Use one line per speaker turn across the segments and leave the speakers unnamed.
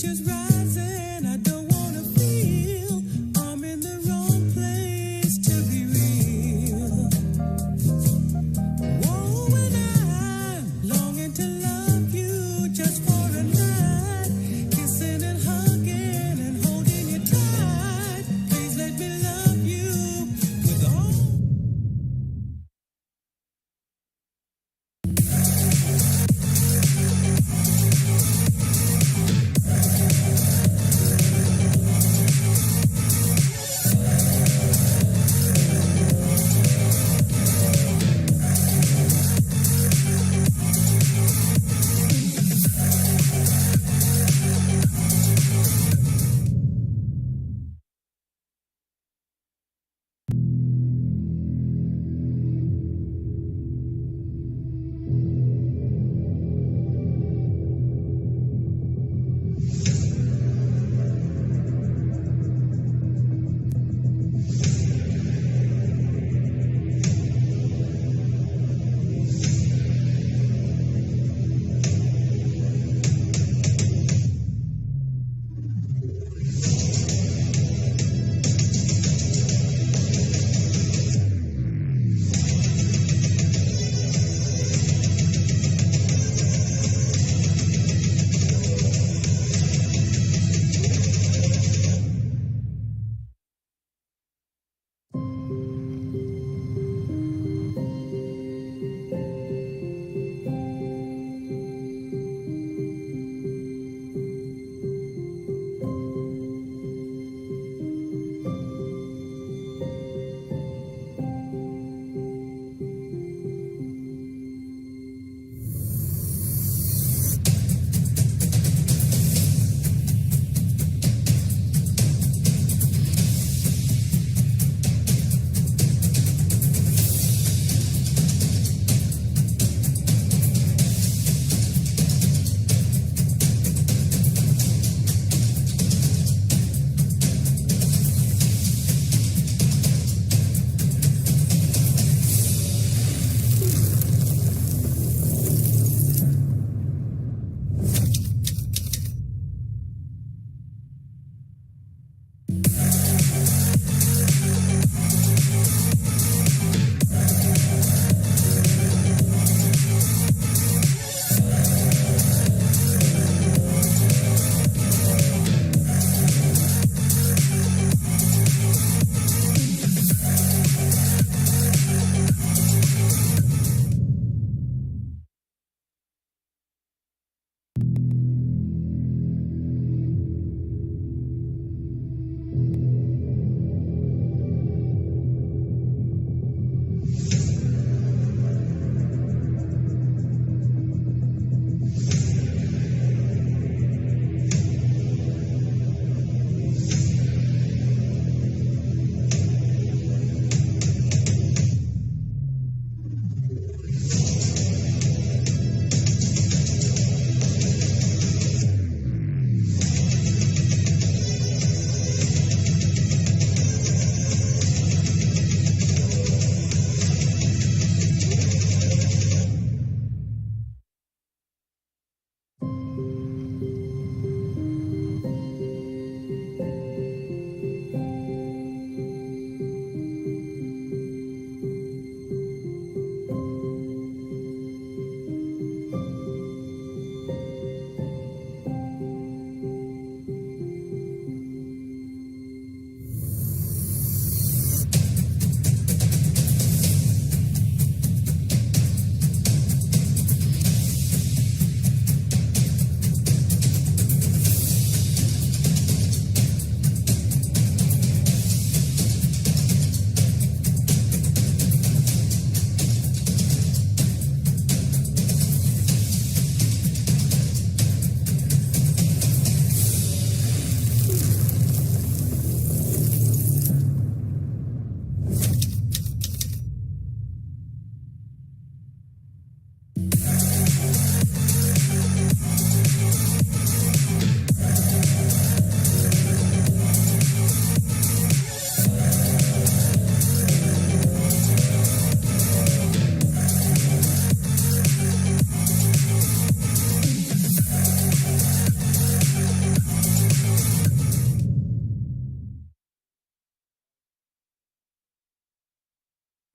temperature's rising. I don't wanna feel I'm in the wrong place to be real. Whoa, and I'm longing to love you just for a night, kissing and hugging and holding you tight. Please let me love you with all.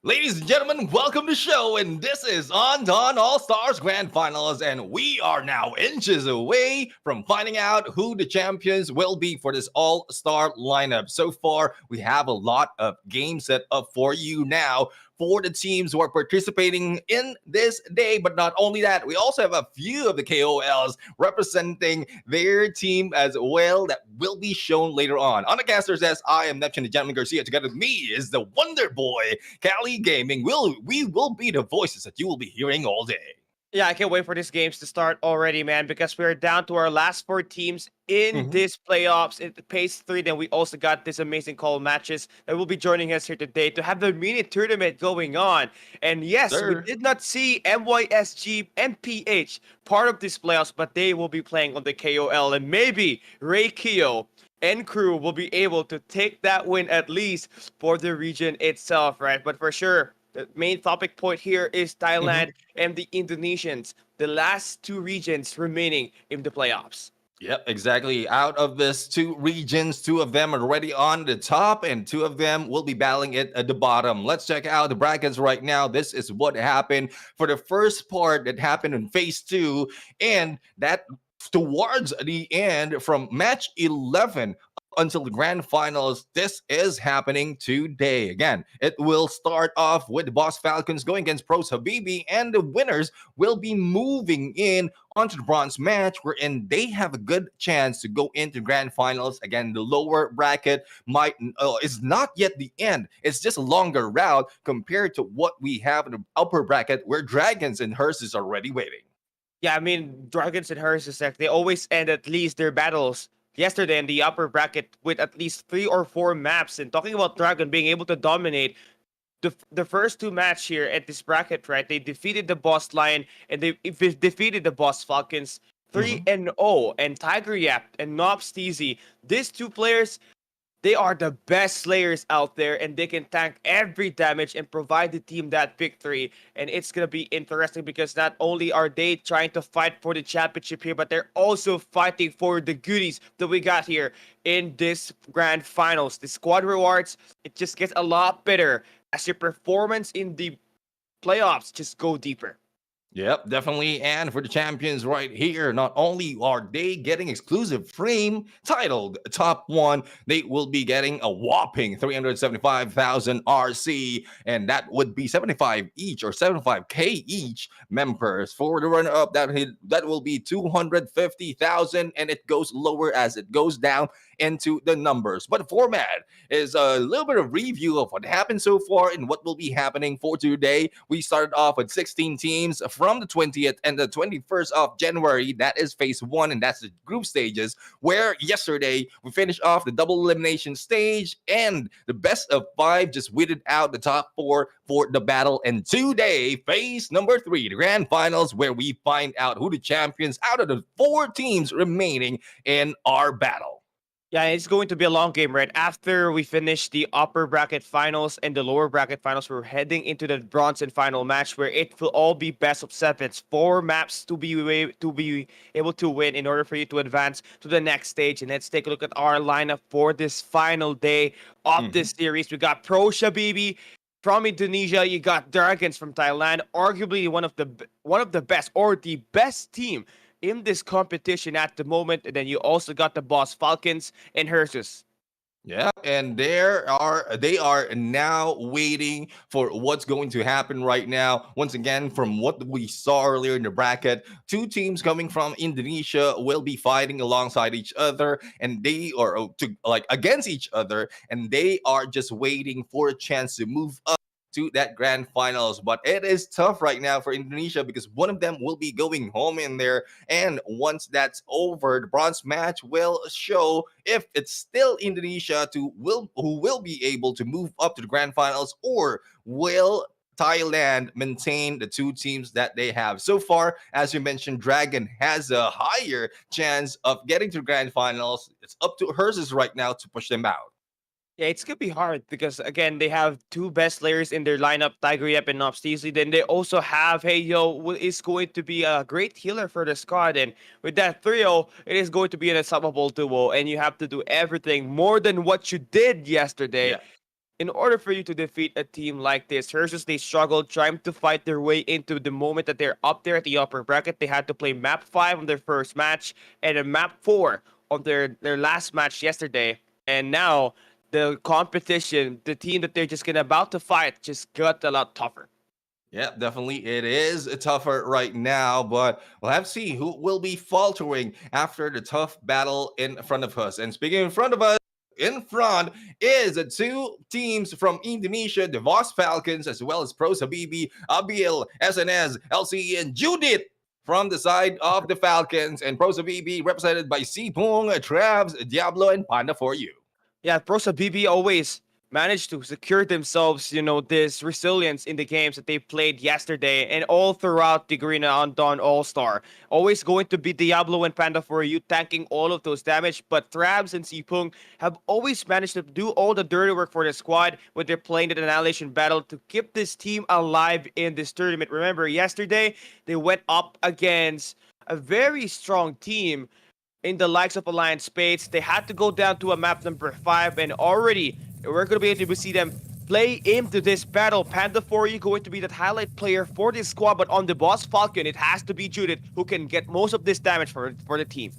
Ladies and gentlemen, welcome to the show, and this is Undawn All Stars Grand Finals, and we are now inches away from finding out who the champions will be for this All Star lineup. So far, we have a lot of games set up for you now for the teams who are participating in this day. But not only that, we also have a few of the KOLs representing their team as well that will be shown later on. On the caster says, I am Neptune the Gentleman Garcia. Together with me is the Wonder Boy, Cali Gaming. We will be the voices that you will be hearing all day.
Yeah, I can't wait for these games to start already, man, because we're down to our last four teams in
Mhm.
this playoffs. In phase three, then we also got this amazing KOL matches that will be joining us here today to have the mini tournament going on. And yes, we
Sir.
did not see MYSG and PH part of this playoffs, but they will be playing on the KOL, and maybe Ray Keo and crew will be able to take that win at least for the region itself, right? But for sure, the main topic point here is
Mhm.
Thailand and the Indonesians, the last two regions remaining in the playoffs.
Yep, exactly. Out of this two regions, two of them are already on the top, and two of them will be battling it at the bottom. Let's check out the brackets right now. This is what happened for the first part that happened in phase two, and that towards the end from match 11 until the grand finals. This is happening today. Again, it will start off with the Boss Falcons going against Pros Habibi, and the winners will be moving in onto the bronze match, wherein they have a good chance to go into grand finals. Again, the lower bracket might is not yet the end. It's just a longer route compared to what we have in the upper bracket, where Dragons and Hearst is already waiting.
Yeah, I mean, Dragons and Hers is like they always end at least their battles yesterday in the upper bracket with at least three or four maps. And talking about Dragon being able to dominate the first two match here at this bracket, right? They defeated the Boss Lion and they defeated the Boss Falcons 3
Mhm.
and 0, and Tiger Yap and Nob Steezy. These two players, they are the best slayers out there, and they can tank every damage and provide the team that victory. And it's gonna be interesting because not only are they trying to fight for the championship here, but they're also fighting for the goodies that we got here in this grand finals. The squad rewards, it just gets a lot better as your performance in the playoffs just go deeper.
Yep, definitely. And for the champions right here, not only are they getting exclusive frame titled Top One, they will be getting a whopping 375,000 RC, and that would be 75 each or 75K each members. For the runner up, that will be 250,000, and it goes lower as it goes down into the numbers. But the format is a little bit of review of what happened so far and what will be happening for today. We started off with 16 teams from the 20th and the 21st of January. That is phase one, and that's the group stages. Where yesterday we finished off the double elimination stage, and the best of five just weeded out the top four for the battle. And today, phase number three, the grand finals, where we find out who the champions out of the four teams remaining in our battle.
Yeah, it's going to be a long game, right? After we finish the upper bracket finals and the lower bracket finals, we're heading into the bronze and final match where it will all be best of sevens. Four maps to be able to win in order for you to advance to the next stage. And let's take a look at our lineup for this final day of
Mhm.
this series. We got Pro Shabibi from Indonesia. You got Dragons from Thailand, arguably one of the best or the best team in this competition at the moment. And then you also got the Boss Falcons and Hersus.
Yeah, and they are now waiting for what's going to happen right now. Once again, from what we saw earlier in the bracket, two teams coming from Indonesia will be fighting alongside each other, and they are to like against each other, and they are just waiting for a chance to move up to that grand finals. But it is tough right now for Indonesia because one of them will be going home in there, and once that's over, the bronze match will show if it's still Indonesia to will who will be able to move up to the grand finals, or will Thailand maintain the two teams that they have. So far, as you mentioned, Dragon has a higher chance of getting to the grand finals. It's up to hers right now to push them out.
Yeah, it's gonna be hard because again they have two best players in their lineup, Tiger Yep and Nob Steezy. Then they also have Hey Yo, who is going to be a great healer for the squad. And with that trio, it is going to be an unstoppable duo, and you have to do everything more than what you did yesterday.
Yeah.
in order for you to defeat a team like this, versus they struggled trying to fight their way into the moment that they're up there at the upper bracket. They had to play map 5 on their first match and then map 4 on their last match yesterday. And now the competition, the team that they're just gonna about to fight, just got a lot tougher.
Yeah, definitely it is tougher right now, but we'll have to see who will be faltering after the tough battle in front of us. And speaking in front of us, in front is two teams from Indonesia, the Voss Falcons, as well as Pros Habibi, Abil, SNS, LCE, and Judith from the side of the Falcons, and Pros Habibi represented by Sipung, Travs, Diablo, and Panda for you.
Yeah, Prosa BB always managed to secure themselves, this resilience in the games that they played yesterday and all throughout the Green Undawn All Star. Always going to be Diablo and Panda for you, tanking all of those damage, but Thrabs and Sipung have always managed to do all the dirty work for the squad when they're playing the Annihilation battle to keep this team alive in this tournament. Remember, yesterday, they went up against a very strong team in the likes of Alliance Spades. They had to go down to a map number 5, and already we're going to be able to see them play into this battle. Panda for you going to be that highlight player for this squad, but on the boss Falcon, it has to be Judith who can get most of this damage for the team.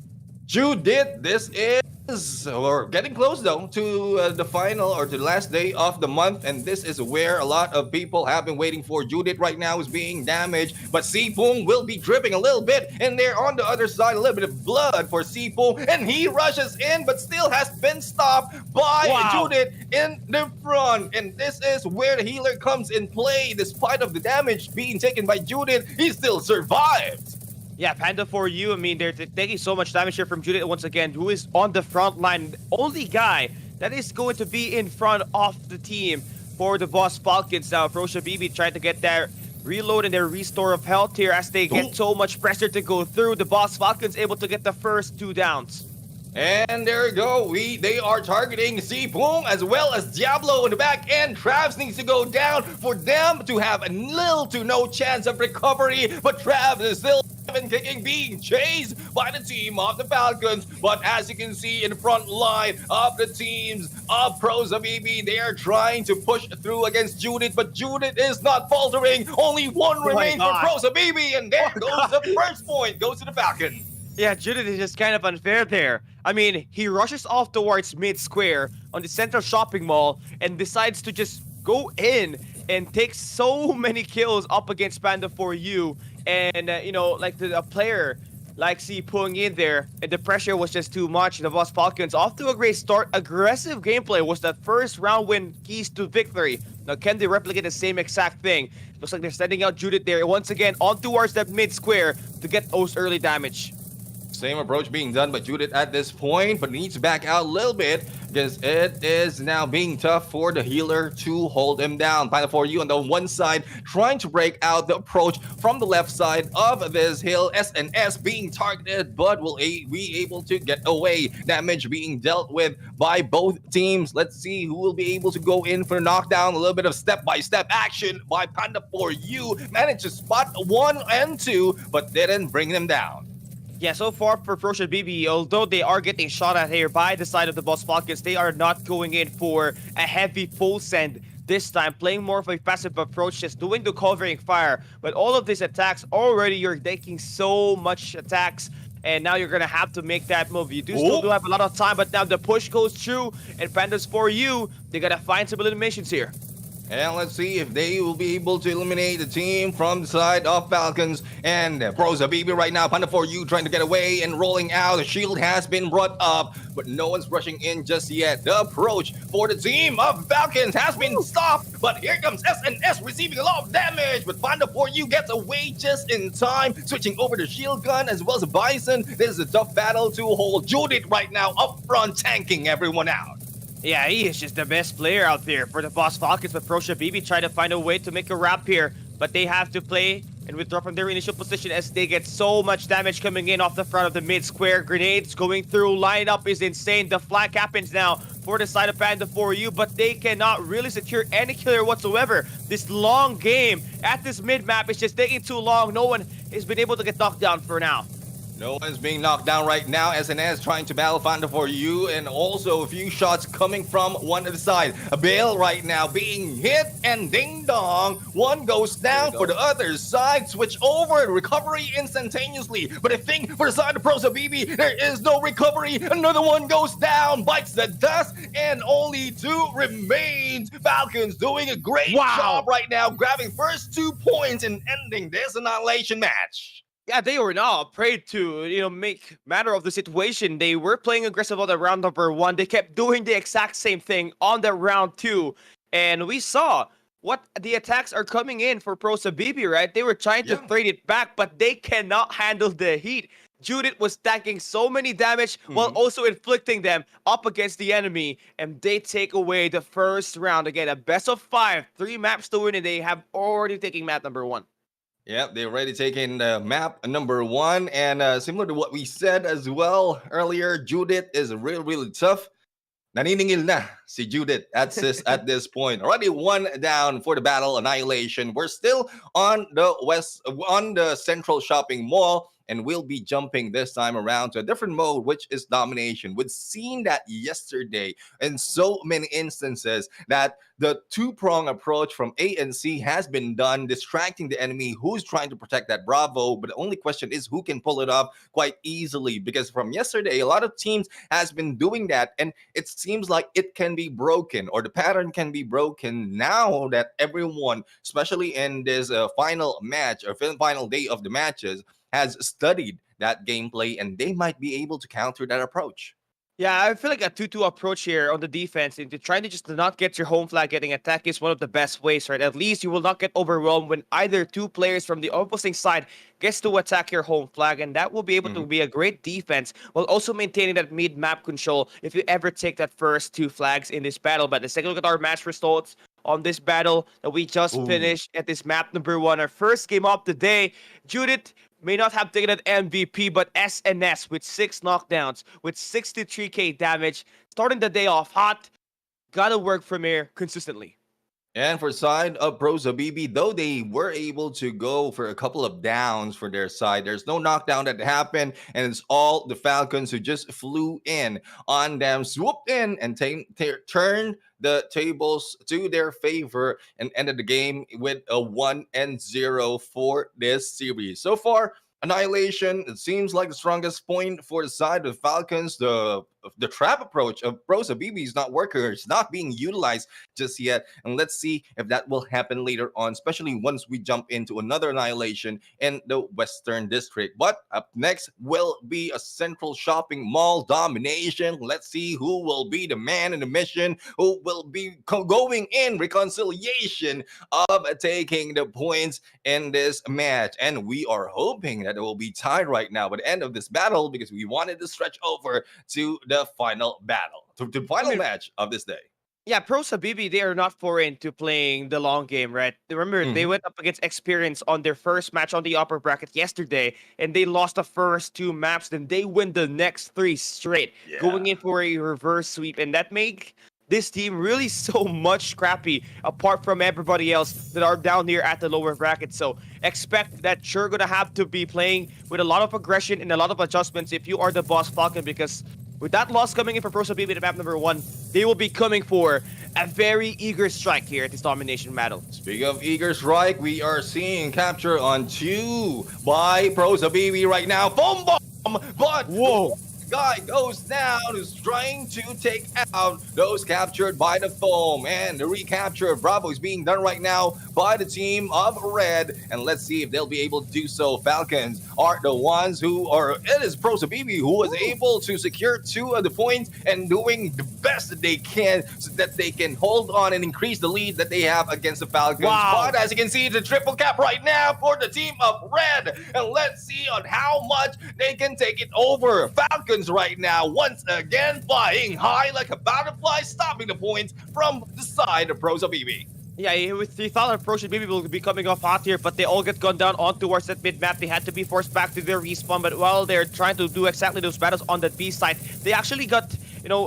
Judith, this is, we're getting close though to the final or to the last day of the month, and this is where a lot of people have been waiting for. Judith right now is being damaged, but Sipung will be dripping a little bit, and there on the other side, a little bit of blood for Sipung, and he rushes in, but still has been stopped by Judith in the front, and this is where the healer comes in play. Despite of the damage being taken by Judith, he still survived.
Yeah, Panda for you. I mean, they're taking so much damage here from Judith once again, who is on the front line. Only guy that is going to be in front of the team for the Boss Falcons now. Frosha BB trying to get their reload and their restore of health here as they get so much pressure to go through. The Boss Falcons able to get the first 2 downs.
And there you go. They are targeting Sipung as well as Diablo in the back end. Travs needs to go down for them to have a little to no chance of recovery. But Travs is still kicking, being chased by the team of the Falcons. But as you can see in the front line of the teams of Pros Habibi, they are trying to push through against Judith, but Judith is not faltering. Only one remains for Pros Habibi, and there goes the first point, goes to the Falcon.
Yeah, Judith is just kind of unfair there. I mean, he rushes off towards mid-square on the central shopping mall and decides to just go in and take so many kills up against Panda for you. And, like a player like Sipung in there, and the pressure was just too much. The Boss Falcons off to a great start. Aggressive gameplay was that first round win keys to victory. Now, can they replicate the same exact thing? Looks like they're sending out Judith there once again on towards that mid-square to get those early damage.
Same approach being done by Judith at this point, but needs to back out a little bit because it is now being tough for the healer to hold him down. Final for you on the one side, trying to break out the approach from the left side of this hill. SNS being targeted, but will be able to get away. Damage being dealt with by both teams. Let's see who will be able to go in for the knockdown. A little bit of step-by-step action by Panda for you. Managed to spot 1 and 2, but didn't bring them down.
Yeah, so far for Frosha BB, although they are getting shot at here by the side of the Boss Falcons, they are not going in for a heavy full send this time, playing more of a passive approach, just doing the covering fire. But all of these attacks, already you're taking so much attacks, and now you're gonna have to make that move. You still do have a lot of time, but now the push goes through, and Pandas for you, they gotta find some eliminations here.
And let's see if they will be able to eliminate the team from the side of Falcons. And Pros Habibi right now, Panda for you trying to get away and rolling out. The shield has been brought up, but no one's rushing in just yet. The approach for the team of Falcons has been stopped, but here comes SNS receiving a lot of damage. But Panda for you gets away just in time, switching over to shield gun as well as a Bison. This is a tough battle to hold. Judith right now up front, tanking everyone out.
Yeah, he is just the best player out there for the Boss Falcons, but Frosha BB try to find a way to make a wrap here, but they have to play and withdraw from their initial position as they get so much damage coming in off the front of the mid-square. Grenades going through, lineup is insane. The flag happens now for the side of Panda for you, but they cannot really secure any killer whatsoever. This long game at this mid-map is just taking too long. No one has been able to get knocked down for now.
No one's being knocked down right now. SNS trying to battle Fanta for you, and also a few shots coming from one of the side. A Bale right now being hit, and ding dong. One goes down for the other side. Switch over, recovery instantaneously. But I think for the side of Pros Habibi, there is no recovery. Another one goes down, bites the dust, and only two remains. Falcons doing a great job right now, grabbing first 2 points and ending this Annihilation match.
Yeah, they were not afraid to, make matter of the situation. They were playing aggressive on the round number 1. They kept doing the exact same thing on the round 2. And we saw what the attacks are coming in for Pro Habibi, right? They were trying to trade it back, but they cannot handle the heat. Judith was stacking so many damage while also inflicting them up against the enemy. And they take away the first round. Again, a best of 5. 3 maps to win, and they have already taken map number 1.
Yep, they're already taking map number 1. And similar to what we said as well earlier, Judith is really tough. Naniningil na si Judith at this point. Already 1 down for the battle Annihilation. We're still on the central shopping mall, and we'll be jumping this time around to a different mode, which is Domination. We've seen that yesterday in so many instances that the two-prong approach from A and C has been done, distracting the enemy who's trying to protect that Bravo. But the only question is who can pull it off quite easily, because from yesterday, a lot of teams has been doing that, and it seems like it can be broken, or the pattern can be broken now that everyone, especially in this final match or final day of the matches, has studied that gameplay, and they might be able to counter that approach.
Yeah, I feel like a 2-2 approach here on the defense, and trying to just not get your home flag getting attacked is one of the best ways, right? At least you will not get overwhelmed when either 2 players from the opposing side gets to attack your home flag, and that will be able to be a great defense while also maintaining that mid-map control if you ever take that first 2 flags in this battle. But let's take a look at our match results on this battle that we just finished at this map number 1. Our first game of the day, Judith may not have taken an MVP, but SNS with 6 knockdowns, with 63k damage, starting the day off hot. Gotta work from here consistently.
And for side of Pros Habibi, though they were able to go for a couple of downs for their side, there's no knockdown that happened, and it's all the Falcons who just flew in on them, swooped in, and turned the tables to their favor and ended the game with a 1-0 for this series. So far, Annihilation, it seems like the strongest point for the side of Falcons. The trap approach of Pros Habibi is not working. It's not being utilized just yet. And let's see if that will happen later on, especially once we jump into another Annihilation in the Western District. But up next will be a central shopping mall Domination. Let's see who will be the man in the mission, who will be going in reconciliation of taking the points in this match. And we are hoping that it will be tied right now by the end of this battle, because we wanted to stretch over to the final battle, to the final match of this day.
Yeah, Pros Habibi, they are not foreign to playing the long game, right? Remember, they went up against Experience on their first match on the upper bracket yesterday, and they lost the first 2 maps. Then they win the next 3 straight, going in for a reverse sweep. And that made this team really so much scrappy, apart from everybody else that are down here at the lower bracket. So expect that you're going to have to be playing with a lot of aggression and a lot of adjustments if you are the boss Falcon, because with that loss coming in for Pros Habibi at map number 1, they will be coming for a very eager strike here at this Domination battle.
Speaking of eager strike, we are seeing capture on 2 by Pros Habibi right now. Foam bomb, but whoa! Guy goes down, is trying to take out those captured by the foam, and the recapture of Bravo is being done right now by the team of Red, and let's see if they'll be able to do so. Falcons are the ones who are, it is Pros Habibi who was able to secure 2 of the points and doing the best that they can so that they can hold on and increase the lead that they have against the Falcons. But as you can see, the triple cap right now for the team of Red, and let's see on how much they can take it over. Falcons right now once again flying high like a butterfly, stopping the points from the side of Pros Habibi.
Yeah, with 3,000 approach, Habibi will be coming off hot here, but they all get gunned down on towards that mid-map. They had to be forced back to their respawn, but while they're trying to do exactly those battles on that B side, they actually got,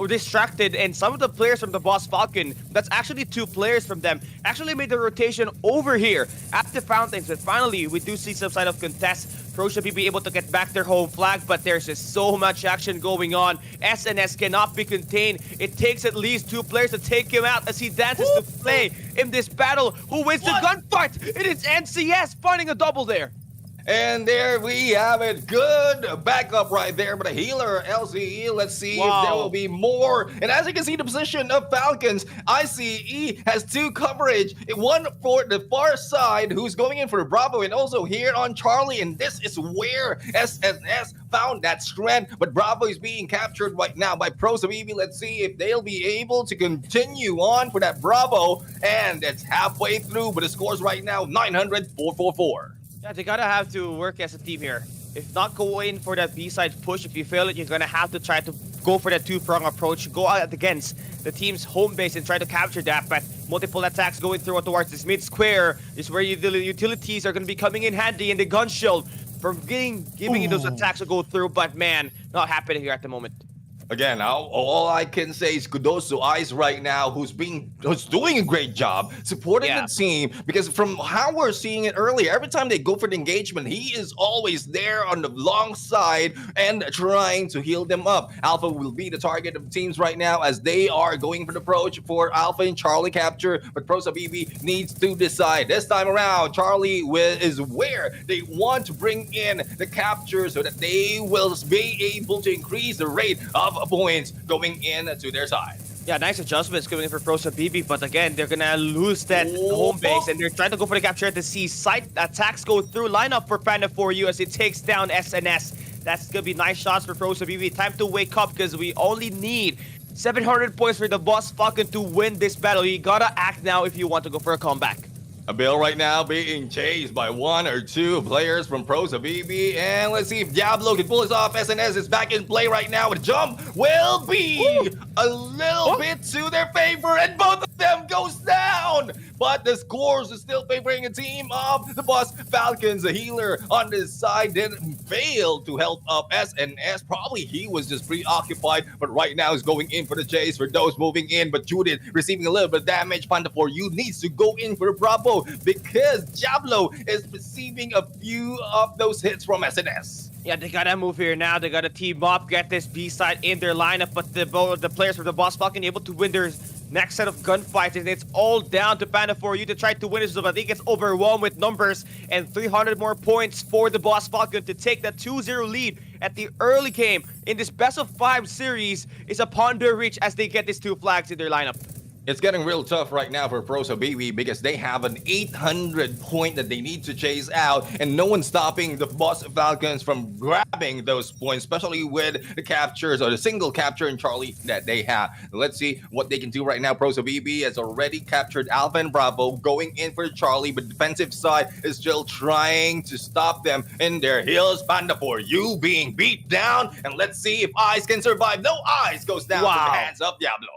distracted, and some of the players from the boss Falcon, that's actually 2 players from them, actually made the rotation over here at the fountains. But finally, we do see some sign of contest Pro should be able to get back their home flag, but there's just so much action going on. SNS cannot be contained. It takes at least 2 players to take him out as he dances to play in this battle. Who wins the gunfight? It is NCS finding a double there.
And there we have it. Good backup right there. But a healer, LCE. Let's see if there will be more. And as you can see, the position of Falcons, ICE has 2 coverage. One for the far side, who's going in for Bravo, and also here on Charlie. And this is where SNS found that strength. But Bravo is being captured right now by Pros of Habibi. Let's see if they'll be able to continue on for that Bravo. And it's halfway through, but the scores right now 900-444.
Yeah, they gotta have to work as a team here. If not, go in for that B-side push. If you fail it, you're gonna have to try to go for that 2-prong approach. Go out against the team's home base and try to capture that. But multiple attacks going through towards this mid square is where the utilities are gonna be coming in handy, and the gun shield from giving you those attacks to go through. But man, not happening here at the moment.
Again, all I can say is kudos to Ice right now, who's doing a great job supporting the team. Because from how we're seeing it earlier, every time they go for the engagement, he is always there on the long side and trying to heal them up. Alpha will be the target of teams right now as they are going for the approach for Alpha and Charlie capture. But Pros Habibi needs to decide. This time around, Charlie is where they want to bring in the capture so that they will be able to increase the rate of points going in to their side.
Yeah, nice adjustments coming in for Pros Habibi, but again, they're gonna lose that home base, and they're trying to go for the capture at the C. Side attacks go through. Lineup for Panda 4U as it takes down SNS. That's gonna be nice shots for Pros Habibi. Time to wake up because we only need 700 points for the Boss Falcon to win this battle. You gotta act now if you want to go for a comeback.
A Bill right now being chased by 1 or 2 players from Pros Habibi. And let's see if Diablo can pull this off. SNS is back in play right now. The jump will be a little bit to their favor, and both of them goes down. But the scores are still favoring a team of the Boss Falcons. The healer on this side didn't fail to help up SNS. Probably he was just preoccupied, but right now is going in for the chase for those moving in. But Judith receiving a little bit of damage. Panda 4U needs to go in for the Bravo because Diablo is receiving a few of those hits from SNS.
Yeah, they gotta move here now. They gotta team up, get this B-side in their lineup. But the players from the Boss Falcon able to win their next set of gunfights, and it's all down to Panda 4U to try to win this. But I think it's overwhelmed with numbers, and 300 more points for the Boss Falcon to take that 2-0 lead at the early game in this best of 5 series is upon their reach as they get these 2 flags in their lineup.
It's getting real tough right now for Pros Habibi because they have an 800 point that they need to chase out, and no one's stopping the Boss Falcons from grabbing those points, especially with the captures or the single capture in Charlie that they have. Let's see what they can do right now. Pros Habibi has already captured Alpha and Bravo, going in for Charlie, but the defensive side is still trying to stop them in their heels. Panda 4U being beat down, and let's see if Ice can survive. No, Ice goes down to the hands of Diablo.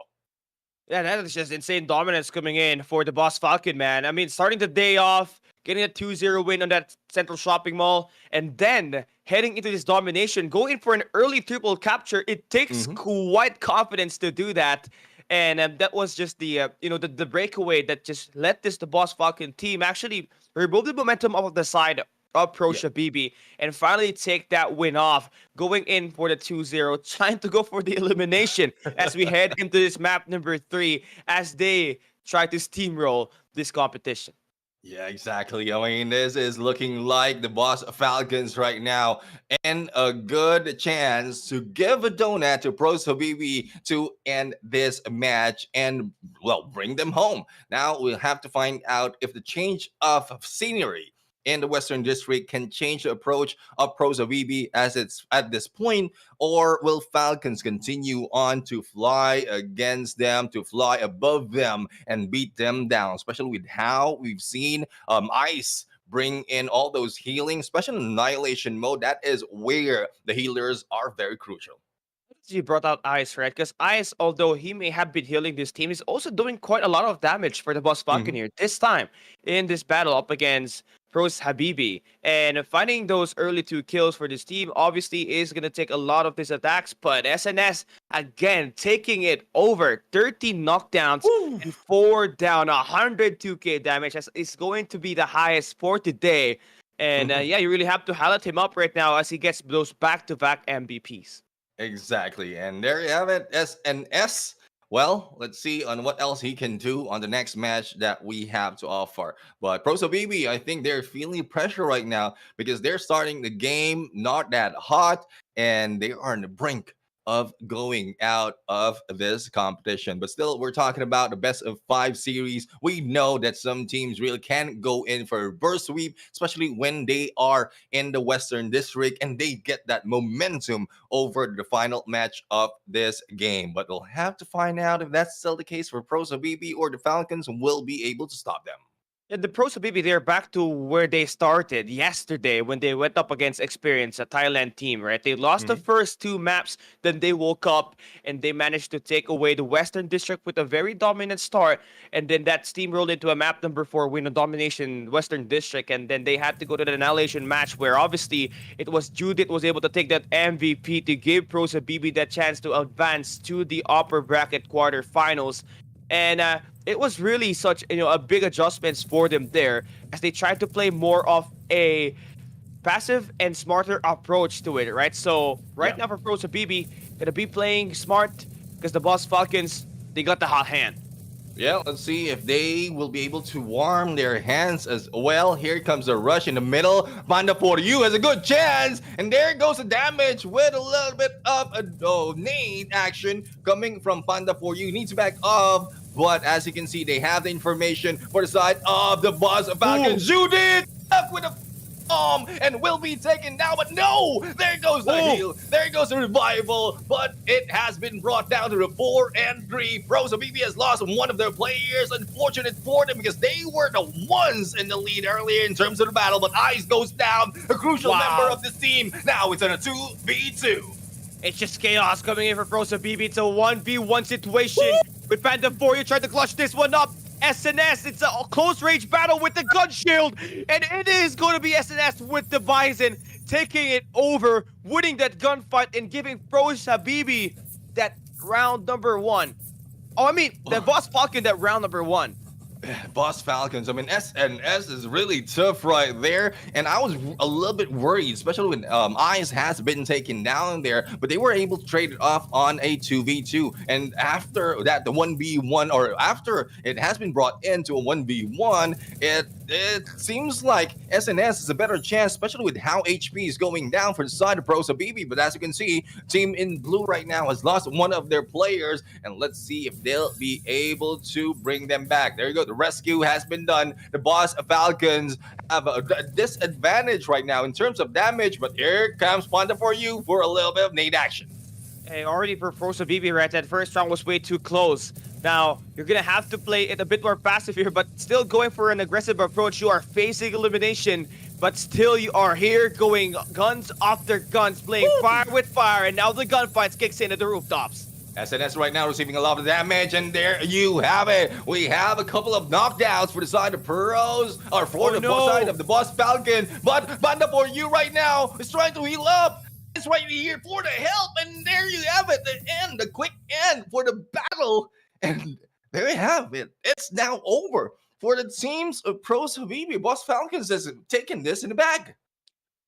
Yeah, that is just insane dominance coming in for the Boss Falcon, man. I mean, starting the day off, getting a 2-0 win on that central shopping mall, and then heading into this domination, going for an early triple capture. It takes quite confidence to do that. And that was just the breakaway that just let the Boss Falcon team actually remove the momentum off of the side of Pro Habibi and finally take that win off, going in for the 2-0, trying to go for the elimination as we head into this map number 3 as they try to steamroll this competition.
Yeah, exactly. I mean, this is looking like the Boss Falcons right now, and a good chance to give a donut to Pros Habibi to end this match and, well, bring them home. Now we'll have to find out if the change of scenery in the Western District can change the approach of Pros Habibi as it's at this point, or will Falcons continue on to fly against them, to fly above them and beat them down, especially with how we've seen Ice bring in all those healing, especially in Annihilation mode. That is where the healers are very crucial.
You brought out Ice, right? Because Ice, although he may have been healing this team, is also doing quite a lot of damage for the Boss Falcon here. This time, in this battle up against Pros Habibi. And finding those early 2 kills for this team obviously is going to take a lot of these attacks. But SNS, again, taking it over. 13 knockdowns and 4 down, 102k damage. Is going to be the highest for today. And yeah, you really have to highlight him up right now as he gets those back-to-back MVPs.
Exactly. And there you have it. SNS. Well, let's see on what else he can do on the next match that we have to offer. But Proso BB, I think they're feeling pressure right now because they're starting the game not that hot and they are on the brink of going out of this competition. But still, we're talking about the best of 5 series. We know that some teams really can go in for a burst sweep, especially when they are in the Western District and they get that momentum over the final match of this game. But we'll have to find out if that's still the case for Pros of BB or the Falcons will be able to stop them.
Yeah, the Pros of BB, they're back to where they started yesterday when they went up against Experience, a Thailand team, right? They lost the first 2 maps, then they woke up and they managed to take away the Western District with a very dominant start. And then that steamrolled into a map number 4 win on Domination Western District. And then they had to go to the Annihilation match where obviously it was Judith was able to take that MVP to give Pros of BB that chance to advance to the upper bracket quarterfinals. And it was really such a big adjustments for them there as they tried to play more of a passive and smarter approach to it, right? So now for Pros of BB, gonna be playing smart because the Boss Falcons, they got the hot hand.
Yeah, let's see if they will be able to warm their hands as well. Here comes a rush in the middle. Panda for you has a good chance. And there goes the damage with a little bit of a nade action coming from Panda for you. Needs to back off. But as you can see, they have the information for the side of the Boss Falcons. Judith stuck with a and will be taken down, but no! There goes the heal, there goes the revival, but it has been brought down to the 4 and 3. Pros of BB has lost one of their players. Unfortunate for them because they were the ones in the lead earlier in terms of the battle, but Ice goes down, a crucial member of this team. Now it's in a 2v2.
It's just chaos coming in for Pros of BB. It's a 1v1 situation with Panda 4. You tried to clutch this one up. SNS, it's a close range battle with the gun shield, and it is going to be SNS with the Bison taking it over, winning that gunfight and giving Pros Habibi that round number 1. Oh, I mean, the Boss Falcon that round number 1.
Boss Falcons. I mean, SNS is really tough right there. And I was a little bit worried, especially when Eyes has been taken down there, but they were able to trade it off on a 2v2. And after that, the 1v1, or after it has been brought into a 1v1, it seems like SNS is a better chance, especially with how HP is going down for the side of Pros of BB. But as you can see, Team in Blue right now has lost one of their players. And let's see if they'll be able to bring them back. There you go. The rescue has been done. The Boss Falcons have a disadvantage right now in terms of damage, but here comes Panda for you for a little bit of nade action.
Hey, already for Pros of BB, right? That first round was way too close. Now, you're going to have to play it a bit more passive here, but still going for an aggressive approach. You are facing elimination, but still you are here going guns after guns, playing fire with fire, and now the gunfights kicks in at the rooftops.
SNS right now receiving a lot of damage, and there you have it. We have a couple of knockdowns for the side of Pros, or for side of the Boss Falcon, but Panda for you right now is trying to heal up. It's right here for the help, and there you have it, the end, the quick end for the battle, and there you have it. It's now over for the teams of Pros Habibi. Boss Falcons has taken this in the bag.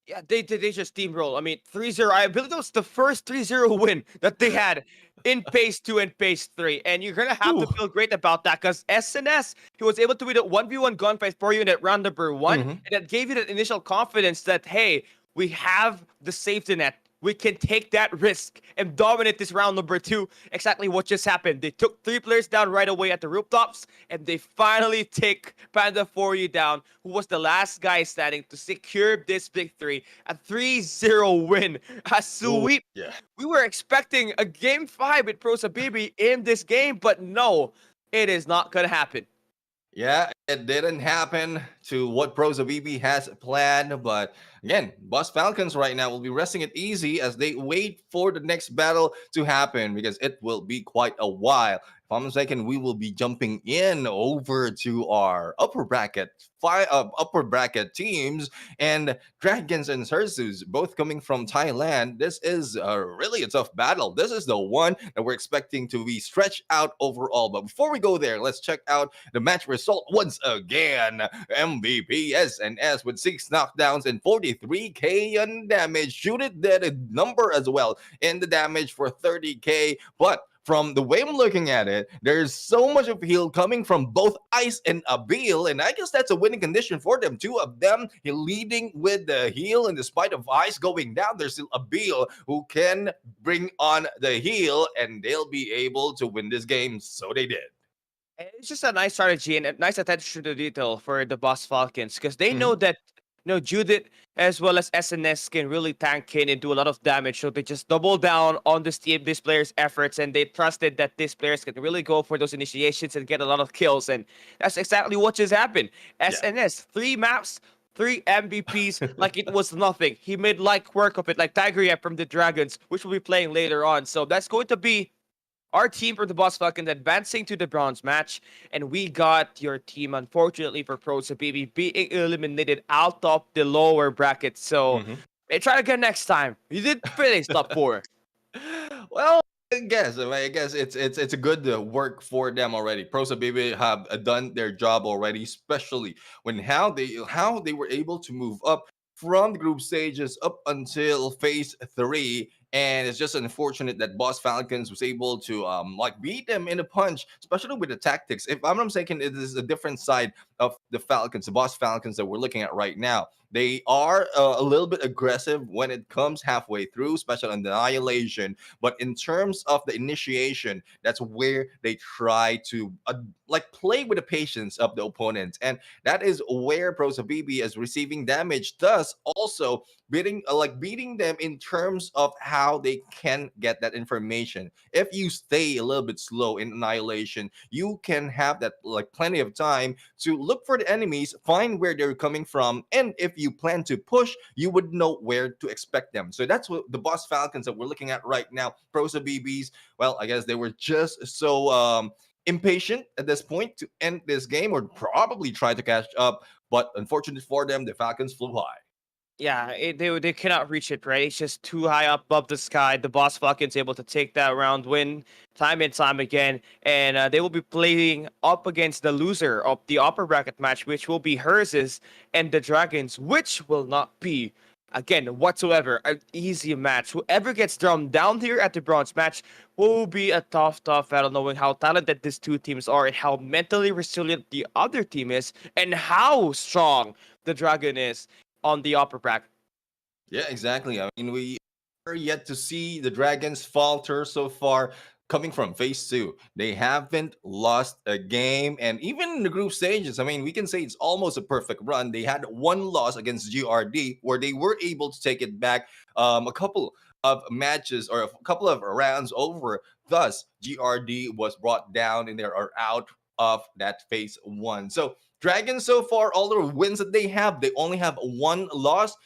Yeah, they just steamroll. I mean, 3-0. I believe that was the first 3-0 win that they had in Phase 2 and Phase 3. And you're going to have to feel great about that because SNS, he was able to win a 1v1 gunfight for you in that round number 1. And that gave you that initial confidence that, hey, we have the safety net. We can take that risk and dominate this round number 2. Exactly what just happened. They took 3 players down right away at the rooftops, and they finally take Panda 4U down, who was the last guy standing to secure this victory. A 3-0 win. A sweep. We were expecting a Game 5 with Pros Habibi in this game, but no, it is not going to happen.
Yeah, it didn't happen to what Pros of BB has planned, but Again, Boss Falcons right now will be resting it easy as they wait for the next battle to happen because it will be quite a while. If I'm not mistaken, we will be jumping in over to our upper bracket teams, and Dragons and Sursus both coming from Thailand. This is really a tough battle. This is the one that we're expecting to be stretched out overall. But before we go there, let's check out the match result once again. MVP SNS with 6 knockdowns and 43k on damage. Judith did a number as well in the damage for 30k, but from the way I'm looking at it, there's so much of heal coming from both Ice and Abil, and I guess that's a winning condition for them. Two of them leading with the heal, and despite of Ice going down, there's still Abil who can bring on the heal, and they'll be able to win this game. So they did.
And it's just a nice strategy and a nice attention to the detail for the Boss Falcons because they know
Mhm.
that Judith as well as SNS can really tank in and do a lot of damage. So they just double down on this player's efforts, and they trusted that these players can really go for those initiations and get a lot of kills. And that's exactly what just happened.
Yeah.
SNS, 3 maps, 3 MVPs, like it was nothing. He made like work of it, like Tiger from the Dragons, which we'll be playing later on. So that's going to be our team for the Boss Falcons advancing to the bronze match, and we got your team, unfortunately for Pros Habibi, being eliminated out of the lower bracket. So,
Mhm.
hey, try again next time. You did finish top 4.
Well, I guess it's a good work for them already. Prosa Baby have done their job already, especially when how they were able to move up from the group stages up until phase 3. And it's just unfortunate that Boss Falcons was able to like beat them in a punch, especially with the tactics. If I'm not mistaken, it is a different side of the Falcons, the Boss Falcons that we're looking at right now. They are a little bit aggressive when it comes halfway through, especially on the Annihilation. But in terms of the initiation, that's where they try to like play with the patience of the opponent, and that is where Pros Habibi is receiving damage. Thus, also beating them in terms of how they can get that information. If you stay a little bit slow in Annihilation, you can have that like plenty of time to look for the enemies, find where they're coming from, and if you plan to push, you would know where to expect them. So that's what the Boss Falcons that we're looking at right now. Prosa BBs, well, I guess they were just so impatient at this point to end this game or probably try to catch up. But unfortunately for them, the Falcons flew high.
Yeah, they cannot reach it, right? It's just too high up above the sky. The Boss Falcons able to take that round win time and time again, and they will be playing up against the loser of the upper bracket match, which will be hers and the Dragons, which will not be again whatsoever an easy match. Whoever gets thrown down here at the bronze match will be a tough battle, knowing how talented these two teams are and how mentally resilient the other team is, and how strong the Dragon is on the upper bracket.
Yeah, exactly. I mean, we are yet to see the Dragons falter so far. Coming from phase 2, they haven't lost a game, and even in the group stages, I mean, we can say it's almost a perfect run. They had one loss against GRD, where they were able to take it back a couple of matches or a couple of rounds over. Thus, GRD was brought down, and they are out of that phase 1. So Dragons so far, all the wins that they have, they only have one loss,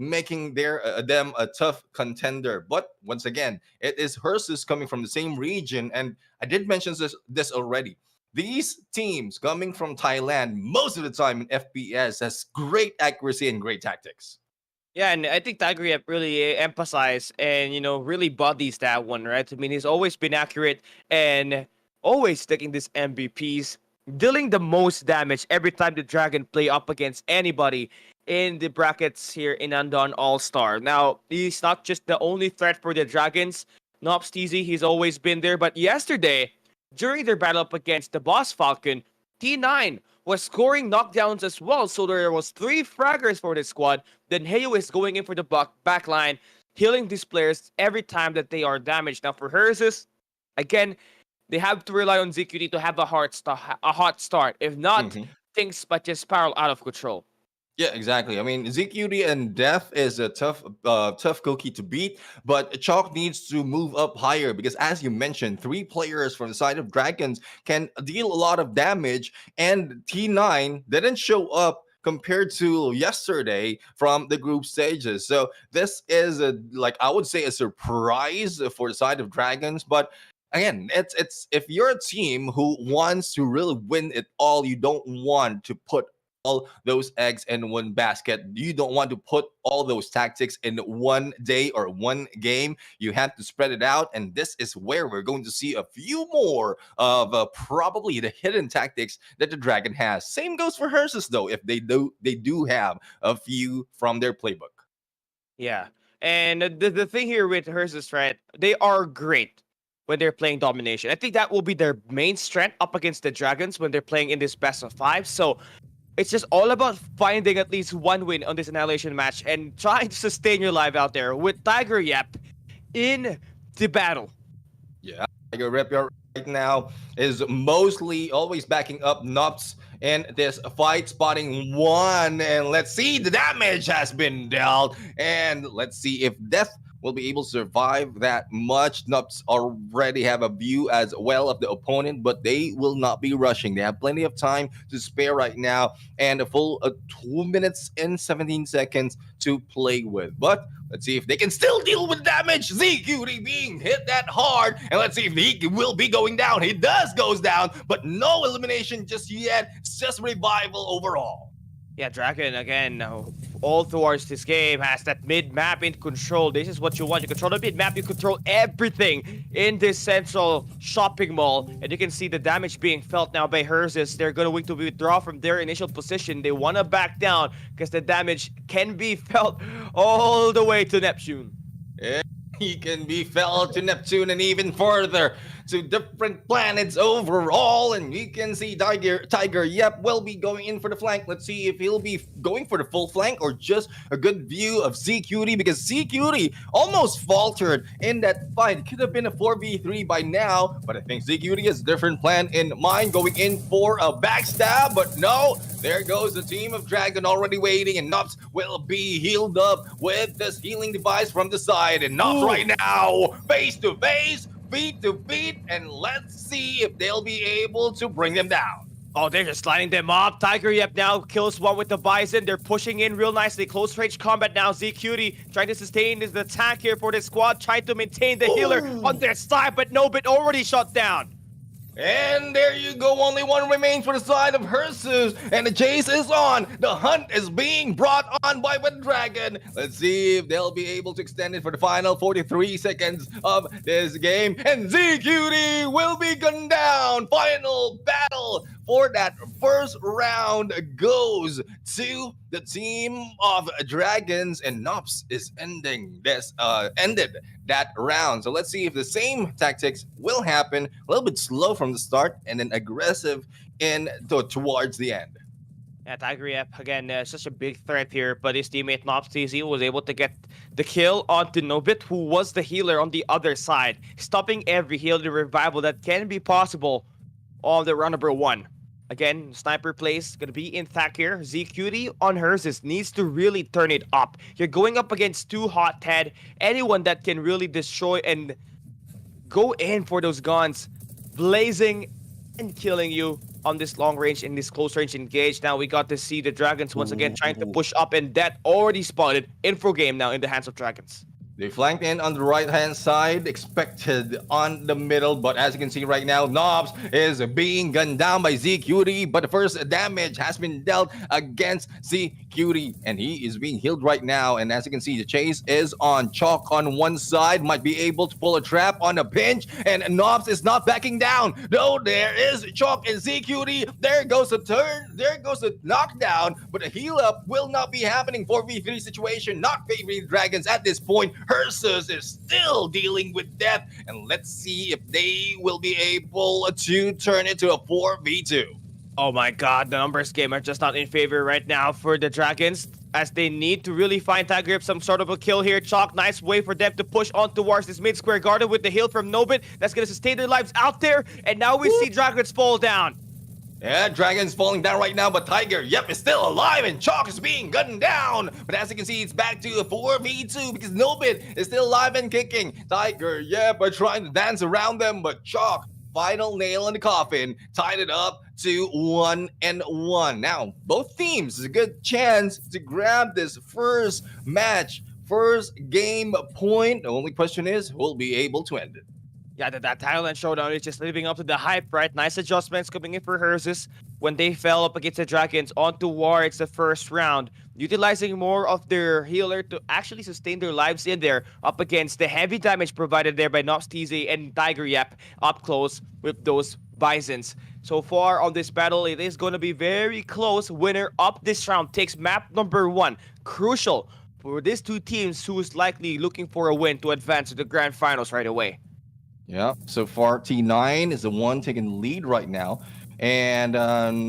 making them a tough contender. But once again, it is Hersus coming from the same region, and I did mention this already. These teams coming from Thailand, most of the time in FPS, has great accuracy and great tactics.
Yeah, and I think Tiger really emphasized and really bodies that one, right? I mean, he's always been accurate and always taking these MVPs, dealing the most damage every time the Dragon play up against anybody in the brackets here in Undawn All Star. Now, he's not just the only threat for the Dragons. Nops TZ, he's always been there. But yesterday, during their battle up against the Boss Falcon, T9 was scoring knockdowns as well. So there was 3 fraggers for this squad. Then Heyo is going in for the back line, healing these players every time that they are damaged. Now for hers, again, they have to rely on ZQD to have a hot start. If not,
Mhm.
things but just spiral out of control.
Yeah, exactly. I mean, ZQD and Death is a tough cookie to beat, but Chalk needs to move up higher because, as you mentioned, 3 players from the side of Dragons can deal a lot of damage, and T9 didn't show up compared to yesterday from the group stages. So this is like I would say a surprise for the side of Dragons, but again, it's if you're a team who wants to really win it all, you don't want to put all those eggs in one basket. You don't want to put all those tactics in one day or one game. You have to spread it out, and this is where we're going to see a few more of probably the hidden tactics that the Dragon has. Same goes for Herses though, if they do have a few from their playbook.
Yeah. And the thing here with Herses, right? They are great when they're playing Domination. I think that will be their main strength up against the Dragons when they're playing in this best of 5. So it's just all about finding at least one win on this Annihilation match and trying to sustain your life out there with Tiger Yep in the battle.
Yeah, Tiger Rep right now is mostly always backing up Nops in this fight, spotting one. And let's see, the damage has been dealt. And let's see if Death will be able to survive that much. Nups already have a view as well of the opponent, but they will not be rushing. They have plenty of time to spare right now and a full 2 minutes and 17 seconds to play with. But let's see if they can still deal with damage. ZQD being hit that hard, and let's see if he will be going down. He goes down, but no elimination just yet. It's just revival overall.
Yeah, Dragon, again, all towards this game, has that mid-map in control. This is what you want. You control the mid-map, you control everything in this central shopping mall. And you can see the damage being felt now by Herses. They're going to withdraw from their initial position. They want to back down because the damage can be felt all the way to Neptune.
Yeah, he can be felt to Neptune and even further to different planets overall. And you can see Tiger Yep will be going in for the flank. Let's see if he'll be going for the full flank or just a good view of ZQD, because ZQD almost faltered in that fight. It could have been a 4v3 by now, but I think ZQD has a different plan in mind, going in for a backstab. But no, there goes the team of Dragon already waiting, and Nops will be healed up with this healing device from the side. And Nops right now, face to face, feet to feet, and let's see if they'll be able to bring them down.
Oh, they're just lining them up. Tiger Yep now kills one with the Bison. They're pushing in real nicely. Close range combat now. ZQD trying to sustain the attack here for this squad, trying to maintain the healer on their side, but no, but already shot down.
And there you go, only one remains for the side of Hersus, and the chase is on. The hunt is being brought on by the Dragon. Let's see if they'll be able to extend it for the final 43 seconds of this game. And ZQD will be gunned down. Final battle for that first round goes to the team of Dragons, and Nops is ended that round. So let's see if the same tactics will happen. A little bit slow from the start and then aggressive towards the end.
Yeah, Tiger Yep, again, such a big threat here, but his teammate Nops TZ was able to get the kill onto Nobit, who was the healer on the other side, stopping every heal to revival that can be possible on the round number 1. Again, sniper plays gonna be intact here. ZQD on Herses needs to really turn it up. You're going up against two hothead, anyone that can really destroy and go in for those guns, blazing and killing you on this long range, in this close range engage. Now we got to see the Dragons once again trying to push up, and that already spotted. Info game now in the hands of Dragons.
They flanked in on the right-hand side, expected on the middle, but as you can see right now, Nops is being gunned down by ZQD, but the first damage has been dealt against ZQD, and he is being healed right now. And as you can see, the chase is on. Chalk on one side might be able to pull a trap on a pinch, and Nops is not backing down. No, there is Chalk and ZQD. There goes the turn, there goes the knockdown, but a heal up will not be happening. 4v3 situation, not favoring Dragons at this point. Hersus is still dealing with death, and let's see if they will be able to turn it to a 4v2.
Oh my god, the numbers game are just not in favor right now for the Dragons, as they need to really find Tiger Yep some sort of a kill here. Chalk, nice way for them to push on towards this mid-square guarded with the heal from Nobit. That's going to sustain their lives out there, and now we see Dragons fall down.
Yeah, Dragon's falling down right now, but Tiger Yep is still alive, and Chalk is being gunned down. But as you can see, it's back to a 4v2 because Nobit is still alive and kicking. Tiger Yep are trying to dance around them, but Chalk final nail in the coffin, tied it up to 1-1. Now, both teams a good chance to grab this first match, first game point. The only question is, who will be able to end it?
Yeah, that Thailand showdown is just living up to the hype, right? Nice adjustments coming in for Herses when they fell up against the Dragons on towards the first round, utilizing more of their healer to actually sustain their lives in there up against the heavy damage provided there by Nox TZ and Tiger Yap up close with those Bisons. So far on this battle, it is going to be very close. Winner up this round takes map number 1. Crucial for these two teams who's likely looking for a win to advance to the grand finals right away.
Yeah, so far T9 is the one taking the lead right now. And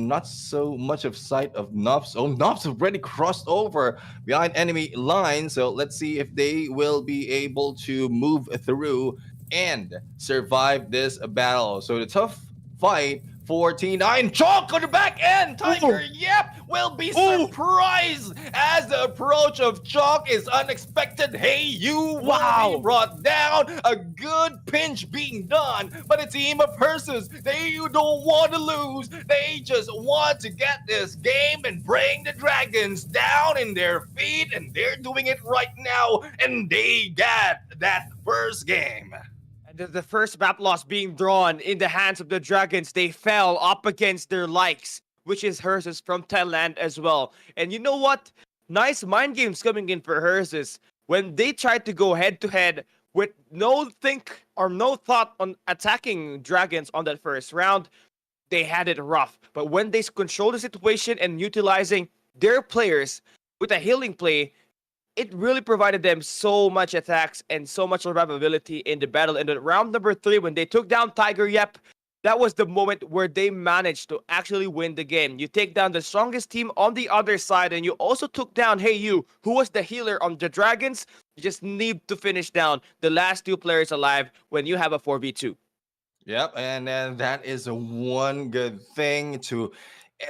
not so much of sight of Nubs. Oh, Nubs already crossed over behind enemy lines. So let's see if they will be able to move through and survive this battle. So the tough fight for T9. Chalk on the back end. Tiger Yep will be surprised as the approach of Chalk is unexpected. Hey, you will be brought down. A good pinch being done by the team of Herses. They don't want to lose. They just want to get this game and bring the Dragons down in their feet. And they're doing it right now. And they got that first game.
The first map loss being drawn in the hands of the Dragons. They fell up against their likes, which is Herses from Thailand as well. And you know what? Nice mind games coming in for Herses. When they tried to go head to head with no thought on attacking Dragons on that first round, they had it rough. But when they control the situation and utilizing their players with a healing play, it really provided them so much attacks and so much survivability in the battle. And in round number 3, when they took down Tiger Yep, that was the moment where they managed to actually win the game. You take down the strongest team on the other side, and you also took down Hey You, who was the healer on the Dragons. You just need to finish down the last 2 players alive when you have a 4v2.
Yep, and that is a one good thing to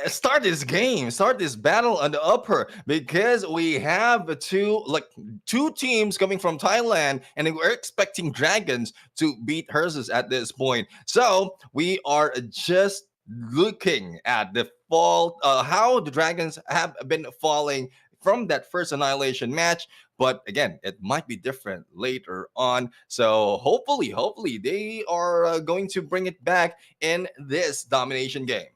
start this game, start this battle on the upper, because we have two teams coming from Thailand, and we're expecting Dragons to beat Herses at this point. So we are just looking at the fall, how the Dragons have been falling from that first Annihilation match. But again, it might be different later on. So hopefully they are going to bring it back in this domination game.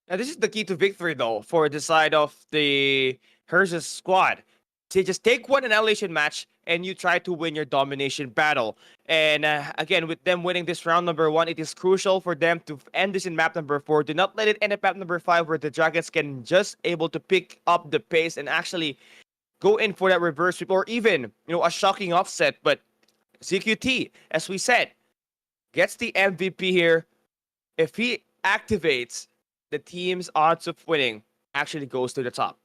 Now, this is the key to victory, though, for the side of the Herses squad. So just take one Annihilation match, and you try to win your domination battle. And again, with them winning this round number 1, it is crucial for them to end this in map number 4. Do not let it end at map number 5, where the Dragons can just able to pick up the pace and actually go in for that reverse sweep, or even, a shocking offset. But CQT, as we said, gets the MVP here. If he activates, the team's odds of winning actually goes to the top.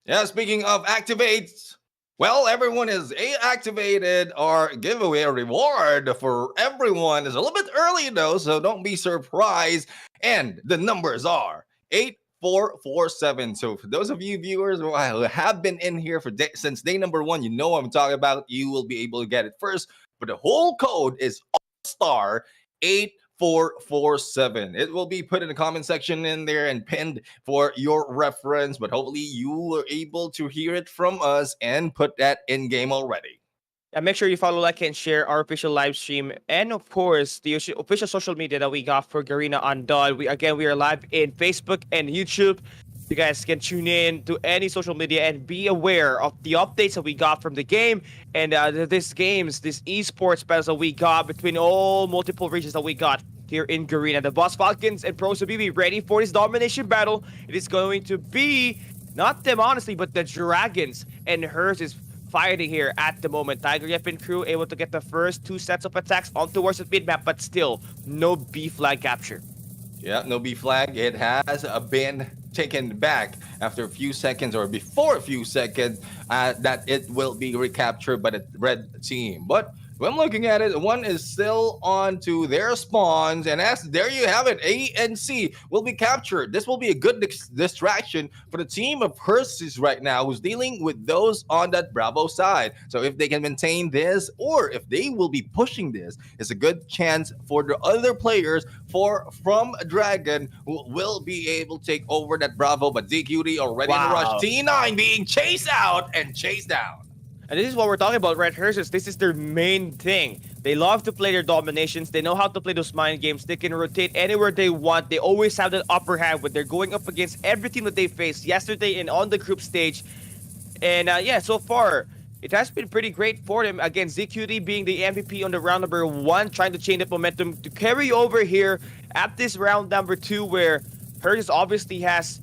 Yeah, speaking of activates, well, everyone is activated. Our giveaway reward for everyone is a little bit early, though, so don't be surprised. And the numbers are 8447. So for those of you viewers who have been in here for since day number 1, you know what I'm talking about. You will be able to get it first. But the whole code is All-Star 8447. It will be put in the comment section in there and pinned for your reference. But hopefully you were able to hear it from us and put that in game already.
And make sure you follow, like, and share our official live stream, and of course the official social media that we got for Garena Undawn. We are live in Facebook and YouTube. You guys can tune in to any social media and be aware of the updates that we got from the game and this esports battles that we got between all multiple regions that we got here in Garena. The Boss Falcons and Pros Habibi ready for this domination battle. It is going to be not them, honestly, but the Dragons and Hers is fighting here at the moment. Tiger Yep and crew able to get the first 2 sets of attacks on towards the mid map, but still no B flag capture.
Yeah, no B flag. It has been taken back after a few seconds, or before a few seconds, that it will be recaptured by the red team. But When looking at it, one is still on to their spawns, and as there you have it, A and C will be captured. This will be a good distraction for the team of Herses right now, who's dealing with those on that Bravo side. So if they can maintain this, or if they will be pushing this, it's a good chance for the other players from Dragon who will be able to take over that Bravo. But DQD already in the rush.
Wow.
T9 being chased out and chased down.
And this is what we're talking about, Red Hearses. This is their main thing. They love to play their dominations. They know how to play those mind games. They can rotate anywhere they want. They always have that upper hand when they're going up against every team that they faced yesterday and on the group stage. And yeah, so far, it has been pretty great for them. Again, ZQD being the MVP on the round number 1, trying to change the momentum to carry over here at this round number 2, where Herges obviously has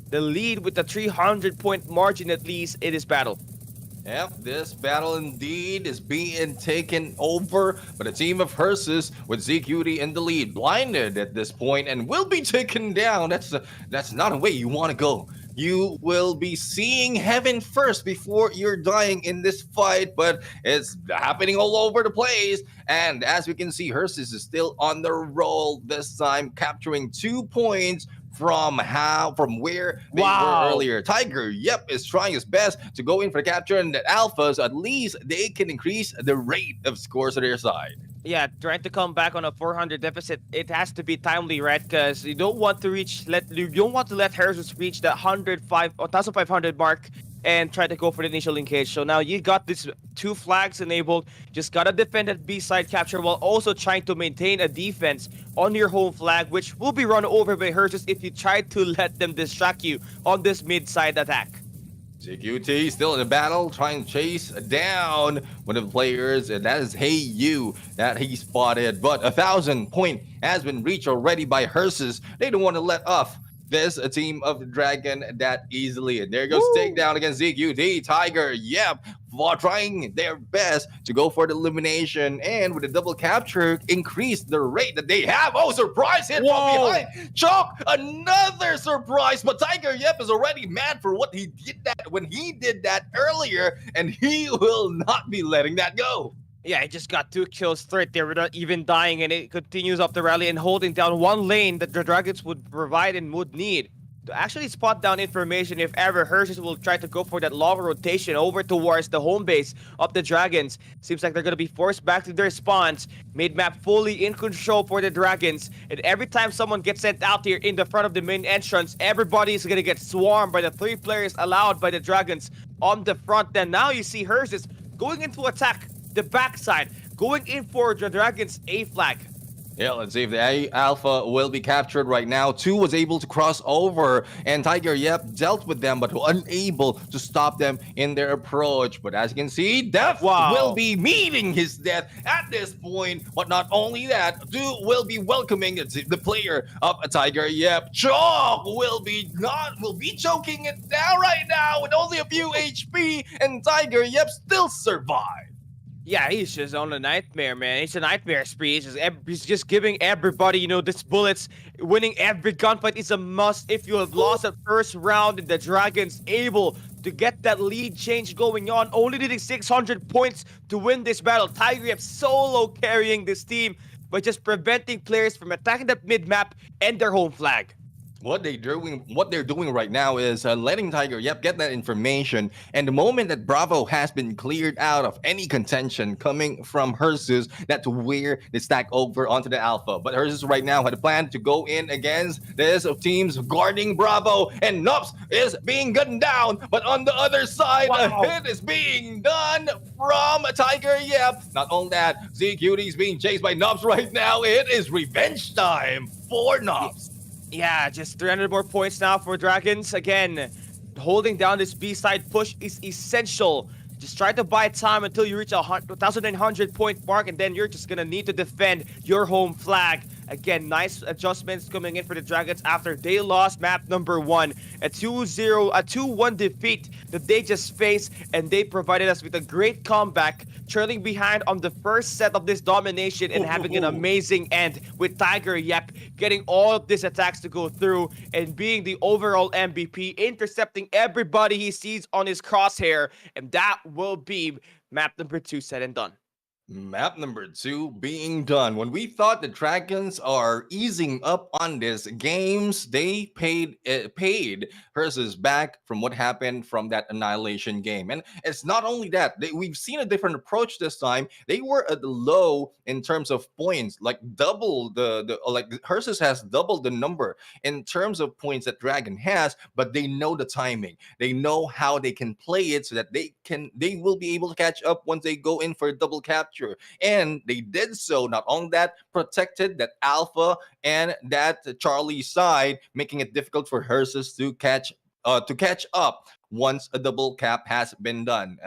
the lead with a 300-point margin at least in this battle.
Yep, this battle indeed is being taken over by the team of Herses with ZQD in the lead, blinded at this point, and will be taken down. That's not a way you want to go. You will be seeing heaven first before you're dying in this fight, but it's happening all over the place. And as we can see, Herses is still on the roll this time, capturing 2 points from where they were earlier. Tiger, is trying his best to go in for the capture, and the Alpha, so at least they can increase the rate of scores on their side.
Yeah, trying to come back on a 400 deficit, it has to be timely, right? Because you don't want to let Harris reach that 1,500 mark and try to go for the initial linkage. So now you got these 2 flags enabled. Just gotta defend that B side capture while also trying to maintain a defense on your home flag, which will be run over by Herses if you try to let them distract you on this mid side attack.
JQT still in the battle, trying to chase down one of the players, and that is Hey You that he spotted. But 1,000 point has been reached already by Herses. They don't want to let off this a team of Dragon that easily. And there goes takedown against ZQD. Tiger, while trying their best to go for the elimination, and with a double capture, increase the rate that they have. Oh, surprise hit from behind. Choke, another surprise. But Tiger, is already mad for what he did when he did that earlier, and he will not be letting that go.
Yeah, it just got 2 kills straight there without even dying, and it continues up the rally and holding down one lane that the Dragons would provide and would need to actually spot down information if ever Herses will try to go for that long rotation over towards the home base of the Dragons. Seems like they're going to be forced back to their spawns. Mid-map fully in control for the Dragons, and every time someone gets sent out here in the front of the main entrance, everybody is going to get swarmed by the 3 players allowed by the Dragons on the front. Then now you see Herses going into attack the backside, going in for the Dragons A flag.
Yeah, let's see if the A Alpha will be captured right now. 2 was able to cross over, and Tiger, dealt with them, but unable to stop them in their approach. But as you can see, Death will be meeting his death at this point. But not only that, 2 will be welcoming the player of a Tiger. Chalk will be choking it down right now with only a few HP, and Tiger, still survive.
Yeah, he's just on a nightmare, man. It's a nightmare spree. He's just giving everybody, this bullets. Winning every gunfight is a must. If you have lost the first round and the Dragons able to get that lead change going on, only needing 600 points to win this battle. Tiger solo carrying this team by just preventing players from attacking that mid-map and their home flag.
What they're doing right now is letting Tiger, get that information. And the moment that Bravo has been cleared out of any contention coming from Herses, that's where they stack over onto the Alpha. But Herses right now had a plan to go in against this teams guarding Bravo, and Nops is being gunned down. But on the other side, a hit is being done from Tiger. Not only that, ZQD is being chased by Nops right now. It is revenge time for Nops.
Yeah, just 300 more points now for Dragons. Again, holding down this B-side push is essential. Just try to buy time until you reach a 1,900 point mark, and then you're just gonna need to defend your home flag. Again, nice adjustments coming in for the Dragons after they lost map number 1. A 2-1 defeat that they just faced, and they provided us with a great comeback, trailing behind on the first set of this domination and having an amazing end with Tiger getting all of these attacks to go through and being the overall MVP, intercepting everybody he sees on his crosshair, and that will be map number 2 said and done.
Map number two being done. When we thought the Dragons are easing up on this games, they paid Versus back from what happened from that Annihilation game. And it's not only that, we've seen a different approach this time. They were at the low in terms of points, like double the like Versus has doubled the number in terms of points that Dragon has, but they know the timing. They know how they can play it so that they will be able to catch up once they go in for a double capture. And they did so. Not only that, protected that Alpha and that Charlie side, making it difficult for Hersus to catch up once a double cap has been done.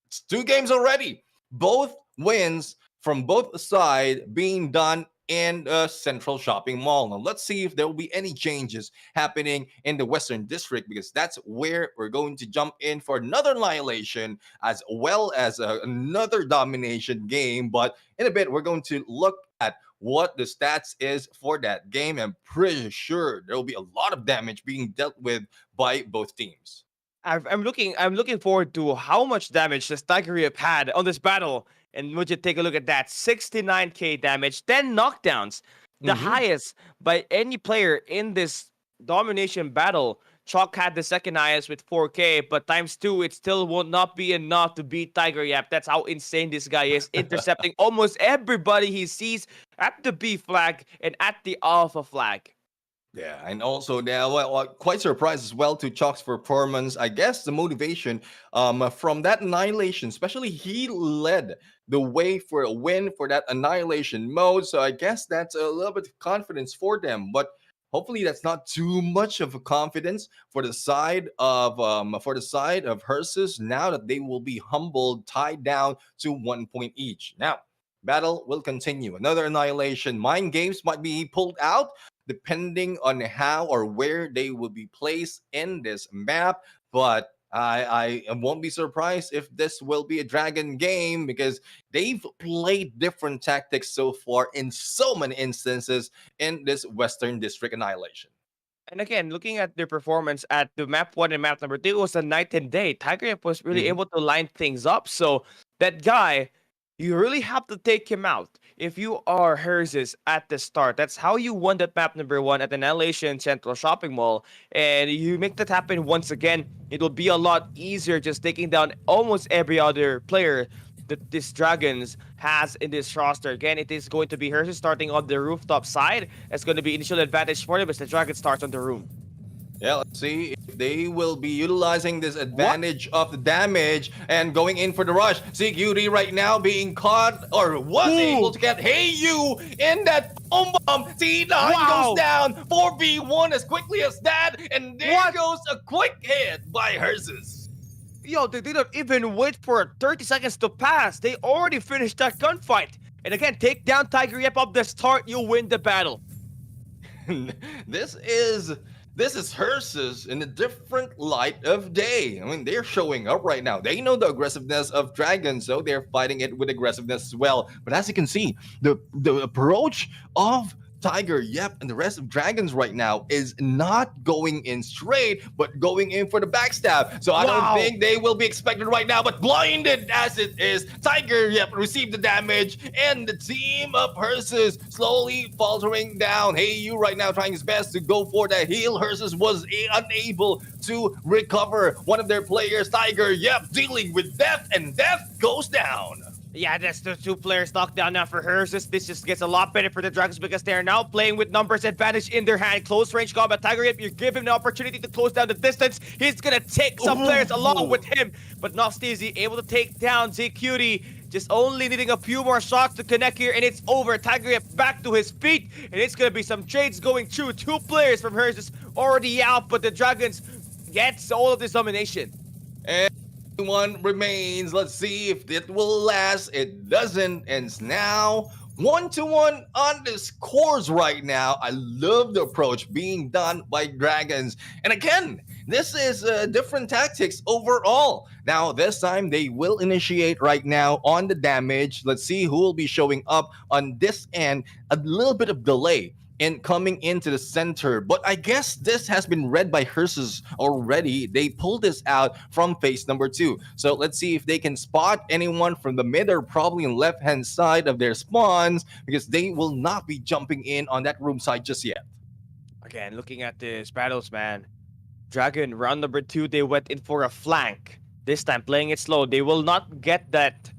It's two games already. Both wins from both sides being done in a central shopping mall. Now let's see if there will be any changes happening in the Western District, because that's where we're going to jump in for another Annihilation as well as another Domination game. But in a bit, we're going to look at what the stats is for that game. I'm pretty sure there will be a lot of damage being dealt with by both teams.
I'm looking forward to how much damage the Tiger Rip had on this battle. And would you take a look at that? 69k damage, 10 knockdowns, the highest by any player in this domination battle. Chalk had the second highest with 4k, but times two, it still will not be enough to beat Tiger Yap. That's how insane this guy is, intercepting almost everybody he sees at the B flag and at the Alpha flag.
Yeah, and also now, quite surprised as well to Chalk's performance. I guess the motivation from that Annihilation, especially he led the way for a win for that Annihilation mode. So I guess that's a little bit of confidence for them. But hopefully that's not too much of a confidence for the side of Hersus. Now that they will be humbled, tied down to 1 point each. Now battle will continue. Another Annihilation. Mind games might be pulled out depending on how or where they will be placed in this map. But I won't be surprised if this will be a Dragon game, because they've played different tactics so far in so many instances in this Western District Annihilation.
And again, looking at their performance at the map one and map number two, it was a night and day. Tiger Yap was really able to line things up. So that guy, you really have to take him out if you are Herses at the start. That's how you won that map number one at Annihilation Central Shopping Mall. And you make that happen once again, it will be a lot easier just taking down almost every other player that this Dragons has in this roster. Again, it is going to be Herses starting on the rooftop side. It's going to be initial advantage for them as the Dragon starts on the room.
Yeah, let's see if they will be utilizing this advantage of the damage and going in for the rush. CQD right now being caught, or was able to get Hey You in that boom bomb. T9 goes down 4v1 as quickly as that, and there goes a quick hit by Hersus.
Yo, they didn't even wait for 30 seconds to pass. They already finished that gunfight. And again, take down Tiger Yap up the start, you win the battle.
This is Hersus in a different light of day. I mean, they're showing up right now. They know the aggressiveness of Dragons, so they're fighting it with aggressiveness as well. But as you can see, the approach of Tiger Yep and the rest of Dragons right now is not going in straight, but going in for the backstab. So I don't think they will be expected right now, but blinded as it is, Tiger Yep received the damage, and the team of Hersus slowly faltering down. Hey, you right now trying his best to go for that heal. Hersus was unable to recover one of their players. Tiger Yep dealing with death, and death goes down.
Yeah, that's the two players knocked down now for Hersus. This just gets a lot better for the Dragons because they are now playing with numbers advantage in their hand. Close range combat. Tiger Yip, you give him the opportunity to close down the distance. He's gonna take some players along with him. But not Steezy able to take down ZQD. Just only needing a few more shots to connect here, and it's over. Tiger Yip back to his feet, and it's gonna be some trades going through. Two players from Hersus already out, but the Dragons gets all of this domination.
And one remains. Let's see if it will last. It doesn't, and it's now 1-1 on this course right now. I love the approach being done by Dragons. And again, this is different tactics overall. Now, this time they will initiate right now on the damage. Let's see who will be showing up on this end. A little bit of delay and coming into the center. But I guess this has been read by Hearses already. They pulled this out from phase number 2. So let's see if they can spot anyone from the mid or probably on left hand side of their spawns, because they will not be jumping in on that room side just yet.
Again, looking at this battles, man. Dragon, round number 2, they went in for a flank. This time, playing it slow. They will not get that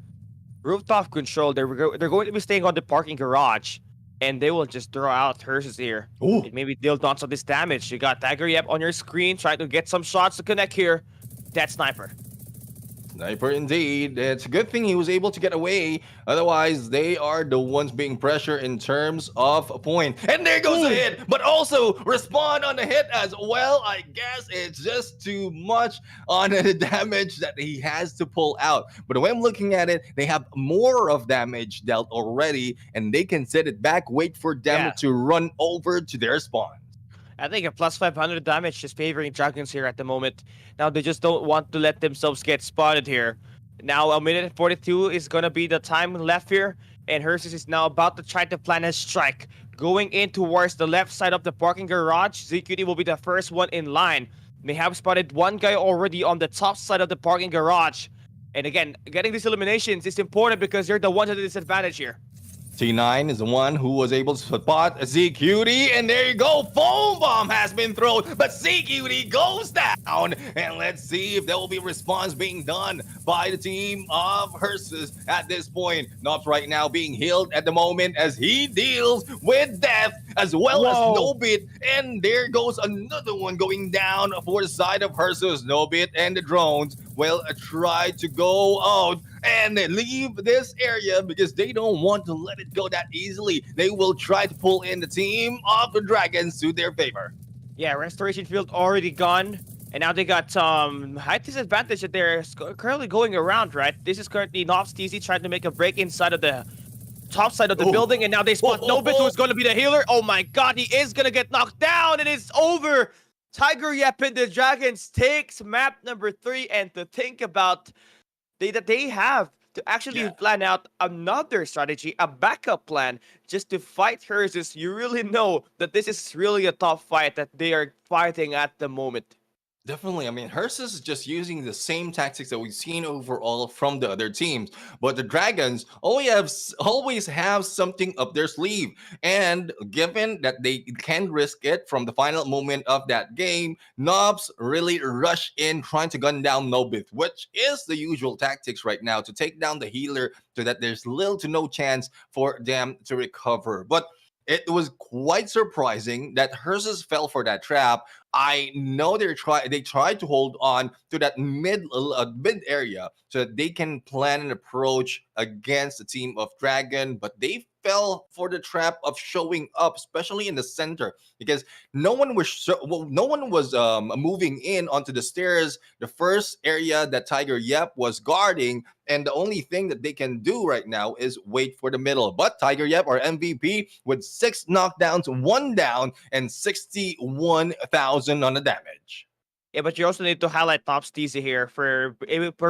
rooftop control. They're going to be staying on the parking garage. And they will just throw out Hearses here.
Ooh.
And maybe deal lots of this damage. You got Tiger Yep on your screen, trying to get some shots to connect here. That sniper.
Sniper indeed. It's a good thing he was able to get away. Otherwise, they are the ones being pressured in terms of a point. And there goes a hit, but also respond on the hit as well. I guess it's just too much on the damage that he has to pull out. But when I'm looking at it, they have more of damage dealt already, and they can set it back, wait for damage to run over to their spawn.
I think a plus 500 damage is favoring Dragons here at the moment. Now they just don't want to let themselves get spotted here. Now a minute and 42 is going to be the time left here. And Hearses is now about to try to plan a strike. Going in towards the left side of the parking garage. ZQD will be the first one in line. They have spotted one guy already on the top side of the parking garage. And again, getting these eliminations is important because they're the ones at a disadvantage here.
T9 is the one who was able to spot ZQD, and there you go, foam bomb has been thrown, but ZQD goes down, and let's see if there will be response being done by the team of Hearses at this point. Nobs right now being healed at the moment as he deals with death as well as Nobit, and there goes another one going down for the side of Hearses. Nobit and the drones will try to go out and leave this area because they don't want to let it go that easily. They will try to pull in the team of the Dragons to their favor.
Yeah, Restoration Field already gone. And now they got height disadvantage that they're currently going around, right? This is currently Nobs TZ trying to make a break inside of the top side of the building. And now they spot Nobit, who's going to be the healer. Oh my god, he is going to get knocked down. It is over. Tiger Yep and the Dragons takes map number 3. And to think about that they have to actually plan out another strategy, a backup plan, just to fight Hearses. You really know that this is really a tough fight that they are fighting at the moment.
Definitely. I mean, Hearses is just using the same tactics that we've seen overall from the other teams. But the Dragons always have something up their sleeve. And given that they can risk it from the final moment of that game, Nobs really rush in trying to gun down Nobith, which is the usual tactics right now to take down the healer so that there's little to no chance for them to recover. But it was quite surprising that Hearses fell for that trap. I know they tried to hold on to that mid area so that they can plan an approach against the team of Dragon, but they fell for the trap of showing up, especially in the center, because no one was moving in onto the stairs, the first area that Tiger Yep was guarding, and the only thing that they can do right now is wait for the middle. But Tiger Yep, our MVP, with 6 knockdowns, 1 down, and 61,000 on the damage.
Yeah, but you also need to highlight Nobs TZ here for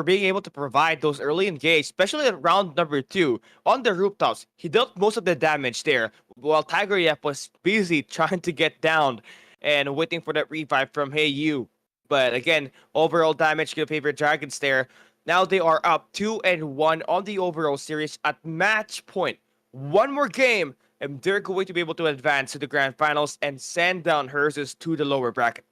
being able to provide those early engage, especially at round number 2 on the rooftops. He dealt most of the damage there, while Tiger Yep was busy trying to get down and waiting for that revive from Hey You. But again, overall damage to the favorite Dragons there. Now they are up 2-1 on the overall series at match point. One more game, and they're going to be able to advance to the grand finals and send down Hearses to the lower bracket.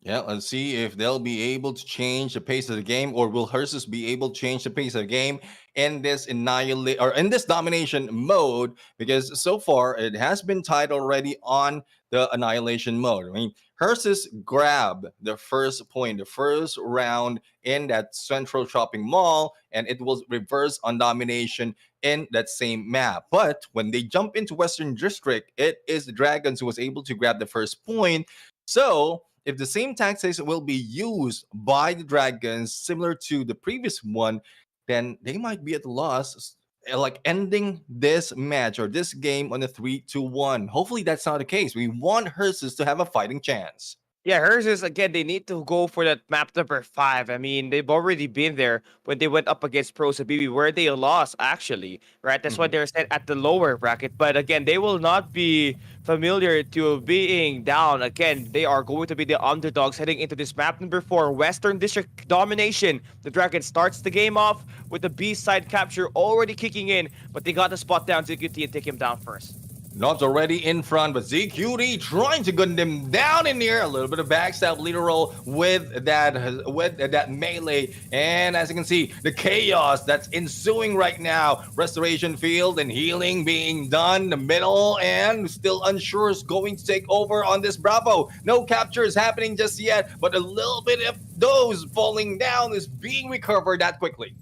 Yeah, let's see if they'll be able to change the pace of the game, or will Hearses be able to change the pace of the game in this in this domination mode? Because so far it has been tied already on the annihilation mode. I mean, Hearses grabbed the first point, the first round in that central shopping mall, and it was reversed on domination in that same map. But when they jump into Western District, it is the Dragons who was able to grab the first point. So if the same tactics will be used by the Dragons, similar to the previous one, then they might be at a loss, like ending this match or this game on a 3-1. Hopefully that's not the case. We want Hearses to have a fighting chance.
Yeah, hers is again. They need to go for that map number 5. I mean, they've already been there when they went up against Pro Habibi, where they lost actually. Right, that's why
Mhm.
they're set at the lower bracket. But again, they will not be familiar to being down. Again, they are going to be the underdogs heading into this map number 4, Western District Domination. The Dragon starts the game off with the B side capture already kicking in, but they got the spot down ZQT and take him down first.
Nob's already in front, but ZQD trying to gun them down in here. A little bit of backstab leader roll with that melee. And as you can see, the chaos that's ensuing right now. Restoration field and healing being done. The middle and still unsure is going to take over on this Bravo. No captures happening just yet, but a little bit of those falling down is being recovered that quickly.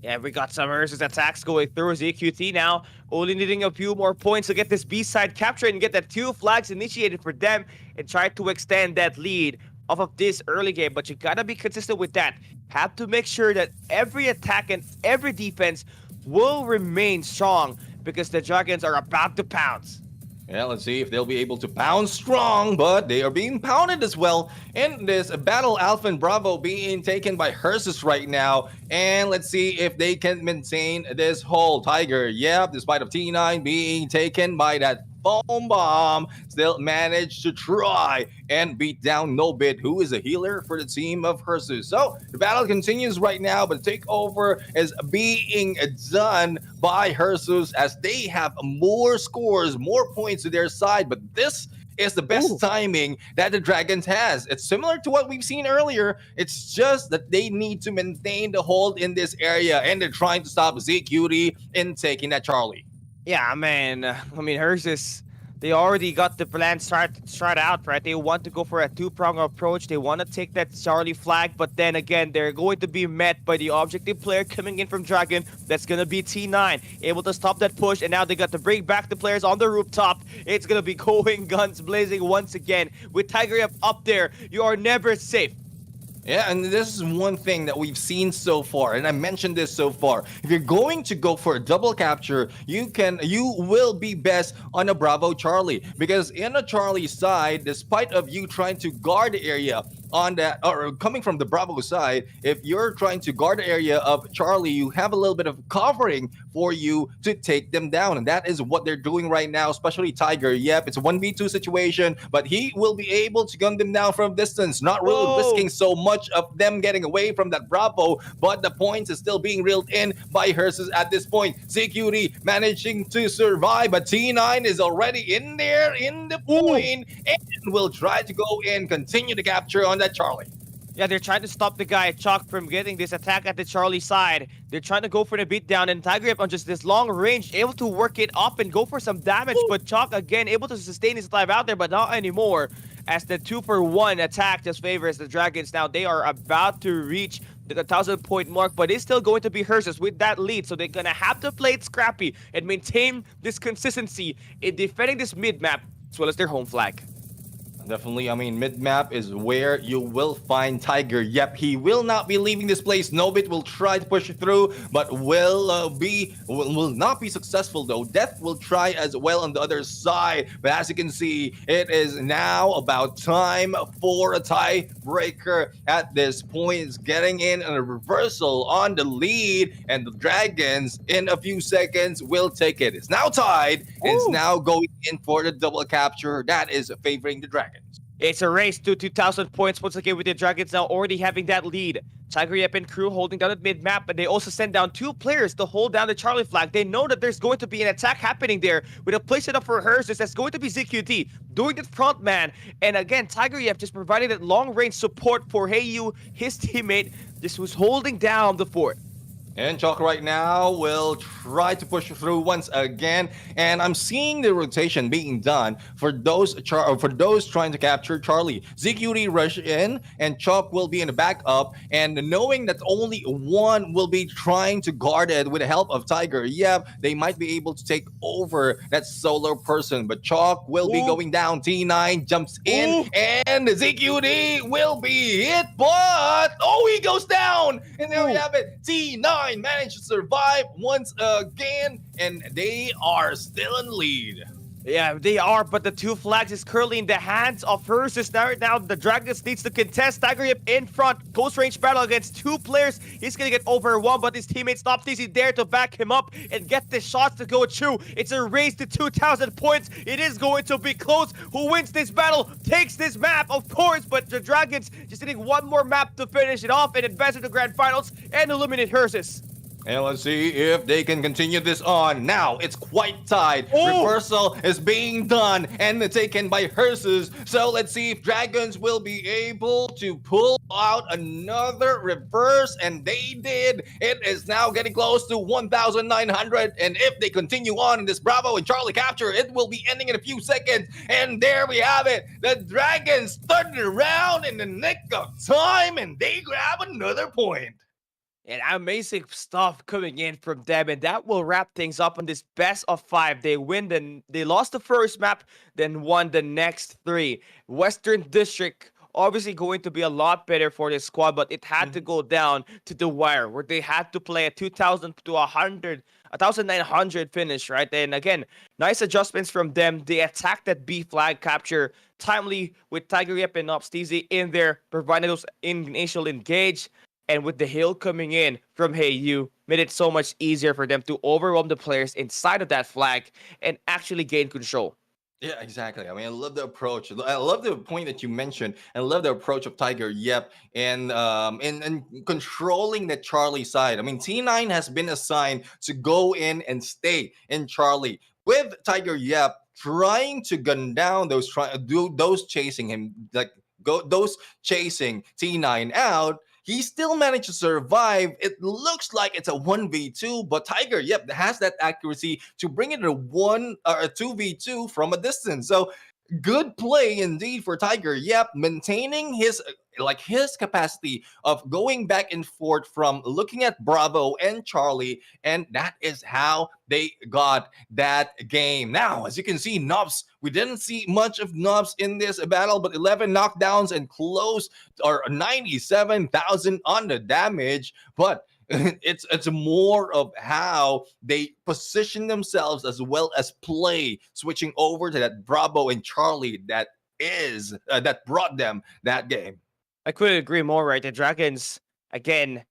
Yeah, we got some Ursus attacks going through ZQT now. Only needing a few more points to get this B-side capture and get that 2 flags initiated for them and try to extend that lead off of this early game. But you gotta be consistent with that. Have to make sure that every attack and every defense will remain strong because the Dragons are about to pounce.
Yeah, let's see if they'll be able to pound strong, but they are being pounded as well in this battle. Alpha and Bravo being taken by Ursus right now, and let's see if they can maintain this whole Tiger. Yep, despite of T9 being taken by that foam bomb, still managed to try and beat down Nobit, who is a healer for the team of Ursus. So the battle continues right now, but takeover is being done by Ursus as they have more scores, more points to their side. But this is the best
Ooh.
timing that the Dragons has. It's similar to what we've seen earlier. It's just that they need to maintain the hold in this area, and they're trying to stop ZQD in taking that Charlie.
Yeah, man. I mean, hers is. They already got the plan start out, right? They want to go for a 2-prong approach. They want to take that Charlie flag, but then again, they're going to be met by the objective player coming in from Dragon. That's going to be T9, able to stop that push, and now they got to bring back the players on the rooftop. It's going to be going guns blazing once again. With Tiger up there, you are never safe.
Yeah, and this is one thing that we've seen so far, and I mentioned this so far. If you're going to go for a double capture, you will be best on a Bravo Charlie, because in a Charlie side, despite of you trying to guard the area on that, or coming from the Bravo side, if you're trying to guard the area of Charlie, you have a little bit of covering for you to take them down, and that is what they're doing right now, especially Tiger. Yep, it's a 1v2 situation, but he will be able to gun them down from distance, not really
Whoa.
risking so much of them getting away from that Bravo, but the points is still being reeled in by Ursus at this point. CQD managing to survive, but T9 is already in there in the point and will try to go in, continue the capture on that Charlie.
Yeah, they're trying to stop the guy Chalk from getting this attack at the Charlie side. They're trying to go for the beatdown, and Tiger on just this long range, able to work it up and go for some damage. But Chalk again able to sustain his life out there, but not anymore. As the 2-for-1 attack just favors the Dragons. Now they are about to reach the 1,000-point mark, but it's still going to be Ursus with that lead. So they're gonna have to play it scrappy and maintain this consistency in defending this mid map as well as their home flag.
Definitely, I mean, mid-map is where you will find Tiger. Yep, he will not be leaving this place. Nobit will try to push it through, but will not be successful though. Death will try as well on the other side. But as you can see, it is now about time for a tiebreaker at this point. It's getting in a reversal on the lead, and the Dragons in a few seconds will take it. It's now tied. It's
Ooh.
now going in for the double capture. That is favoring the Dragons.
It's a race to 2,000 points once again with the Dragons now already having that lead. Tiger Yep and crew holding down the mid-map, but they also send down 2 players to hold down the Charlie flag. They know that there's going to be an attack happening there with a play set up for Ursus. That's going to be ZQT doing the front man. And again, Tiger Yep just providing that long-range support for Heyu, his teammate, just was holding down the fort.
And Chalk right now will try to push through once again, and I'm seeing the rotation being done for those trying to capture Charlie. ZQD rush in, and Chalk will be in the backup, and knowing that only one will be trying to guard it with the help of Tiger, yeah, they might be able to take over that solo person, but Chalk will be going down. T9 jumps in, and ZQD will be hit, but he goes down, and there we have it. T9 managed to survive once again, and they are still in lead.
Yeah, they are, but the two flags is currently in the hands of Versus. Now the Dragons needs to contest. Tiger Yip in front. Close range battle against two players. He's gonna get overwhelmed, but his teammates not easy there to back him up and get the shots to go through. It's a race to 2,000 points. It is going to be close. Who wins this battle takes this map, of course, but the Dragons just needing one more map to finish it off and advance to the grand finals and eliminate Versus.
And let's see if they can continue this on. Now it's quite tied.
Oh!
Reversal is being done and taken by Hearses. So let's see if Dragons will be able to pull out another reverse. And they did. It is now getting close to 1,900. And if they continue on in this Bravo and Charlie capture, it will be ending in a few seconds. And there we have it. The Dragons turned around in the nick of time and they grab another point.
And amazing stuff coming in from them, and that will wrap things up on this best of 5. They lost the first map, then won the next 3. Western District obviously going to be a lot better for this squad, but it had to go down to the wire where they had to play a 2,000 to 1,900 finish, right? And again, nice adjustments from them. They attacked that B flag capture timely with Tiger Yep and Obsteezy in there, providing those initial engage. And with the heal coming in from Hey You, made it so much easier for them to overwhelm the players inside of that flag and actually gain control.
Yeah, exactly. I mean, I love the approach. I love the point that you mentioned. I love the approach of Tiger Yep and controlling the Charlie side. I mean, T9 has been assigned to go in and stay in Charlie with Tiger Yep trying to gun down those chasing him, those chasing T9 out. He still managed to survive. It looks like it's a 1v2, but Tiger, yep, has that accuracy to bring it to a 2v2 from a distance. So good play indeed for Tiger. Yep, maintaining his capacity of going back and forth from looking at Bravo and Charlie, and that is how they got that game. Now, as you can see, Nobs, we didn't see much of Nobs in this battle, but 11 knockdowns and close or 97,000 on the damage, but it's more of how they position themselves as well as play, switching over to that Bravo and Charlie that brought them that game.
I couldn't agree more, right? The Dragons, again,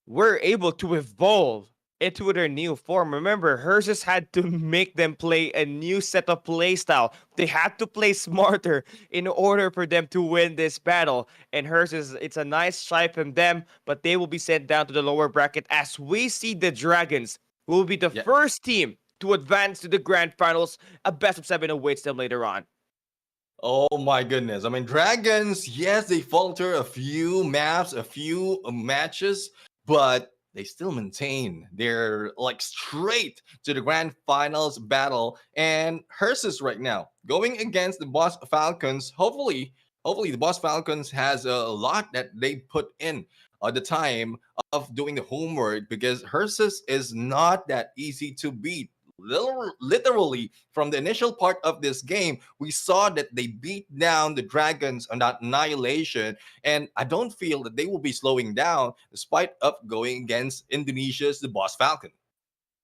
were able to evolve into their new form. Remember, Herses had to make them play a new set of play style. They had to play smarter in order for them to win this battle. And Herses, it's a nice try from them, but they will be sent down to the lower bracket as we see the Dragons will be the first team to advance to the grand finals. A best of 7 awaits them later on.
Oh my goodness. I mean, Dragons, yes, they falter a few maps, a few matches, but they still maintain their straight to the grand finals battle. And Herses right now going against the Boss Falcons. Hopefully the Boss Falcons has a lot that they put in the time of doing the homework, because Herses is not that easy to beat. Literally, from the initial part of this game, we saw that they beat down the Dragons on that Annihilation, and I don't feel that they will be slowing down despite of going against Indonesia's the Boss Falcon.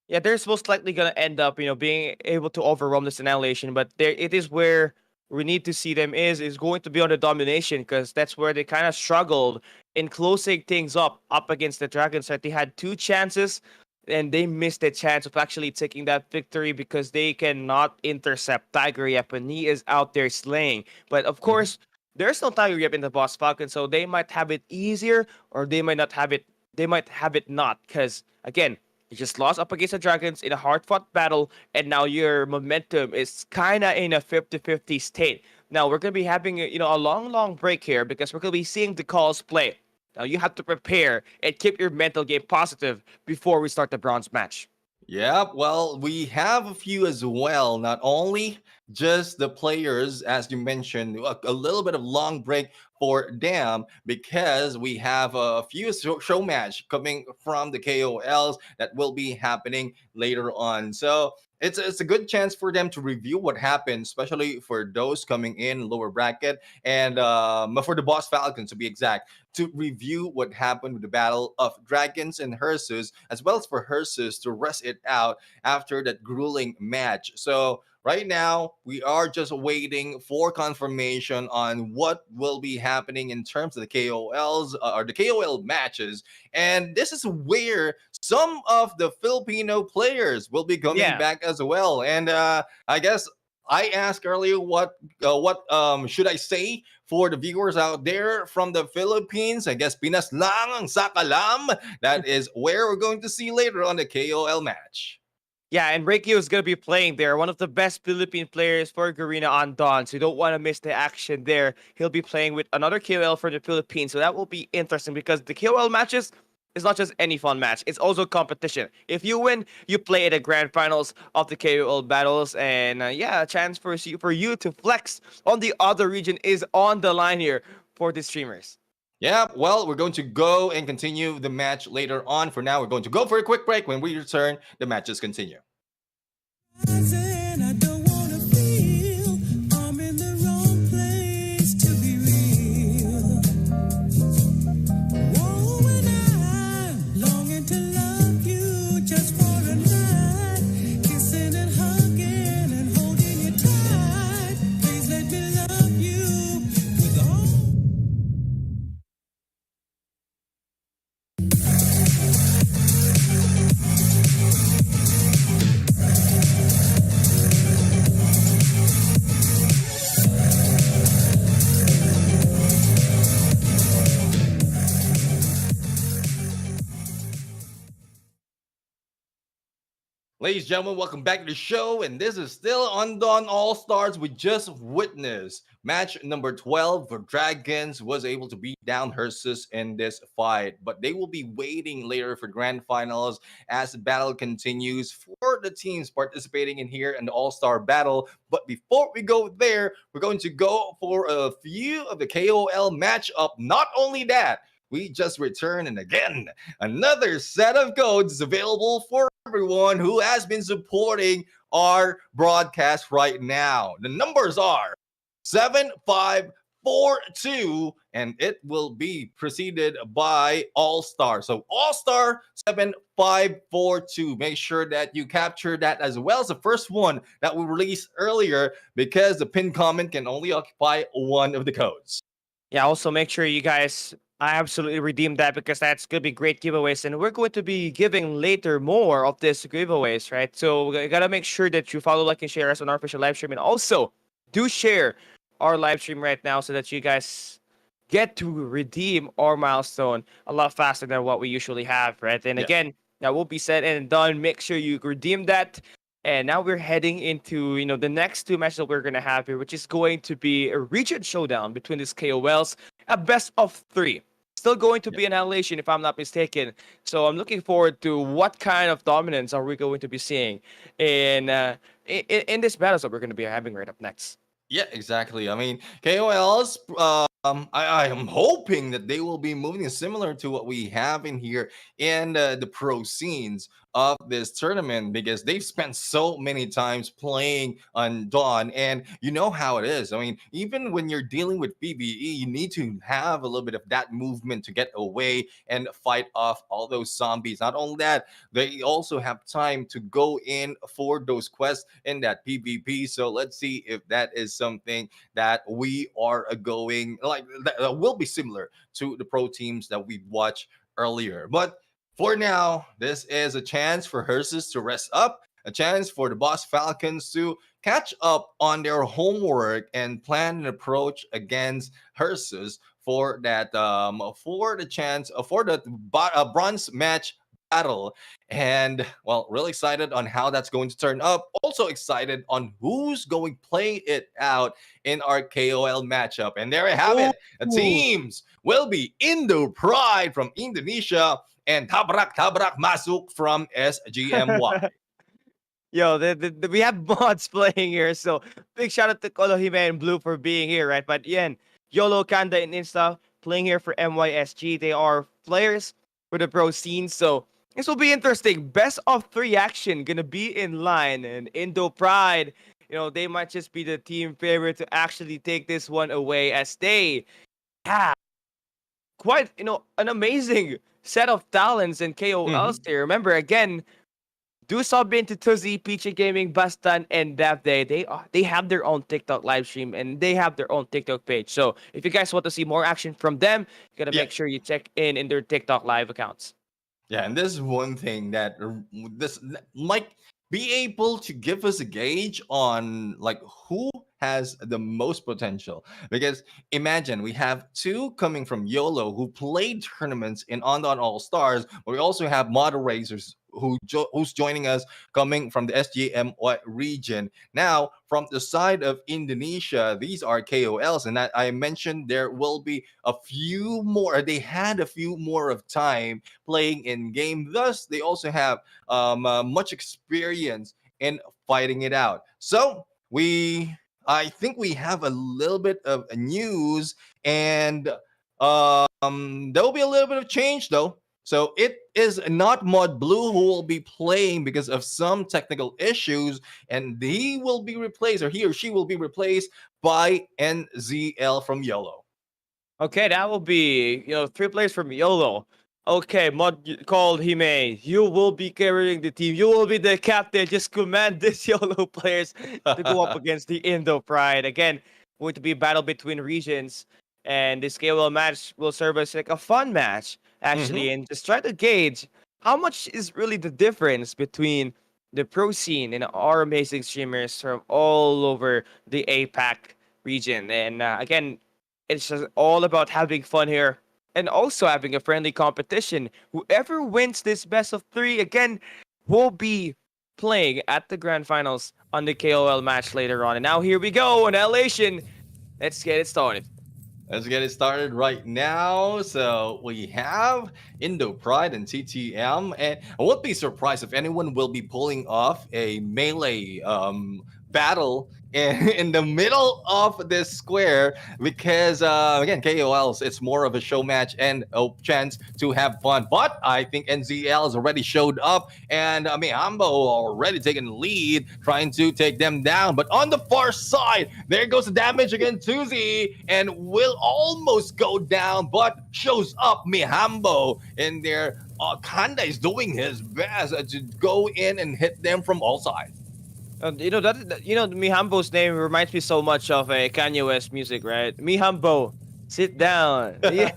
Yeah, they're most likely gonna end up, being able to overwhelm this Annihilation, but there it is where we need to see them is going to be on the Domination, because that's where they kind of struggled in closing things up against the Dragons. Right? They had 2 chances and they missed the chance of actually taking that victory because they cannot intercept Tiger Yep when he is out there slaying. But of course, there's no Tiger Yep in the Boss Falcon, so they might have it easier or they might not have it. They might have it not, because again, you just lost up against the Dragons in a hard-fought battle, and now your momentum is kind of in a 50-50 state. Now we're gonna be having a long break here because we're gonna be seeing the calls play. Now you have to prepare and keep your mental game positive before we start the bronze match.
Yeah, well, we have a few as well. Not only just the players, as you mentioned, a little bit of long break for them because we have a few show match coming from the KOLs that will be happening later on. So it's a good chance for them to review what happened, especially for those coming in lower bracket and for the Boss Falcons to be exact, to review what happened with the Battle of Dragons and Hersus, as well as for Hersus to rest it out after that grueling match. So right now we are just waiting for confirmation on what will be happening in terms of the KOLs or the KOL matches. And this is where some of the Filipino players will be coming
Yeah.
back as well. And I guess I asked earlier what should I say for the viewers out there from the Philippines. I guess Pinas lang ang sakalam. That is where we're going to see later on the KOL match.
Yeah, and Reikio is going to be playing there. One of the best Philippine players for Garena Undawn. So you don't want to miss the action there. He'll be playing with another KOL for the Philippines. So that will be interesting because the KOL matches is not just any fun match. It's also competition. If you win, you play at the grand finals of the KOL battles. And yeah, a chance for you to flex on the other region is on the line here for the streamers.
Yeah, well, we're going to go and continue the match later on. For now, we're going to go for a quick break. When we return, the matches continue.
I don't wanna feel I'm in the wrong place to be real. Oh, and I'm longing to love you just for a night, kissing and hugging and holding you tight. Please let me love you with all.
Ladies and gentlemen, welcome back to the show. And this is still Undawn All Stars. We just witnessed match number 12 for Dragons was able to beat down Hersus in this fight. But they will be waiting later for grand finals as the battle continues for the teams participating in here in the All Star battle. But before we go there, we're going to go for a few of the KOL matchup. Not only that, we just returned, and again, another set of codes is available for everyone who has been supporting our broadcast right now. The numbers are 7542, and it will be preceded by All Star. So All Star 7542. Make sure that you capture that as well as the first one that we released earlier, because the pinned comment can only occupy one of the codes.
Yeah, also make sure you guys absolutely redeem that because that's going to be great giveaways. And we're going to be giving later more of these giveaways, right? So we got to make sure that you follow, like, and share us on our official live stream. And also do share our live stream right now so that you guys get to redeem our milestone a lot faster than what we usually have, right? And
Yeah.
again, that will be said and done. Make sure you redeem that. And now we're heading into, the next two matches that we're going to have here, which is going to be a region showdown between these KOLs, a best of 3. Still going to be an Annihilation, if I'm not mistaken. So I'm looking forward to what kind of dominance are we going to be seeing in this battles that we're going to be having right up next.
Yeah, exactly. I mean, KOLs, I am hoping that they will be moving similar to what we have in here in the pro scenes of this tournament, because they've spent so many times playing on Dawn, and you know how it is. I mean, even when you're dealing with PvE, you need to have a little bit of that movement to get away and fight off all those zombies. Not only that, they also have time to go in for those quests in that PvP. So let's see if that is something that we are going, like, that will be similar to the pro teams that we watched earlier. But for now, this is a chance for Hersus to rest up, a chance for the Boss Falcons to catch up on their homework and plan an approach against Hersus for that for the chance for the bronze match battle. And well, really excited on how that's going to turn up. Also excited on who's going to play it out in our KOL matchup. And there you have it. The teams will be Indo Pride from Indonesia and Tabrak Masuk from SGMY.
Yo, we have mods playing here, so big shout out to Kolohime and Blue for being here, right? But yan, Yolo, Kanda, and Insta playing here for MYSG. They are players for the pro scene, so this will be interesting. Best of 3 action gonna be in line, and Indo Pride, they might just be the team favorite to actually take this one away, as they have quite, an amazing set of talents and KOLs there. Remember, again, Do sub into Tuzi, Peachy Gaming, Bastan, and Dev Day. They have their own TikTok live stream and they have their own TikTok page. So if you guys want to see more action from them, you gotta
Yeah.
make sure you check in their TikTok live accounts.
Yeah, and this is one thing that this might be able to give us a gauge on like who has the most potential. Because imagine we have two coming from YOLO who played tournaments in Undawn All Stars, but we also have moderators who's joining us coming from the SGM region. Now, from the side of Indonesia, these are KOLs, and I mentioned there will be a few more. They had a few more of time playing in game. Thus, they also have much experience in fighting it out. So I think we have a little bit of news, and there will be a little bit of change though. So it is not Mod Blue who will be playing because of some technical issues, and he will be replaced, or he or she will be replaced by NZL from Yellow.
Okay, that will be, three players from YOLO. Okay, Mod called Hime. You will be carrying the team. You will be the captain. Just command these YOLO players to go up against the Indo Pride. Again, going to be a battle between regions. And this KOL match will serve as like a fun match, actually. And just try to gauge how much is really the difference between the pro scene and our amazing streamers from all over the APAC region. And again, it's just all about having fun here and also having a friendly competition. Whoever wins this best of three again will be playing at the grand finals on the KOL match later on. And now here we go, Annihilation. Let's get it started.
Let's get it started right now. So we have Indo Pride and TTM, and I won't be surprised if anyone will be pulling off a melee battle in the middle of this square because again, KOLs, it's more of a show match and a chance to have fun. But I think NZL has already showed up, and I mean Ambo already taking the lead, trying to take them down. But on the far side, there goes the damage against Tuzi, and will almost go down, but shows up Mihambo in there. Kanda is doing his best to go in and hit them from all sides.
Mihambo's name reminds me so much of a Kanye West music, right? Mihambo, sit down. Yeah.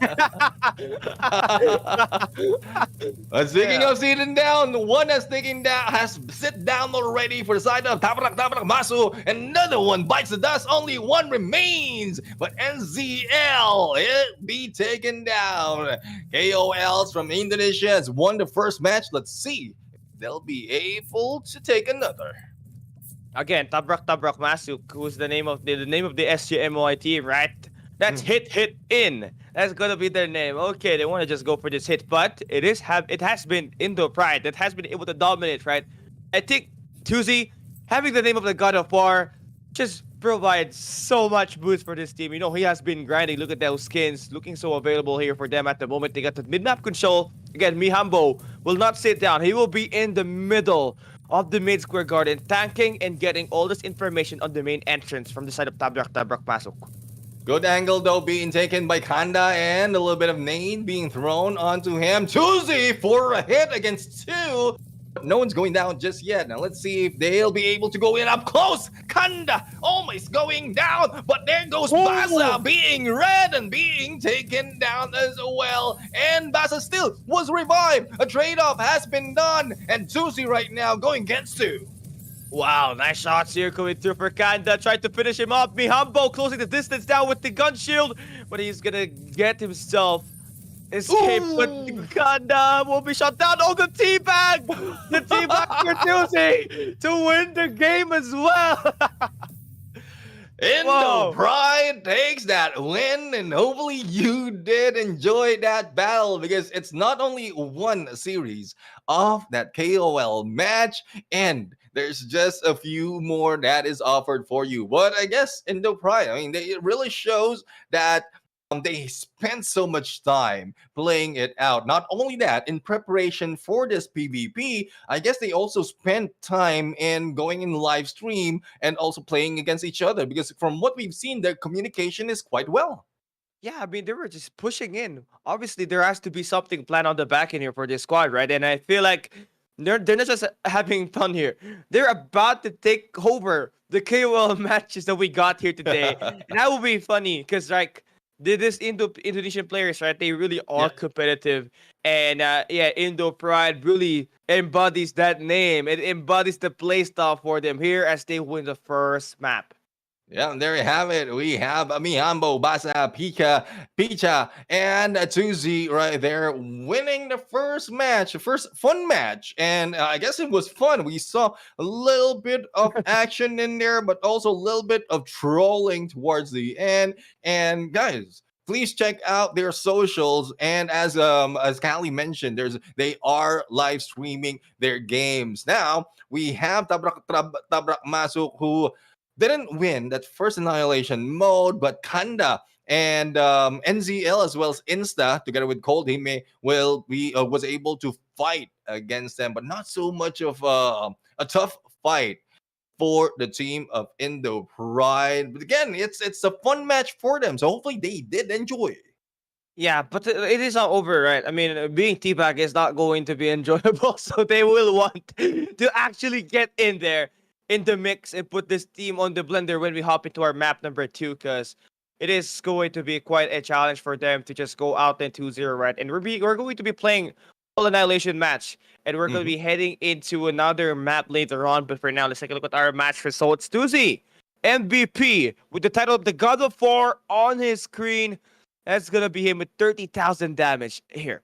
Speaking of sitting down, the one that's taking down has sit down already for the side of Tabrak Masuk. Another one bites the dust. Only one remains, but NZL it be taken down. KOLs from Indonesia has won the first match. Let's see if they'll be able to take another.
Again, Tabrak Masuk, who's the name of the SGMOI team, right? That's hit in. That's gonna be their name. Okay, they want to just go for this hit, but it has been Indo Pride that has been able to dominate, right? I think Tuzi having the name of the God of War just provides so much boost for this team. He has been grinding. Look at those skins, looking so available here for them at the moment. They got the mid-map control. Again, Mihambo will not sit down. He will be in the middle of the mid square garden, tanking and getting all this information on the main entrance from the side of Tabrak Masuk.
Good angle though being taken by Kanda, and a little bit of nade being thrown onto him. Tuzi for a hit against two. No one's going down just yet. Now let's see if they'll be able to go in up close. Kanda almost going down, but there goes Basa being red and being taken down as well. And Basa still was revived. A trade-off has been done, and Tuzi right now going against two.
Wow, nice shots here coming through for Kanda. Tried to finish him off. Mihambo closing the distance down with the gun shield, but he's gonna get himself escape. But Kanda will be shot down. Oh, the teabag! The teabag for Tuzi to win the game as well.
Indo Pride takes that win, and hopefully you did enjoy that battle because it's not only one series of that KOL match, and there's just a few more that is offered for you. But I guess Indo Pride, it really shows that they spent so much time playing it out. Not only that, in preparation for this PvP, I guess they also spent time in going in live stream and also playing against each other, because from what we've seen, their communication is quite well.
Yeah, they were just pushing in. Obviously, there has to be something planned on the back end here for this squad, right? And I feel like They're not just having fun here. They're about to take over the KOL matches that we got here today, and that will be funny because like this Indonesian players, right? They really are
Yeah.
competitive, and yeah, Indo Pride really embodies that name. It embodies the play style for them here as they win the first map.
Yeah, and there you have it. We have Mihambo, Basa, Pika, Picha, and Tuzi right there winning the first match, the first fun match. And I guess it was fun. We saw a little bit of action in there, but also a little bit of trolling towards the end. And guys, please check out their socials. And as Callie mentioned, they are live streaming their games. Now we have Tabrak Masuk who didn't win that first annihilation mode, but Kanda and NZL as well as Insta together with Cold Hime will be was able to fight against them, but not so much of a tough fight for the team of Indo Pride. But again, it's a fun match for them, so hopefully they did enjoy.
Yeah, but it is not over, right? I mean, being teabag is not going to be enjoyable, so they will want to actually get in there in the mix and put this team on the blender when we hop into our map number 2, because it is going to be quite a challenge for them to just go out in 2-0, right? And we're going to be playing all Annihilation match, and we're going to be heading into another map later on. But for now, let's take a look at our match results. Tuzi, MVP, with the title of the God of War on his screen. That's gonna be him with 30,000 damage here.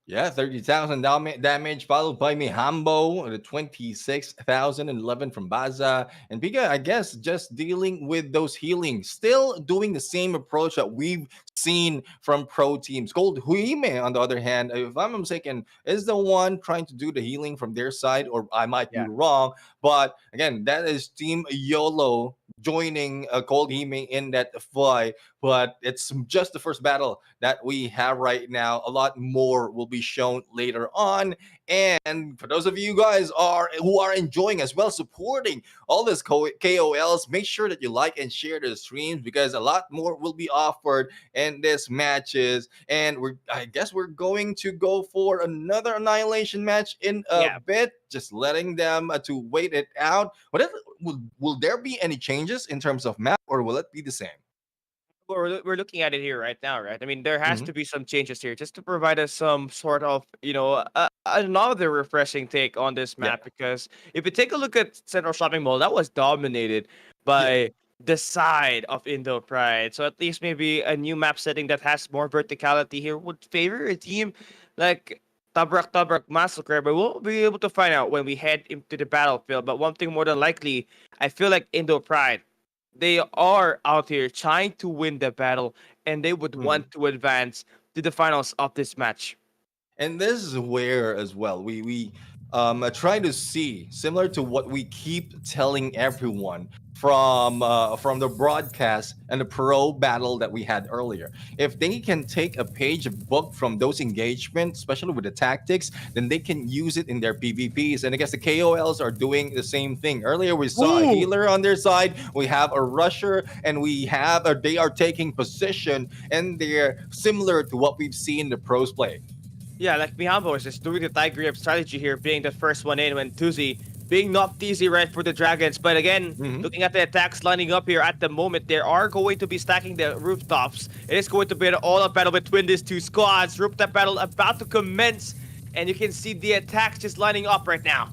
Yeah, 30,000 damage, followed by Mihambo, the 26,011 from Baza. And Pika, I guess, just dealing with those healings, still doing the same approach that we've seen from pro teams. Gold Huime, on the other hand, if I'm not mistaken, is the one trying to do the healing from their side, or I might be
Yeah.
wrong. But again, that is Team YOLO joining Cold Hime in that fly. But it's just the first battle that we have right now. A lot more will be shown later on. And for those of you guys who are enjoying as well, supporting all this KOLs, make sure that you like and share the streams because a lot more will be offered in this matches. And I guess we're going to go for another annihilation match in a bit, just letting them to wait it out. Will there be any changes in terms of map, or will it be the same?
We're looking at it here right now, right? I mean, there has
Mhm.
to be some changes here just to provide us some sort of, another refreshing take on this
Yeah.
map. Because if you take a look at Central Shopping Mall, that was dominated
Yeah.
by the side of Indo Pride. So at least maybe a new map setting that has more verticality here would favor a team like Tabrak Massacre. But we'll be able to find out when we head into the battlefield. But one thing more than likely, I feel like Indo Pride, they are out here trying to win the battle, and they would
Mhm.
want to advance to the finals of this match.
And this is where as well we try to see similar to what we keep telling everyone from the broadcast and the pro battle that we had earlier. If they can take a page of book from those engagements, especially with the tactics, then they can use it in their PvPs. And I guess the KOLs are doing the same thing. Earlier we saw a
Ooh.
healer on their side, we have a rusher, and they are taking position, and they're similar to what we've seen the pros play.
Yeah, like Mihambo is just doing the Tiger Grip strategy here, being the first one in when Tuzi being not easy right for the Dragons. But again,
Mhm.
looking at the attacks lining up here at the moment, they are going to be stacking the rooftops. It is going to be an all-out battle between these two squads. Rooftop battle about to commence, and you can see the attacks just lining up right now.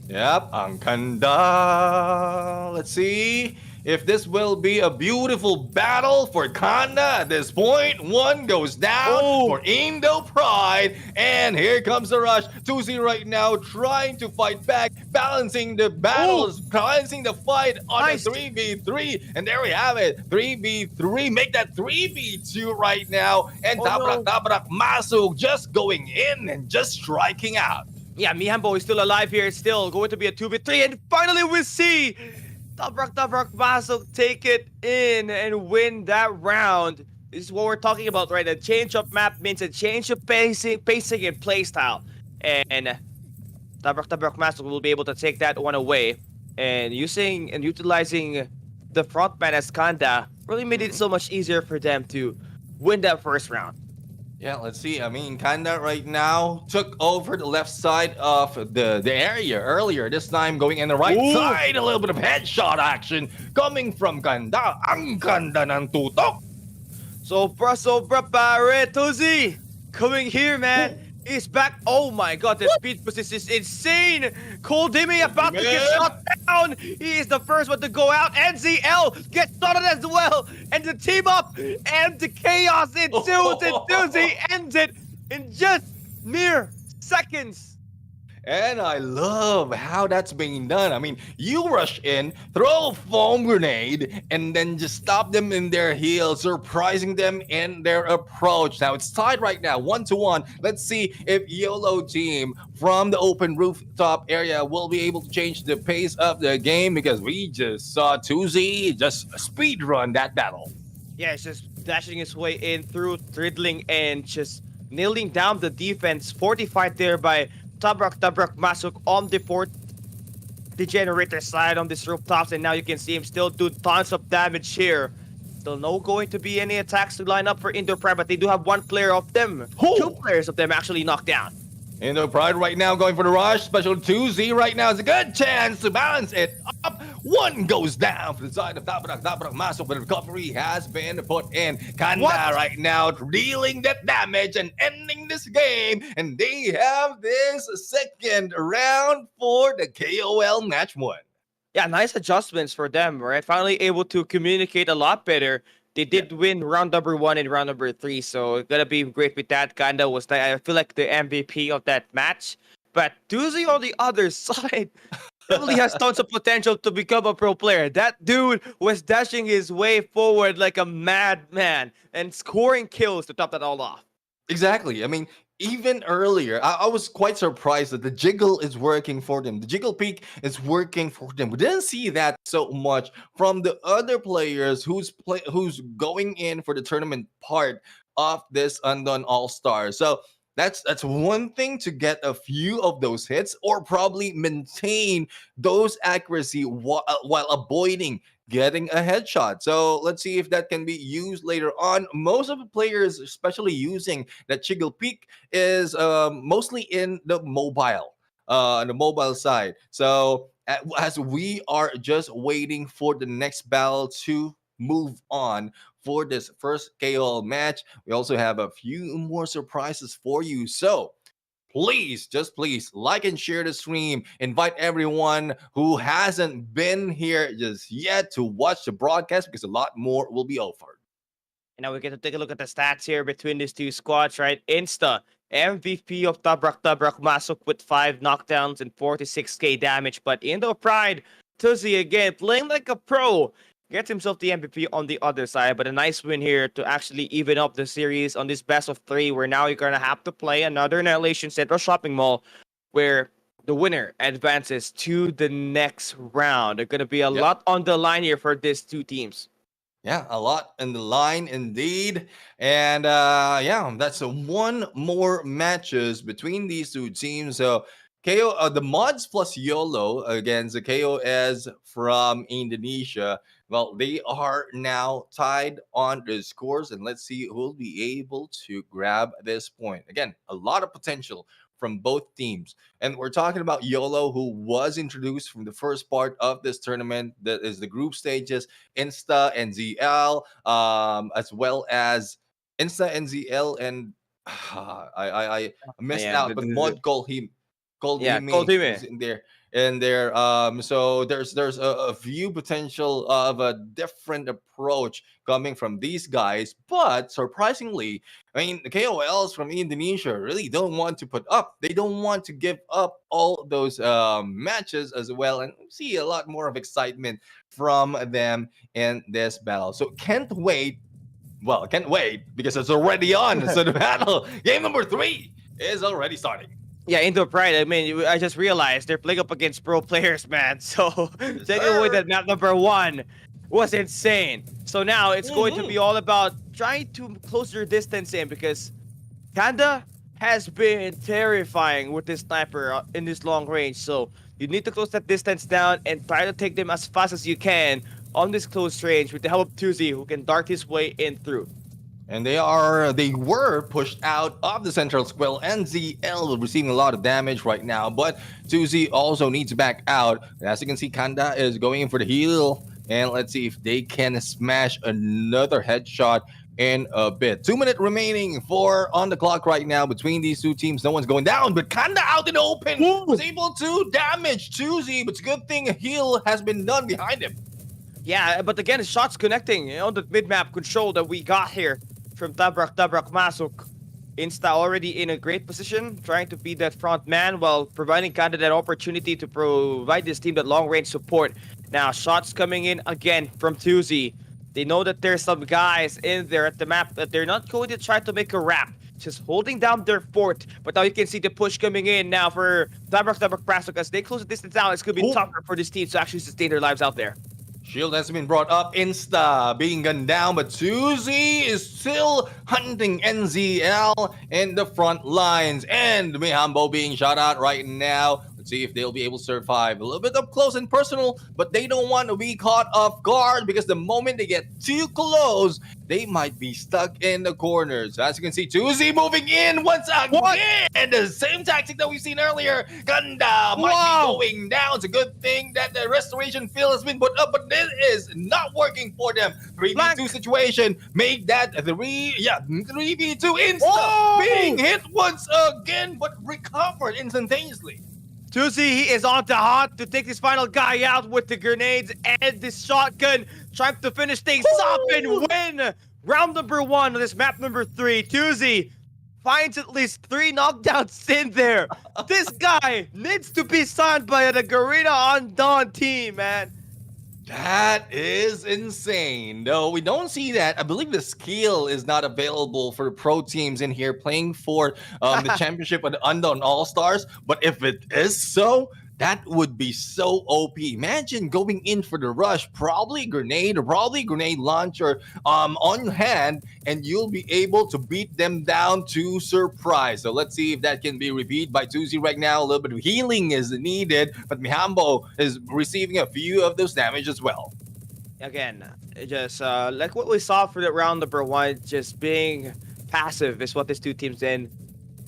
Yep, ang Kanda. Let's see if this will be a beautiful battle for Kanda at this point. One goes down
Oh.
for Indo Pride, and here comes the rush. Tuzi right now trying to fight back, balancing the battles, balancing the fight on
Nice.
a 3v3. And there we have it, 3v3. Make that 3v2 right now. And
Oh, no.
Tabrak Masuk just going in and just striking out.
Yeah, Mihambo is still alive here. It's still going to be a 2v3. And finally, we see Tabrak Masuk take it in and win that round. This is what we're talking about, right? A change of map means a change of pacing and playstyle. And Tabrak Masuk will be able to take that one away. And using and utilizing the frontman as Kanda really made it so much easier for them to win that first round.
Yeah, let's see. I mean, Kanda right now took over the left side of the area earlier. This time going in the right
Ooh!
side. A little bit of headshot action coming from Kanda. Ang ganda ng tutok.
Sobra pare, Tuzi! Coming here, man.
Oh,
He's back. Oh my god, the speed boost is insane. Cole Dimi about to get
man.
shot down. He is the first one to go out. NZL gets started as well. And the team up and the chaos ensues. And Tuzi ends it in just mere seconds.
And I love how that's being done. I mean, you rush in, throw a foam grenade, and then just stop them in their heels, surprising them in their approach. Now it's tied right now, 1-1. Let's see if YOLO team from the open rooftop area will be able to change the pace of the game because we just saw Tuzi just speed run that battle.
Yeah, it's just dashing his way in through, dribbling, and just nailing down the defense. Fortified there by Tabrak Masuk on the port, the generator side on these rooftops, and now you can see him still do tons of damage here. Still no going to be any attacks to line up for Indo Pride, but they do have one player of them, two players of them actually knocked down.
Indo Pride right now going for the rush. Special 2Z right now is a good chance to balance it up. One goes down for the side of Tabrak Masuk, but recovery has been put in. Kanda
What?
right now dealing that damage and ending this game. And they have this second round for the KOL Match 1.
Yeah, nice adjustments for them, right? Finally able to communicate a lot better. They did win round number 1 and round number 3, so it's gonna be great with that. Kanda was, I feel like, the MVP of that match. But Doozy on the other side really has tons of potential to become a pro player. That dude was dashing his way forward like a madman and scoring kills to top that all off.
Exactly. I mean, even earlier, I was quite surprised that the jiggle is working for them. The jiggle peak is working for them. We didn't see that so much from the other players who's going in for the tournament part of this Undawn All Star. So that's one thing to get a few of those hits or probably maintain those accuracy while avoiding getting a headshot. So let's see if that can be used later on. Most of the players, especially using that jiggle peak, is mostly in the mobile side. So as we are just waiting for the next battle to move on for this first KOL match, we also have a few more surprises for you. So please, just please like and share the stream. Invite everyone who hasn't been here just yet to watch the broadcast because a lot more will be offered.
And now we get to take a look at the stats here between these two squads, right? Insta, MVP of Tabrak Masuk with 5 knockdowns and 46k damage. But Indo Pride, Tuzi again, playing like a pro, gets himself the MVP on the other side. But a nice win here to actually even up the series on this best of 3, where now you're going to have to play another Annihilation Central Shopping Mall, where the winner advances to the next round. There's going to be a lot on the line here for these two teams.
Yeah, a lot in the line indeed. And yeah, that's one more matches between these two teams. So the mods plus YOLO against the KOS from Indonesia. Well, they are now tied on the scores, and let's see who will be able to grab this point. Again, a lot of potential from both teams. And we're talking about YOLO, who was introduced from the first part of this tournament, that is the group stages, Insta and ZL, as well as Insta and ZL, and I missed out, but Mod called him is in there. And there, so there's a few potential of a different approach coming from these guys, but surprisingly, I mean, the KOLs from Indonesia really don't want to put up. They don't want to give up all those matches as well, and see a lot more of excitement from them in this battle. So can't wait. Well, can't wait because it's already on. So the battle, game number 3, is already starting.
Yeah, Indo Pride. I mean, I just realized they're playing up against pro players, man. So taking away that map number 1 was insane. So now it's going to be all about trying to close your distance in, because Kanda has been terrifying with this sniper in this long range. So you need to close that distance down and try to take them as fast as you can on this close range with the help of Tuzi, who can dart his way in through.
And they were pushed out of the central square. NZL receiving a lot of damage right now, but Suzy also needs to back out. As you can see, Kanda is going in for the heal, and let's see if they can smash another headshot in a bit. 2 minutes remaining for on the clock right now between these two teams. No one's going down, but Kanda out in the open was able to damage Suzy, but it's a good thing a heal has been done behind him.
Yeah, but again, the shots connecting, the mid-map control that we got here from Tabrak Masuk. Insta already in a great position, trying to be that front man while providing Kanda that opportunity to provide this team that long-range support. Now, shots coming in again from Tuzi. They know that there's some guys in there at the map that they're not going to try to make a wrap, just holding down their fort. But now you can see the push coming in now for Tabrak Masuk as they close the distance down. It's going to be tougher for this team to actually sustain their lives out there.
Shield has been brought up, Insta being gunned down, but Suzy is still hunting NZL in the front lines. And Mihambo being shot out right now. Let's see if they'll be able to survive. A little bit up close and personal, but they don't want to be caught off guard because the moment they get too close, they might be stuck in the corners. As you can see, Suzy moving in once again. And the same tactic that we've seen earlier. Gunda might be going down. It's a good thing that the restoration field has been put up, but this is not working for them. 3v2 situation. Make that 3v2 Insta being hit once again, but recovered instantaneously.
Tuzi, he is on to hot to take this final guy out with the grenades and the shotgun. Trying to finish things up and win round number 1 on this map number 3. Tuzi finds at least 3 knockdowns in there. This guy needs to be signed by the Garena Undawn team, man.
That is insane. No, we don't see that. I believe the skill is not available for pro teams in here playing for the championship of the Undawn All Stars. But if it is so, that would be so OP. Imagine going in for the rush, probably grenade launcher on hand, and you'll be able to beat them down to surprise. So let's see if that can be repeated by Tuzi right now. A little bit of healing is needed, but Mihambo is receiving a few of those damage as well.
Again, just like what we saw for the round number 1, just being passive is what these two teams did.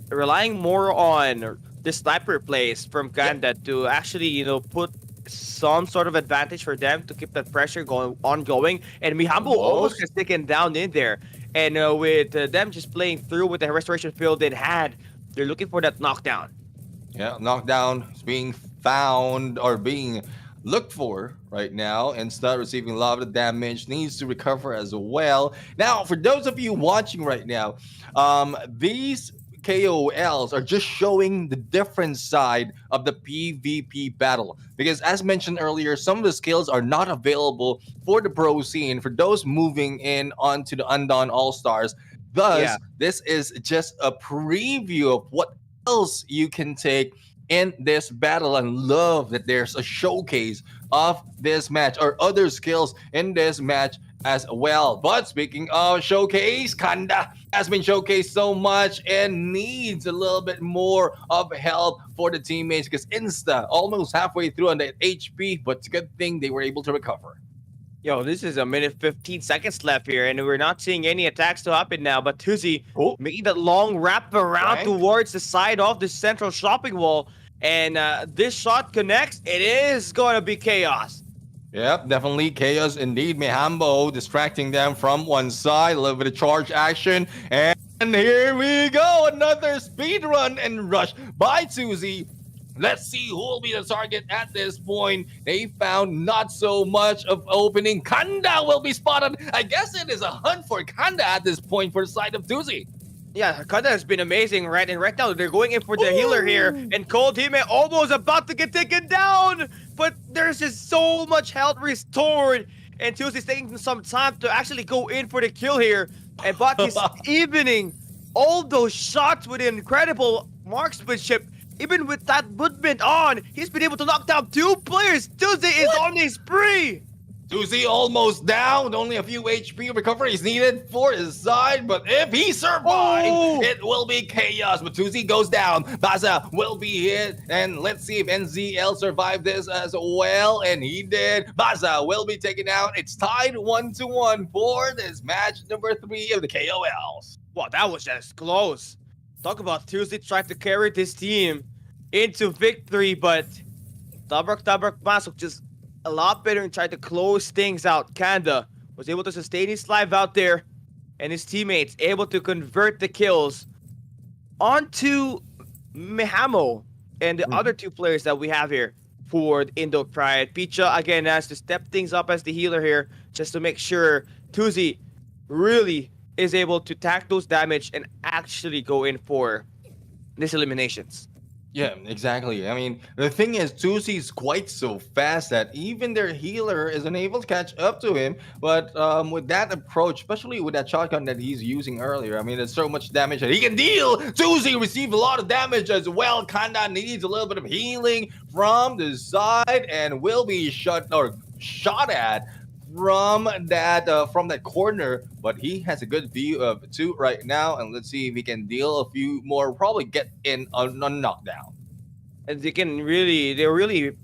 Relying more on the sniper plays from Kanda to actually, put some sort of advantage for them to keep that pressure ongoing. And Mihambo almost gets taken down in there. And with them just playing through with the restoration field they had, they're looking for that knockdown.
Yeah, knockdown is being found or being looked for right now, and start receiving a lot of damage, needs to recover as well. Now, for those of you watching right now, these KOLs are just showing the different side of the PvP battle. Because as mentioned earlier, some of the skills are not available for the pro scene, for those moving in onto the Undawn All Stars. Thus, this is just a preview of what else you can take in this battle, and love that there's a showcase of this match or other skills in this match as well. But speaking of showcase, Kanda has been showcased so much and needs a little bit more of help for the teammates because Insta almost halfway through on that HP, but it's a good thing they were able to recover.
Yo, this is 1:15 left here, and we're not seeing any attacks to happen now. But Tuzi making that long wrap around towards the side of the central shopping wall, and this shot connects. It is going to be chaos.
Yep, definitely chaos indeed. Mihambo distracting them from one side, a little bit of charge action, and here we go, another speed run and rush by Tuzi. Let's see who will be the target at this point. They found not so much of opening. Kanda will be spotted. I guess it is a hunt for Kanda at this point for the side of Tuzi.
Yeah, Kanda has been amazing, right? And right now, they're going in for the healer here. And Cold Hime almost about to get taken down. But there's just so much health restored. And Tuzi's taking some time to actually go in for the kill here. And but he's evening all those shots with incredible marksmanship. Even with that movement on, he's been able to knock down 2 players. Tuzi is on a spree.
Tuzi almost down. Only a few HP recovery is needed for his side. But if he survives,
Oh!
it will be chaos. But Tuzi goes down. Baza will be hit. And let's see if NZL survived this as well. And he did. Baza will be taken out. It's tied 1-1 for this match number 3 of the KOLs.
Wow, that was just close. Talk about Tuesday trying to carry this team into victory, but Tabrak Masuk just a lot better and tried to close things out. Kanda was able to sustain his life out there, and his teammates able to convert the kills onto Mihamo and the other two players that we have here for the Indo Pride. Picha again has to step things up as the healer here just to make sure Tuzi really is able to tank those damage and actually go in for these eliminations.
Yeah, exactly. I mean, the thing is, Tuzi's quite so fast that even their healer is unable to catch up to him. But with that approach, especially with that shotgun that he's using earlier, I mean, there's so much damage that he can deal. Tuzi received a lot of damage as well. Kanda needs a little bit of healing from the side and will be shot at from that corner, but he has a good view of 2 right now, and let's see if he can deal a few more. Probably get in on knockdown.
And they're really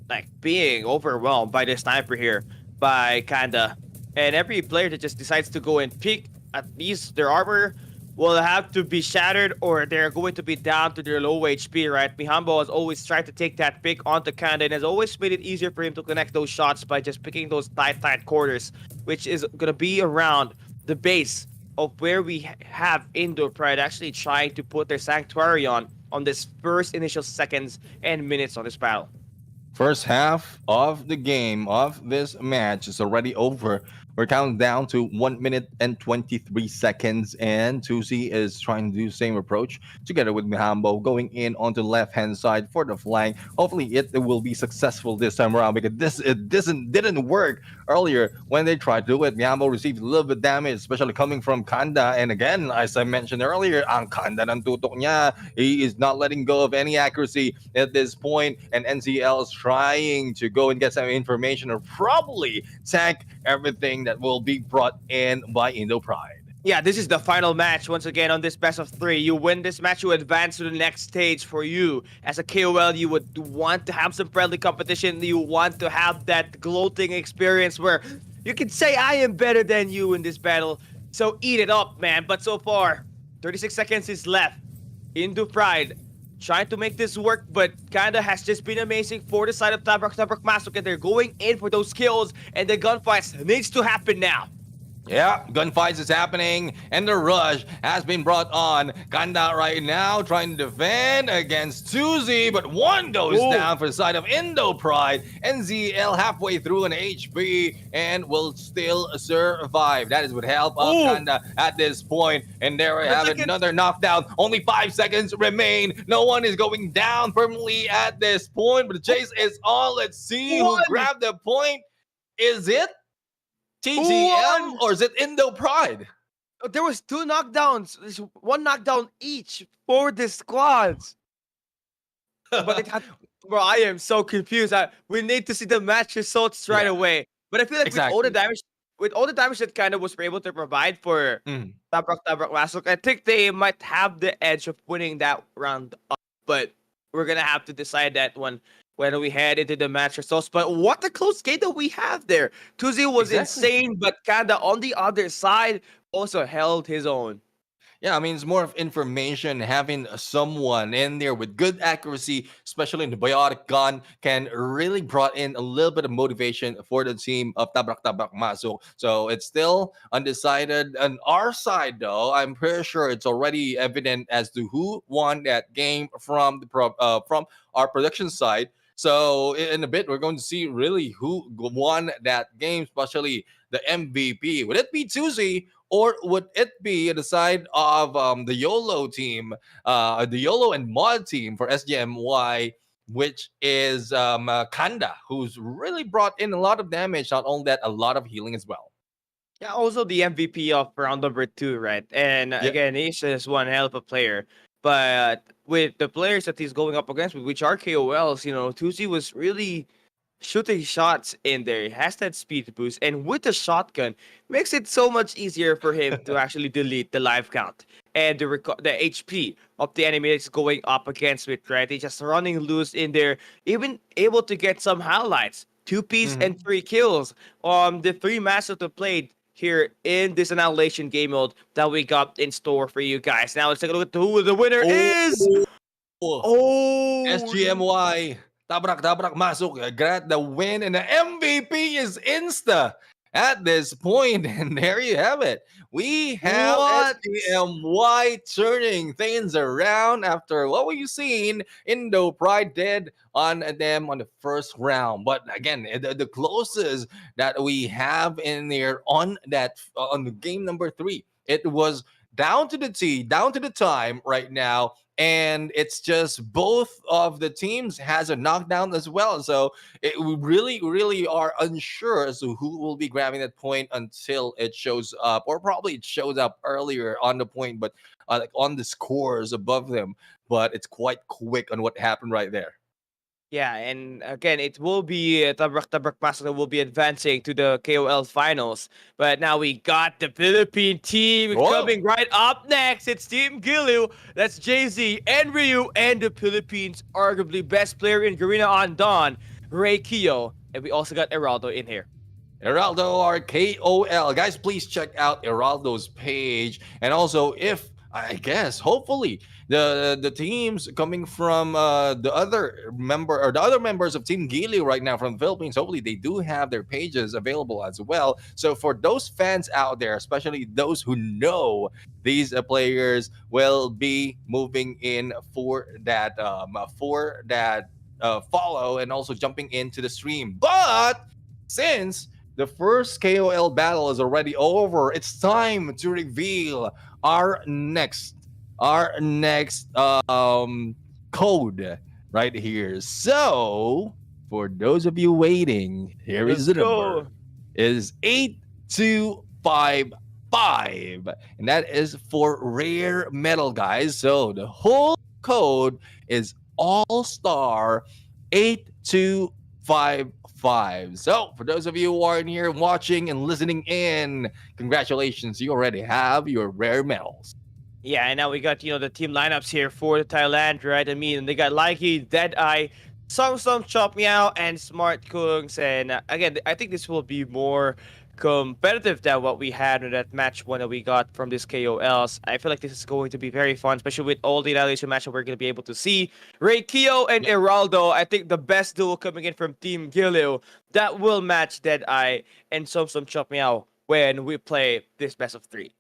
like being overwhelmed by the sniper here by Kanda. And every player that just decides to go and pick at least their armor will have to be shattered or they're going to be down to their low HP, right? Mihambo has always tried to take that pick onto Kanda and has always made it easier for him to connect those shots by just picking those tight corners, which is going to be around the base of where we have Indo Pride actually trying to put their Sanctuary on this first initial seconds and minutes on this battle.
First half of the game of this match is already over. We're counting down to 1 minute and 23 seconds, and Tuzi is trying to do the same approach together with Mihambo going in onto the left-hand side for the flank. Hopefully, it will be successful this time around because it didn't work earlier when they tried to do it. Mihambo received a little bit of damage, especially coming from Kanda. And again, as I mentioned earlier, ang Kanda ng tutok niya. He is not letting go of any accuracy at this point, and NCL is trying to go and get some information or probably tank everything that will be brought in by Indo Pride.
Yeah, this is the final match once again on this best of 3. You win this match, you advance to the next stage. For you as a KOL, you would want to have some friendly competition. You want to have that gloating experience where you can say, I am better than you in this battle. So eat it up, man. But so far, 36 seconds is left. Indo Pride trying to make this work, but kinda has just been amazing for the side of Tabrak Masuk, and they're going in for those kills, and the gunfights needs to happen now.
Yeah, gunfights is happening, and the rush has been brought on. Kanda right now trying to defend against Tuzi, but one goes down for the side of Indo Pride. NZL halfway through an HP and will still survive. That is with help of Kanda at this point. And there we have it, another knockdown. Only 5 seconds remain. No one is going down permanently at this point, but the chase is on. Let's see who grabbed the point. Is it TGM or is it Indo Pride?
There was 2 knockdowns. There's 1 knockdown each for the squads. But it had, bro, I am so confused. We need to see the match results right away. But I feel like with all the damage that kind of was able to provide for Tabrak Masuk, I think they might have the edge of winning that round up. But we're gonna have to decide that one when we head into the match results. But what a close game that we have there. Tuzi was insane, but Kanda on the other side also held his own.
Yeah, I mean, it's more of information. Having someone in there with good accuracy, especially in the biotic gun, can really brought in a little bit of motivation for the team of Tabrak Masuk. So it's still undecided. On our side, though, I'm pretty sure it's already evident as to who won that game from from our production side. So in a bit, we're going to see really who won that game, especially the MVP. Would it be Tuzi or would it be the side of the YOLO team, the YOLO and Mod team for SGMY, which is Kanda, who's really brought in a lot of damage, not only that, a lot of healing as well.
Yeah, also the MVP of round number 2, right? And again, he's just one hell of a player. But with the players that he's going up against, which are KOLs, you know, Tuzi was really shooting shots in there. He has that speed boost, and with the shotgun, makes it so much easier for him to actually delete the life count and the HP of the enemy is going up against it. Right, he's just running loose in there, even able to get some highlights. 2 piece and 3 kills. The 3 matches that played here in this Annihilation game mode that we got in store for you guys. Now let's take a look at who the winner is.
Oh,
Oh,
SGMY, tabrak-tabrak masuk, got the win, and the MVP is Insta at this point. And there you have it. We have
what?
SGMY turning things around after what we've seen Indo Pride did on them on the first round. But again, the closest that we have in there on that on the game number 3, it was down to the T, down to the time right now, and it's just both of the teams has a knockdown as well. So we really are unsure as to who will be grabbing that point until it shows up, or probably it shows up earlier on the point, but like on the scores above them. But it's quite quick on what happened right there.
Yeah, and again, it will be Tabrak Tabrak Masuk will be advancing to the KOL finals. But now we got the Philippine team
Whoa.
coming right up next. It's Team Gilu. That's Jay-Z and Ryu and the Philippines' arguably best player in Garena Undawn, Ray Keo. And we also got Heraldo in here.
Heraldo or KOL. Guys, please check out Heraldo's page. And also, if I guess, hopefully, the teams coming from the other members of Team Gili right now from the Philippines, hopefully they do have their pages available as well. So for those fans out there, especially those who know these players, will be moving in for that follow and also jumping into the stream. But since the first KOL battle is already over, it's time to reveal our next code right here. So for those of you waiting, here is the number. Is 8255, and that is for rare metal, guys. So the whole code is All Star 8255. So for those of you who are in here watching and listening in, congratulations, you already have your rare medals.
Yeah, and now we got, the team lineups here for Thailand, right? I mean, they got Likey, Deadeye, Song Chop Meow, and Smart Kungs. And again, I think this will be more competitive than what we had in that match one that we got from this KOLs. I feel like this is going to be very fun, especially with all the Annihilation matches we're going to be able to see. Ray Keo and Heraldo, I think the best duo coming in from Team Gilu that will match Deadeye and Som Chop Meow when we play this best of 3.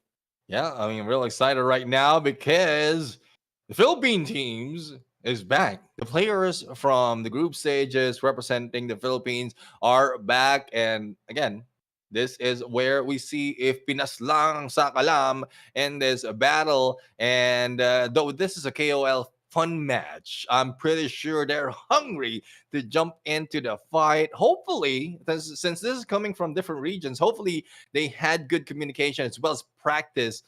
Yeah, I mean, real excited right now because the Philippine teams is back. The players from the group stages representing the Philippines are back. And again, this is where we see if pinaslang sa kalam in this battle. And though this is a KOL fun match, I'm pretty sure they're hungry to jump into the fight. Hopefully, since this is coming from different regions, hopefully they had good communication as well as practice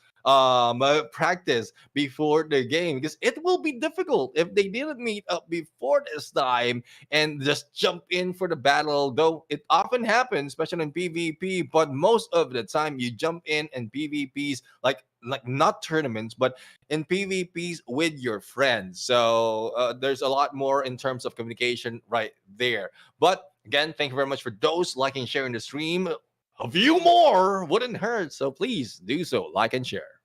before the game, because it will be difficult if they didn't meet up before this time and just jump in for the battle. Though it often happens, especially in PvP, but most of the time you jump in PvPs, like not tournaments, but in PvPs with your friends. So there's a lot more in terms of communication right there. But again, thank you very much for those liking, sharing the stream. A few more wouldn't hurt, so please do so, like and share.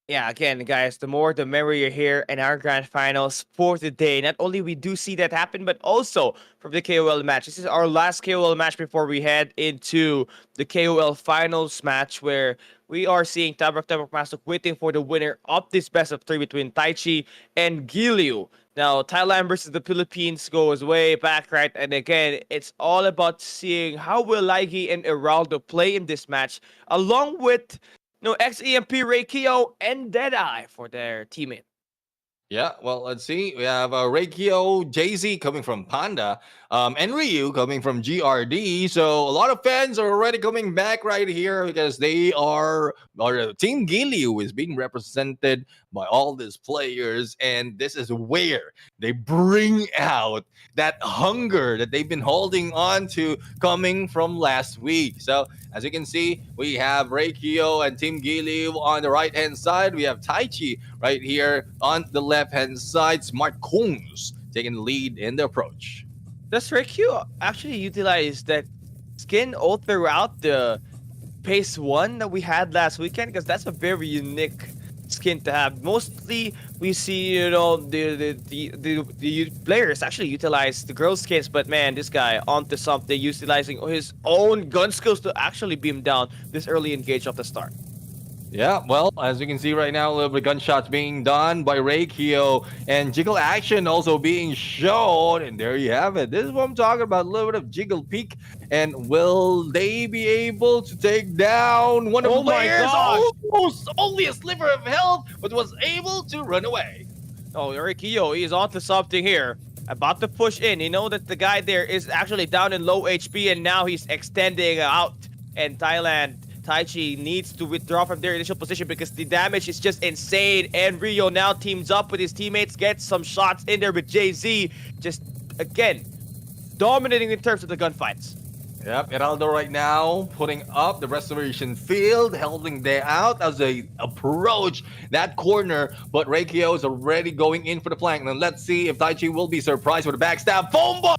Yeah, again, guys, the more the merrier here in our grand finals for today. Not only we do see that happen, but also from the KOL match. This is our last KOL match before we head into the KOL finals match, where we are seeing Tabrak Masuk waiting for the winner of this best of 3 between Taichi and Giliu. Now, Thailand versus the Philippines goes way back, right? And again, it's all about seeing how will Laigi and Heraldo play in this match, along with XEMP, Ray Keo, and Deadeye for their teammate.
Yeah, well, let's see. We have Reikio, Jay-Z coming from Panda. and Ryu coming from GRD. So a lot of fans are already coming back right here because Team Gilliu is being represented by all these players, and this is where they bring out that hunger that they've been holding on to coming from last week. So as you can see, we have Reikio and Team Gilliu on the right hand side. We have Taichi right here on the left hand side. Smart Kungs taking the lead in the approach.
Does Reikio actually utilize that skin all throughout the Pace 1 that we had last weekend? Because that's a very unique skin to have. Mostly we see, the players actually utilize the girl skins, but man, this guy onto something, utilizing his own gun skills to actually beam down this early engage of the start.
Yeah, well, as you can see right now, a little bit of gunshots being done by Reikio and jiggle action also being shown. And there you have it. This is what I'm talking about, a little bit of jiggle peek. And will they be able to take down one of the players? Almost only a sliver of health, but was able to run away.
Oh, Reikio, he's onto something here. About to push in. You know that the guy there is actually down in low HP, and now he's extending out. And Taichi needs to withdraw from their initial position because the damage is just insane. And Rio now teams up with his teammates, gets some shots in there with JZ. Just, again, dominating in terms of the gunfights.
Yep, Heraldo right now putting up the restoration field, holding there out as they approach that corner. But Reikio is already going in for the flank. Now let's see if Taichi will be surprised with a backstab. Foam bomb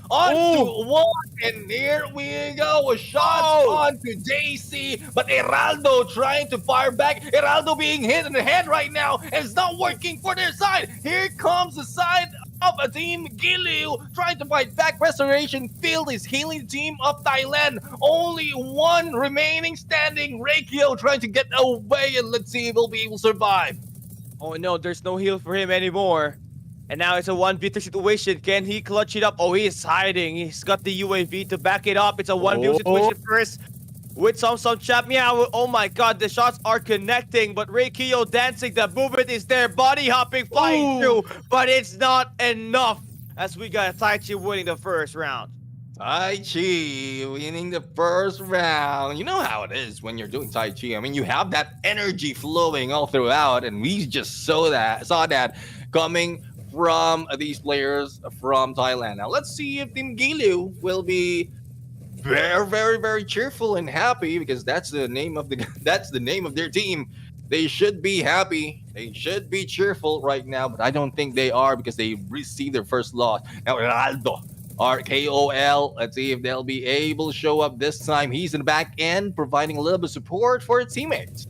onto one, and here we go. A shot onto JC, but Heraldo trying to fire back. Heraldo being hit in the head right now, and it's not working for their side. Here comes the side of a Team Gilliu trying to fight back. Restoration Field is healing the team of Thailand. Only one remaining standing. Reikio trying to get away, and let's see if he'll be able to survive.
Oh no, there's no heal for him anymore. And now it's a 1v3 situation. Can he clutch it up? Oh, he is hiding. He's got the UAV to back it up. It's a 1v situation first. With some chap meow. Oh my god, the shots are connecting, but Reikio dancing, the movement is there, body hopping, flying through, but it's not enough as we got Taichi winning the first round.
Taichi winning the first round. You know how it is when you're doing Taichi. I mean, you have that energy flowing all throughout, and we just saw that coming from these players from Thailand. Now let's see if Team Gilliu will be very, very, very cheerful and happy, because that's the name of their team. They should be happy. They should be cheerful right now, but I don't think they are because they received their first loss. Now Ronaldo, our KOL, let's see if they'll be able to show up this time. He's in the back end providing a little bit of support for his teammates.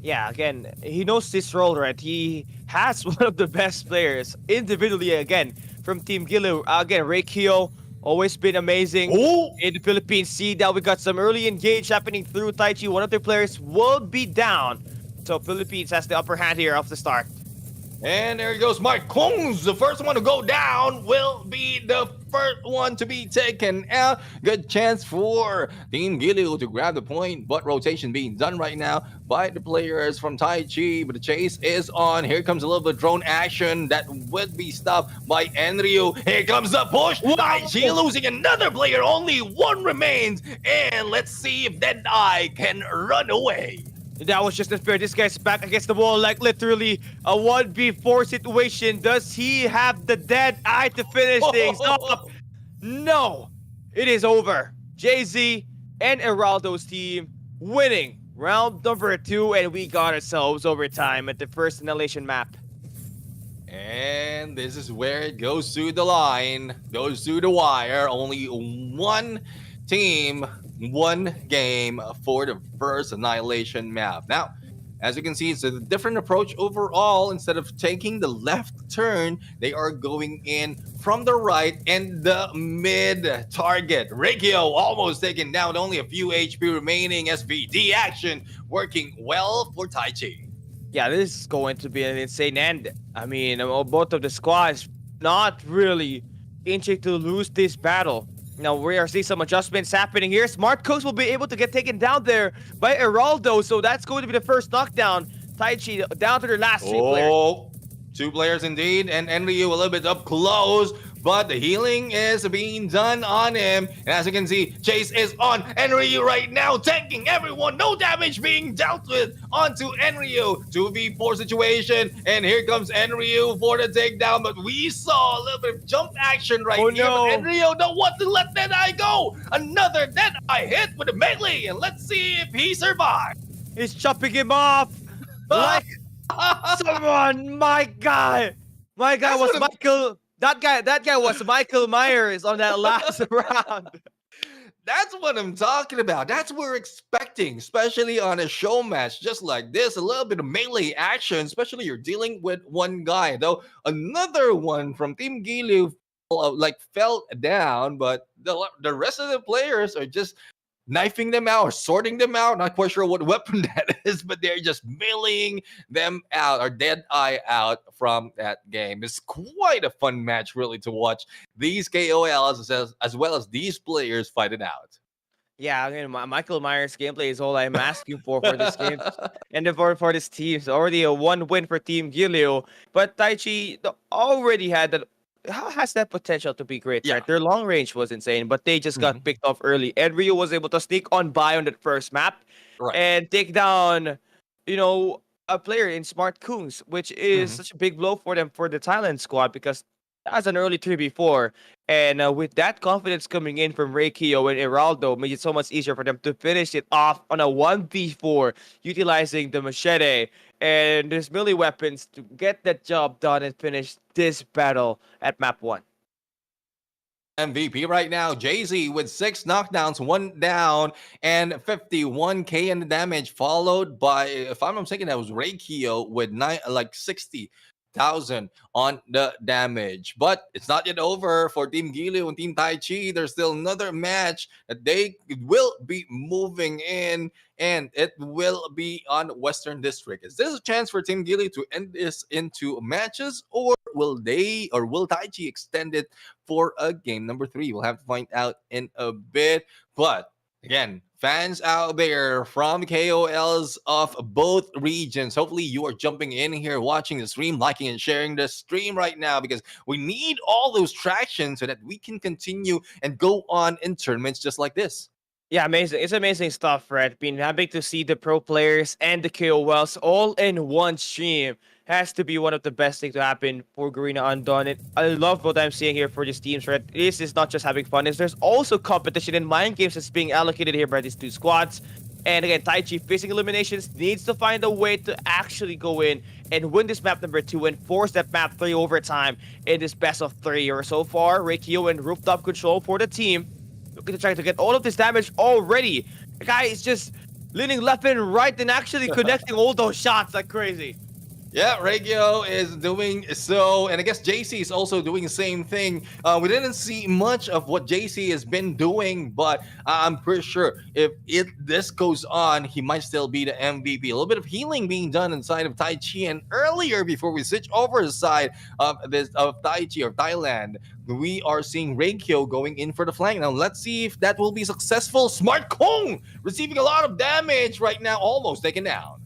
Yeah, again, he knows this role, right? He has one of the best players individually, again, from Team Gilliu. Again, Reikio, always been amazing in the Philippines. See that we got some early engage happening through Taichi. One of their players will be down. So Philippines has the upper hand here off the start.
And there he goes, Mike Kungs. The first one to go down will be the first one to be taken out. Good chance for Team Gilliu to grab the point, but rotation being done right now by the players from Taichi. But the chase is on. Here comes a little bit of drone action that would be stopped by Enryu. Here comes the push. Taichi losing another player. Only one remains. And let's see if Deadeye can run away.
That was just unfair. This guy's back against the wall, like literally a 1v4 situation. Does he have the dead eye to finish things up? No, it is over. JZ and Heraldo's team winning round number 2, and we got ourselves overtime at the first Annihilation map.
And this is where it goes through the line, goes through the wire. Only one team, one game for the first Annihilation map. Now, as you can see, it's a different approach overall. Instead of taking the left turn, they are going in from the right and the mid target. Reikio almost taken down, only a few HP remaining. SVD action working well for Taichi.
Yeah, this is going to be an insane end. I mean, both of the squads not really inching to lose this battle. Now, we are seeing some adjustments happening here. Smart Cooks will be able to get taken down there by Heraldo, so that's going to be the first knockdown. Taichi down to their last 3 players.
Two players indeed, and Enryu a little bit up close, but the healing is being done on him. And as you can see, Chase is on Enryu right now, tanking everyone. No damage being dealt with onto Enryu. 2v4 situation, and here comes Enryu for the takedown. But we saw a little bit of jump action right here.
No.
But Enryu don't want to let Deadeye go. Another Deadeye hit with a melee, and let's see if he survives.
He's chopping him off like someone. My guy
That's
was
what
Michael. That guy was Michael Myers on that last round.
That's what I'm talking about. That's what we're expecting, especially on a show match just like this. A little bit of melee action, especially you're dealing with one guy. Though another one from Team Gilu fell down, but the rest of the players are just knifing them out or sorting them out. Not quite sure what weapon that is, but they're just meleeing them out or dead eye out from that game. It's quite a fun match, really, to watch these KOLs as well as these players fight it out.
Yeah, I mean, Michael Myers gameplay is all I'm asking for this game. And for this team, it's already a 1 win for Team Gilu. But Taichi already had that. Has that potential to be great,
Yeah.
right? Their long range was insane, but they just got
Mhm.
picked off early. And Rio was able to sneak on by on that first map
Right.
and take down, a player in Smart Kungs, which is
Mhm.
such a big blow for them for the Thailand squad because that's an early 3v4. And with that confidence coming in from Reikio and Heraldo, made it so much easier for them to finish it off on a 1v4, utilizing the machete and his melee weapons to get that job done and finish this battle at map 1.
MVP right now, Jay-Z with 6 knockdowns, 1 down, and 51k in the damage, followed by, if I'm not mistaken, that was Reikio with 60,000 on the damage. But it's not yet over for Team Gilu and Team Taichi. There's still another match that they will be moving in, and it will be on Western District. Is this a chance for Team Gilu to end this into matches, or will Taichi extend it for a game number 3? We'll have to find out in a bit. But again, fans out there from KOLs of both regions, hopefully you are jumping in here, watching the stream, liking and sharing the stream right now, because we need all those traction so that we can continue and go on in tournaments just like this.
Yeah, amazing. It's amazing stuff, right? Being happy to see the pro players and the KOLs all in one stream has to be one of the best things to happen for Garena Undawn. And I love what I'm seeing here for these teams, right? This is not just having fun. There's also competition and mind games that's being allocated here by these two squads. And again, Taichi facing eliminations needs to find a way to actually go in and win this map number 2 and force that map 3 overtime in this best of 3. Or so far, Reikio and rooftop control for the team. Looking to try to get all of this damage already. The guy is just leaning left and right and actually connecting all those shots like crazy.
Yeah, Regio is doing so, and I guess JC is also doing the same thing. We didn't see much of what JC has been doing, but I'm pretty sure if this goes on, he might still be the MVP. A little bit of healing being done inside of Taichi, and earlier before we switch over to the side of Taichi or Thailand, we are seeing Reikio going in for the flank. Now let's see if that will be successful. Smart Kong receiving a lot of damage right now, almost taken down.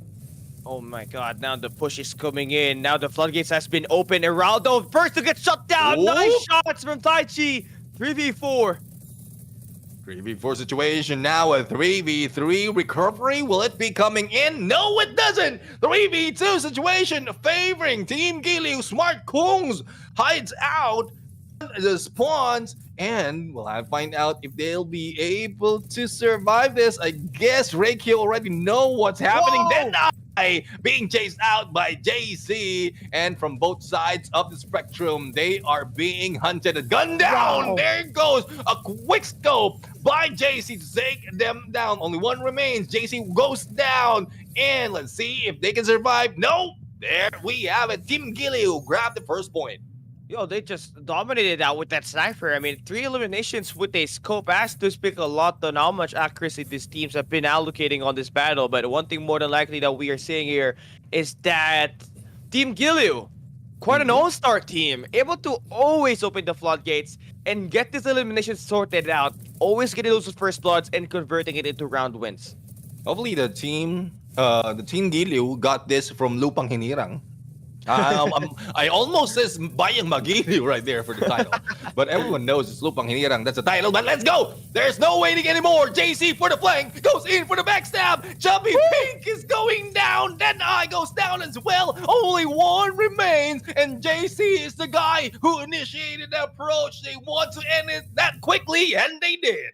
Oh my god, now the push is coming in. Now the floodgates has been opened. Heraldo first to get shut down.
Ooh.
Nice shots from Taichi. 3v4.
3v4 situation now, a 3v3 recovery. Will it be coming in? No, it doesn't. 3v2 situation favoring Team Gilu. Smart Kungs hides out the spawns, and we'll have to find out if they'll be able to survive this. I guess Reikio already know what's happening.
Whoa!
Then being chased out by JC, and from both sides of the spectrum, they are being hunted. A gun down.
Wow.
There goes a quick scope by JC to take them down. Only one remains. JC goes down, and let's see if they can survive. No, there we have it. Team Gilu grabbed the first point.
Yo, they just dominated out with that sniper. I mean, 3 eliminations with a scope has to speak a lot on how much accuracy these teams have been allocating on this battle. But one thing more than likely that we are seeing here is that Team Gilu, quite an all-star team, able to always open the floodgates and get this elimination sorted out, always getting those first bloods and converting it into round wins.
Hopefully the team Gilu got this from Lupang Hinirang. I almost says Bayang Magili right there for the title. But everyone knows it's Lupang Hinirang. That's the title. But let's go. There's no waiting anymore. JC for the flank. Goes in for the backstab. Chubby Pink is going down. Then I goes down as well. Only one remains. And JC is the guy who initiated the approach. They want to end it that quickly. And they did.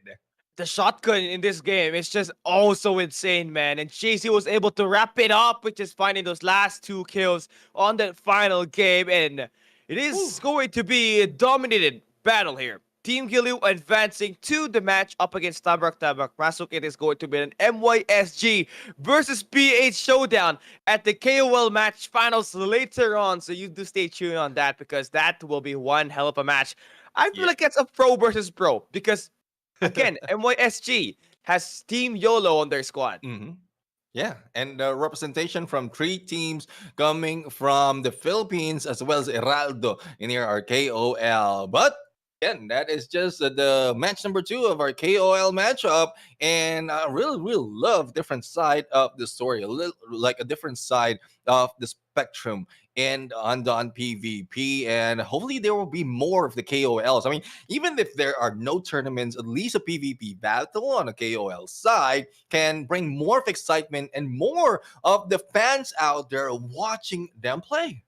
The shotgun in this game is just also insane, man. And JC was able to wrap it up with just finding those last 2 kills on that final game. And it is going to be a dominated battle here. Team Giliw advancing to the match up against Tabak Masuk. It is going to be an MYSG versus PH showdown at the KOL Match finals later on. So you do stay tuned on that because that will be one hell of a match. I feel like it's a pro versus pro because again, MYSG has Team YOLO on their squad.
Yeah, and representation from 3 teams coming from the Philippines as well as Heraldo in here, our KOL. But again, that is just the match number 2 of our KOL matchup. And I really, really love different side of the story, like a different side of the spectrum and Undawn PvP. And hopefully there will be more of the KOLs. I mean, even if there are no tournaments, at least a PvP battle on a KOL side can bring more of excitement and more of the fans out there watching them play.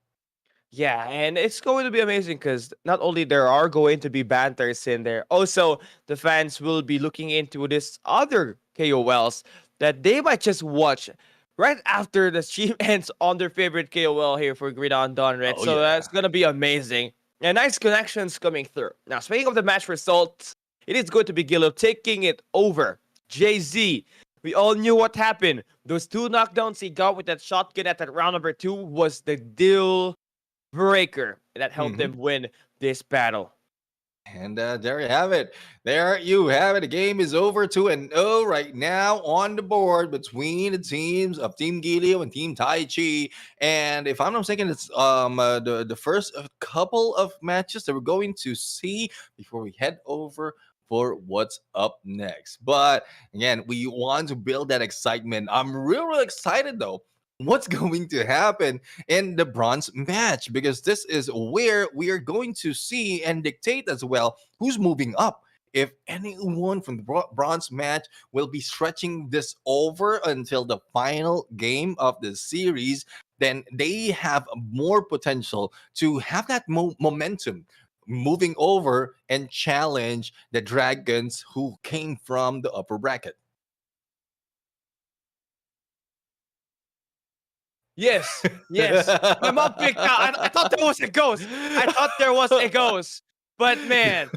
Yeah, and it's going to be amazing because not only there are going to be banters in there, also the fans will be looking into this other KOLs that they might just watch right after the stream ends on their favorite KOL here for Green on Dawn, right? So that's gonna be amazing. And nice connections coming through. Now, speaking of the match results, it is going to be Giliw taking it over JZ. We all knew what happened. Those 2 knockdowns he got with that shotgun at that round number 2 was the deal breaker that helped them win this battle.
And there you have it. There you have it. The game is over 2-0 right now on the board between the teams of Team Giliw and Team Tai Chi. And if I'm not mistaken, it's the first couple of matches that we're going to see before we head over for what's up next. But again, we want to build that excitement. I'm real excited though. What's going to happen in the bronze match, because this is where we are going to see and dictate as well who's moving up. If anyone from the bronze match will be stretching this over until the final game of the series, then they have more potential to have that momentum moving over and challenge the Dragons who came from the upper bracket.
Yes. My mom picked out. I thought there was a ghost. But man,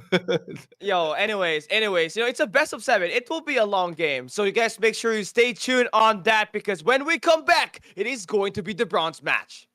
anyways, it's a best of 7. It will be a long game. So you guys make sure you stay tuned on that because when we come back, it is going to be the bronze match.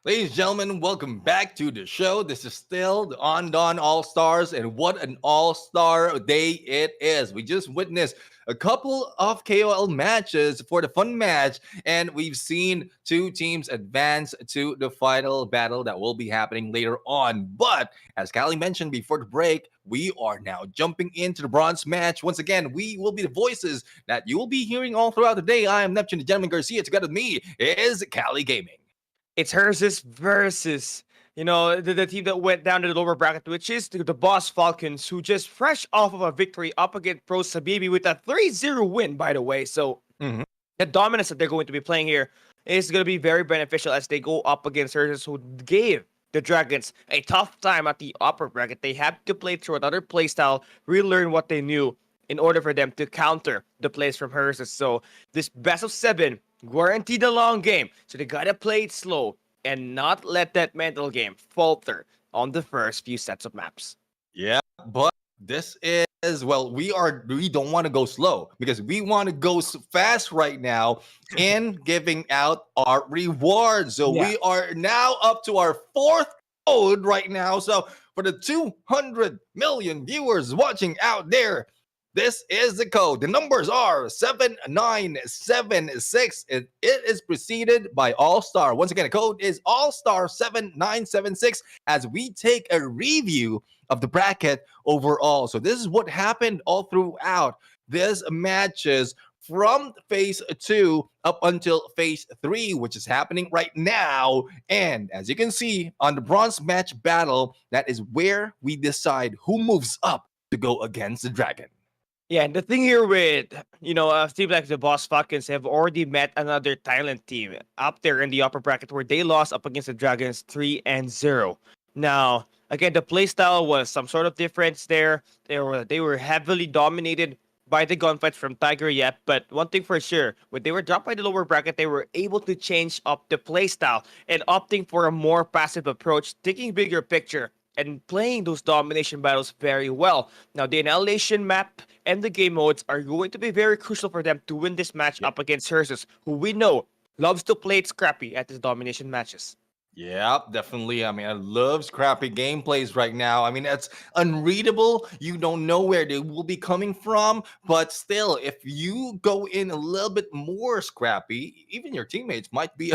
Ladies and gentlemen, welcome back to the show. This is still the Undawn All Stars, and what an all-star day it is. We just witnessed a couple of KOL matches for the fun match, and we've seen 2 teams advance to the final battle that will be happening later on. But as Callie mentioned before the break, we are now jumping into the bronze match. Once again, we will be the voices that you will be hearing all throughout the day. I am Neptune, the Gentleman Garcia. Together with me is Callie Gaming.
It's versus the team that went down to the lower bracket, which is the Boss Falcons, who just fresh off of a victory up against Pro Habibi with a 3-0 win, by the way. So the dominance that they're going to be playing here is going to be very beneficial as they go up against Ursus, who gave the Dragons a tough time at the upper bracket. They had to play through another playstyle, relearn what they knew in order for them to counter the plays from Herses. So this best of 7 guaranteed a long game. So they gotta play it slow and not let that mental game falter on the first few sets of maps.
Yeah, but this is well, we don't want to go slow because we want to go fast right now in giving out our rewards. So
Yeah.
we are now up to our fourth code right now. So for the 200 million viewers watching out there, this is the code. The numbers are 7976. It is preceded by All Star. Once again, the code is All Star 7976 as we take a review of the bracket overall. So this is what happened all throughout these matches from phase 2 up until phase 3, which is happening right now. And as you can see on the bronze match battle, that is where we decide who moves up to go against the dragon.
Yeah, and the thing here with, teams like the Boss Falcons have already met another Thailand team up there in the upper bracket where they lost up against the Dragons 3-0. Now, again, the playstyle was some sort of difference there. They were heavily dominated by the gunfights from Tiger Yep, but one thing for sure, when they were dropped by the lower bracket, they were able to change up the playstyle and opting for a more passive approach, taking bigger picture and playing those domination battles very well. Now, the Annihilation map and the game modes are going to be very crucial for them to win this match up against Herses, who we know loves to play it scrappy at his domination matches.
Yeah, definitely. I mean, I love scrappy gameplays right now. I mean, it's unreadable. You don't know where they will be coming from, but still, if you go in a little bit more scrappy, even your teammates might be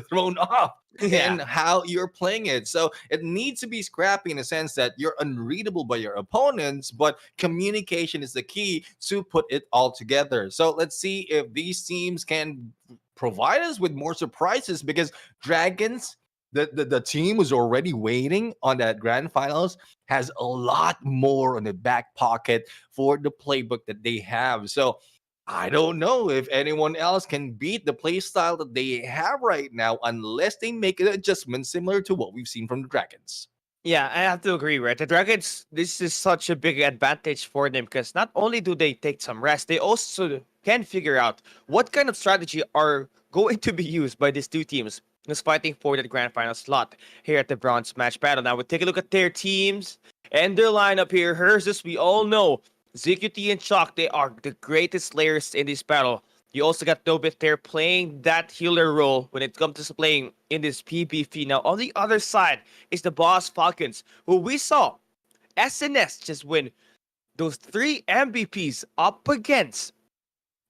thrown off in how you're playing it. So it needs to be scrappy in the sense that you're unreadable by your opponents, but communication is the key to put it all together. So let's see if these teams can provide us with more surprises because Dragons, the team was already waiting on that grand finals, has a lot more on the back pocket for the playbook that they have. So I don't know if anyone else can beat the play style that they have right now unless they make an adjustment similar to what we've seen from the Dragons.
Yeah, I have to agree, right? The Dragons, this is such a big advantage for them because not only do they take some rest, they also can figure out what kind of strategy are going to be used by these two teams who's fighting for that grand final slot here at the bronze match battle. Now, we'll take a look at their teams and their lineup here. Hers, as we all know, ZQT and Shock, they are the greatest slayers in this battle. You also got Dobit there playing that healer role when it comes to playing in this PvP. Now, on the other side is the Boss Falcons, who we saw SNS just win those 3 MVPs up against,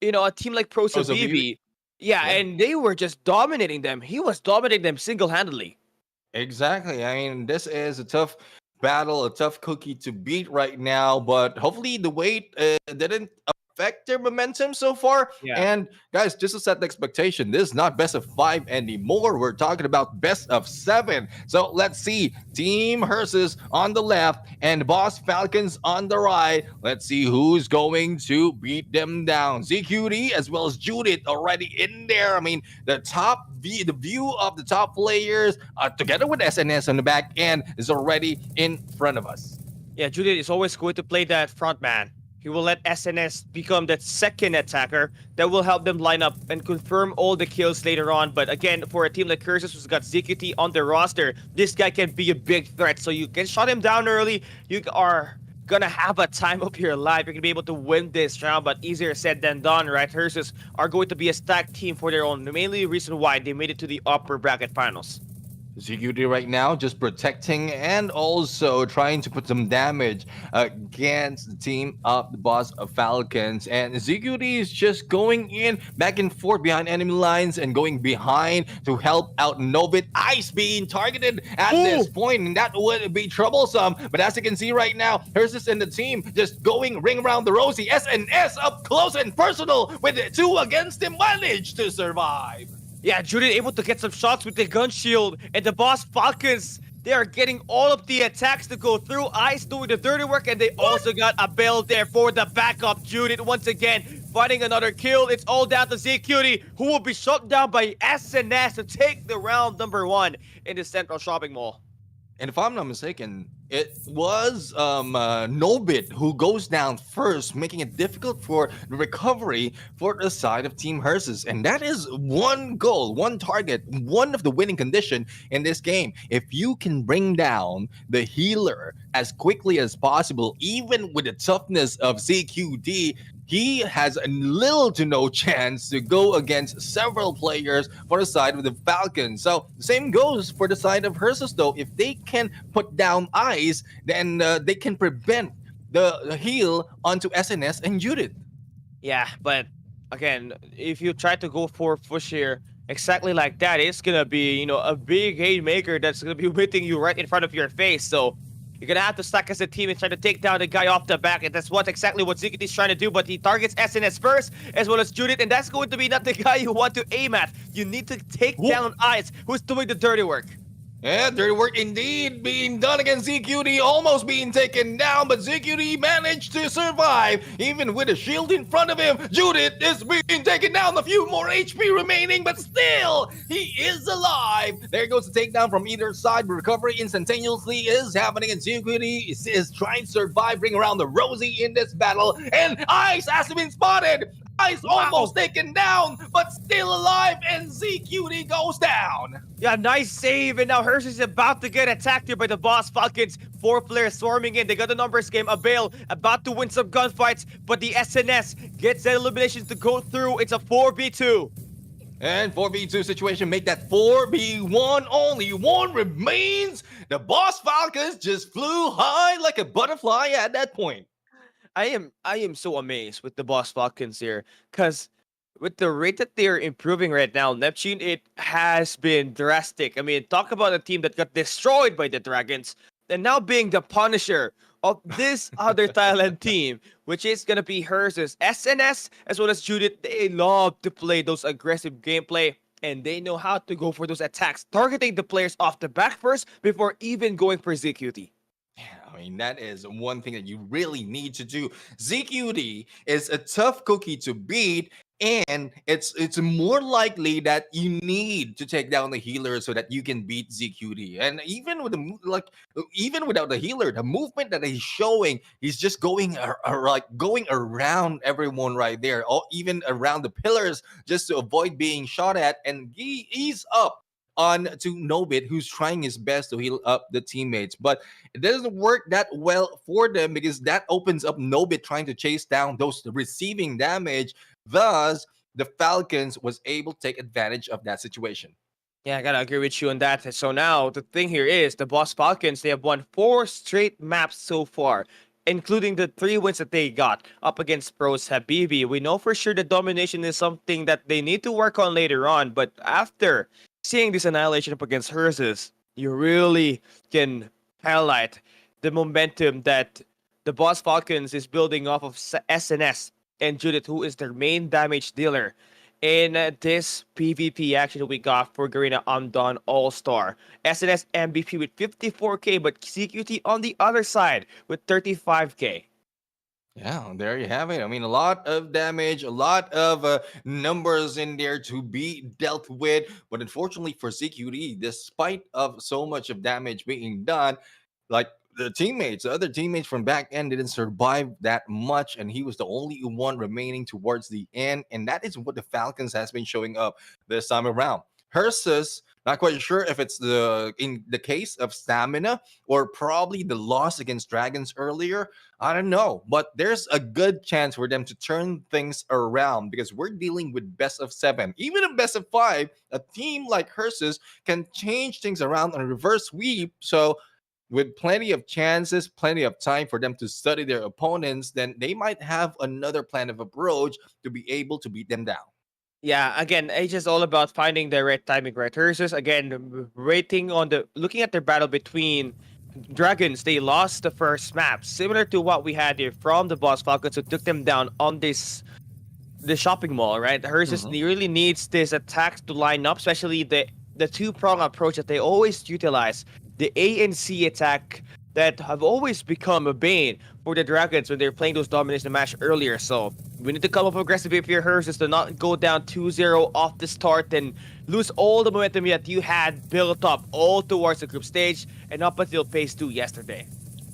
a team like Pro Habibi. Yeah, and they were just dominating them. He was dominating them single-handedly.
Exactly. I mean, this is a tough battle, a tough cookie to beat right now, but hopefully the wait didn't affect their momentum so far.
Yeah.
And guys, just to set the expectation, this is not best of 5 anymore. We're talking about best of 7. So let's see. Team Herses on the left and Boss Falcons on the right. Let's see who's going to beat them down. ZQD as well as Judith already in there. I mean, the view of the top players together with SNS on the back end is already in front of us.
Yeah, Judith is always going to play that front man. He will let SNS become that second attacker that will help them line up and confirm all the kills later on. But again, for a team like Curses who's got ZQT on their roster, this guy can be a big threat. So you can shut him down early. You are gonna have a time of your life. You're gonna be able to win this round, but easier said than done, right? Curses are going to be a stacked team for their own. The mainly reason why they made it to the upper bracket finals.
ZQD right now just protecting and also trying to put some damage against the team of the Boss of Falcons. And ZQD is just going in back and forth behind enemy lines and going behind to help out Novit. Ice being targeted at this point, and that would be troublesome. But as you can see right now, Herses and the team just going ring around the rosy. SNS up close and personal with 2 against him, managed to survive.
Yeah, Judith able to get some shots with the gun shield, and the Boss Falcons, they are getting all of the attacks to go through. Ice doing the dirty work, and they also got a Bell there for the backup. Judith once again finding another kill. It's all down to ZQT, who will be shut down by SNS to take the round number 1 in the Central Shopping Mall.
And if I'm not mistaken, It was Nobit who goes down first, making it difficult for the recovery for the side of Team Herses. And that is one goal, one target, one of the winning condition in this game. If you can bring down the healer as quickly as possible, even with the toughness of CQD, he has little to no chance to go against several players for the side of the Falcons. So the same goes for the side of Hersus, though. If they can put down ice, then they can prevent the heal onto SNS and Judith.
Yeah, but again, if you try to go for push here exactly like that, it's gonna be a big haymaker that's gonna be hitting you right in front of your face. So you're gonna have to stack as a team and try to take down the guy off the back, and that's exactly what ZKT is trying to do. But he targets SNS first, as well as Judith, and that's going to be not the guy you want to aim at. You need to take down Ice, who's doing the dirty work.
Yeah, dirty work indeed being done against ZQD, almost being taken down, but ZQD managed to survive, even with a shield in front of him. Judith is being taken down, a few more HP remaining, but still, he is alive. There goes the takedown from either side. Recovery instantaneously is happening, and ZQD is trying to survive, bring around the Rosie in this battle, and Ice has been spotted. Ice almost taken down, but still alive, and ZQD goes down.
Yeah, nice save, and now Hershey is about to get attacked here by the Boss Falcons. 4 players swarming in. They got the numbers game. Abel about to win some gunfights, but the SNS gets that elimination to go through. It's a 4v2.
And 4v2 situation make that 4v1. Only one remains. The Boss Falcons just flew high like a butterfly at that point.
I am so amazed with the Boss Falcons here, because with the rate that they're improving right now, Neptune, it has been drastic. I mean, talk about a team that got destroyed by the Dragons, and now being the punisher of this other Thailand team, which is gonna be hers as SNS as well as Judith. They love to play those aggressive gameplay, and they know how to go for those attacks, targeting the players off the back first before even going for ZQT.
I mean, that is one thing that you really need to do. ZQD is a tough cookie to beat, and it's more likely that you need to take down the healer so that you can beat ZQD. And even with even without the healer, the movement that he's showing, he's just going going around everyone right there, or even around the pillars, just to avoid being shot at. And he's up on to Nobit, who's trying his best to heal up the teammates. But it doesn't work that well for them, because that opens up Nobit trying to chase down those receiving damage. Thus, the Falcons was able to take advantage of that situation.
Yeah, I gotta agree with you on that. So now the thing here is the Boss Falcons, they have won 4 straight maps so far, including the 3 wins that they got up against Pros Habibi. We know for sure that Domination is something that they need to work on later on, but after seeing this Annihilation up against Herses, you really can highlight the momentum that the Boss Falcons is building off of SNS and Judith, who is their main damage dealer in this PvP action that we got for Garena Undawn All Star. SNS MVP with 54k, but CQT on the other side with 35k.
Yeah, there you have it. I mean, a lot of damage, a lot of numbers in there to be dealt with. But unfortunately for CQD, despite of so much of damage being done, like the other teammates from back end didn't survive that much, and he was the only one remaining towards the end. And that is what the Falcons has been showing up this time around. Hersus, not quite sure if it's in the case of stamina or probably the loss against Dragons earlier. I don't know, but there's a good chance for them to turn things around, because we're dealing with best of 7. Even a best of 5, a team like Hersus can change things around on a reverse sweep. So with plenty of chances, plenty of time for them to study their opponents, then they might have another plan of approach to be able to beat them down.
Yeah, again, it's just all about finding the right timing, right? Herses, again, looking at their battle between Dragons, they lost the first map, similar to what we had here from the Boss Falcons, who took them down on the shopping mall, right? Herses really needs this attack to line up, especially the 2-prong approach that they always utilize. The A and C attack that have always become a bane for the Dragons when they're playing those domination match earlier. So we need to come up aggressive if you're Herses to not go down 2-0 off the start and lose all the momentum that you had built up all towards the group stage and up until phase 2 yesterday.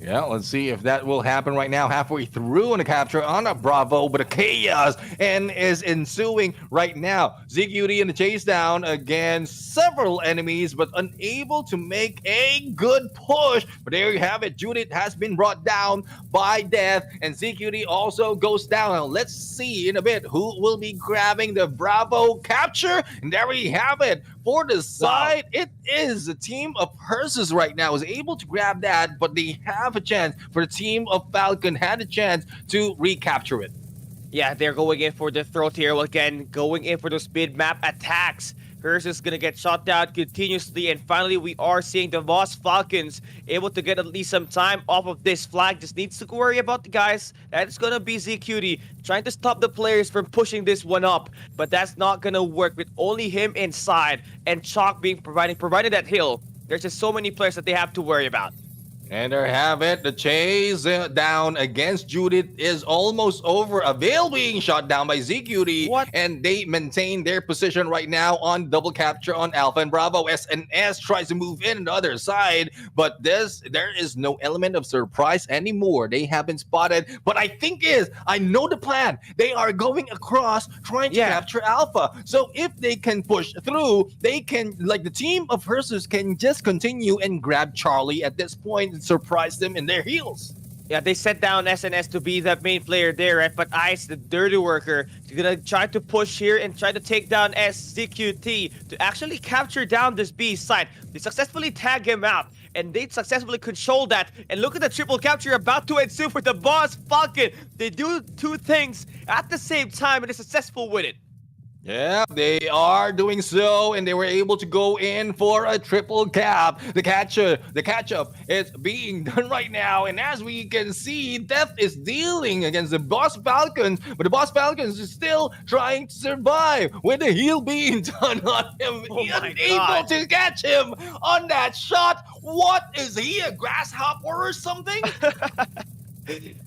Yeah, let's see if that will happen right now. Halfway through on a capture on a Bravo, but a chaos and is ensuing right now. ZQD in the chase down against several enemies, but unable to make a good push. But there you have it. Judith has been brought down by death, and ZQD also goes down. Now, let's see in a bit who will be grabbing the Bravo capture. And there we have it. For the side, it is the team of Persis right now is able to grab that, but they have a chance for the team of Falcon had a chance to recapture it.
Yeah, they're going in for the throat here again, going in for those mid-map attacks. Hers is gonna get shot down continuously, and finally we are seeing the Boss Falcons able to get at least some time off of this flag. Just needs to worry about the guys. That's gonna be ZQD trying to stop the players from pushing this one up, but that's not gonna work with only him inside and Chalk being providing that hill. There's just so many players that they have to worry about.
And there have it. The chase down against Judith is almost over. A Veil being shot down by ZQD.
What?
And they maintain their position right now on double capture on Alpha and Bravo. SNS tries to move in on the other side, but there is no element of surprise anymore. They have been spotted. But I know the plan. They are going across trying to capture Alpha. So if they can push through, they can, like the team of Versus can just continue and grab Charlie at this point. Surprise them in their heels.
Yeah, they set down SNS to be the main player there, right? But Ice, the dirty worker, is gonna try to push here and try to take down SCQT to actually capture down this B side. They successfully tag him out, and they successfully control that. And look at the triple capture about to ensue for the Boss Falcon. They do two things at the same time, and they're successful with it.
Yeah, they are doing so, and they were able to go in for a triple cap. The catch-up is being done right now, and as we can see, Death is dealing against the Boss Falcons, but the Boss Falcons is still trying to survive with the heal being done on him.
Oh my
Unable
God.
to catch him on that shot. What is he, a grasshopper or something?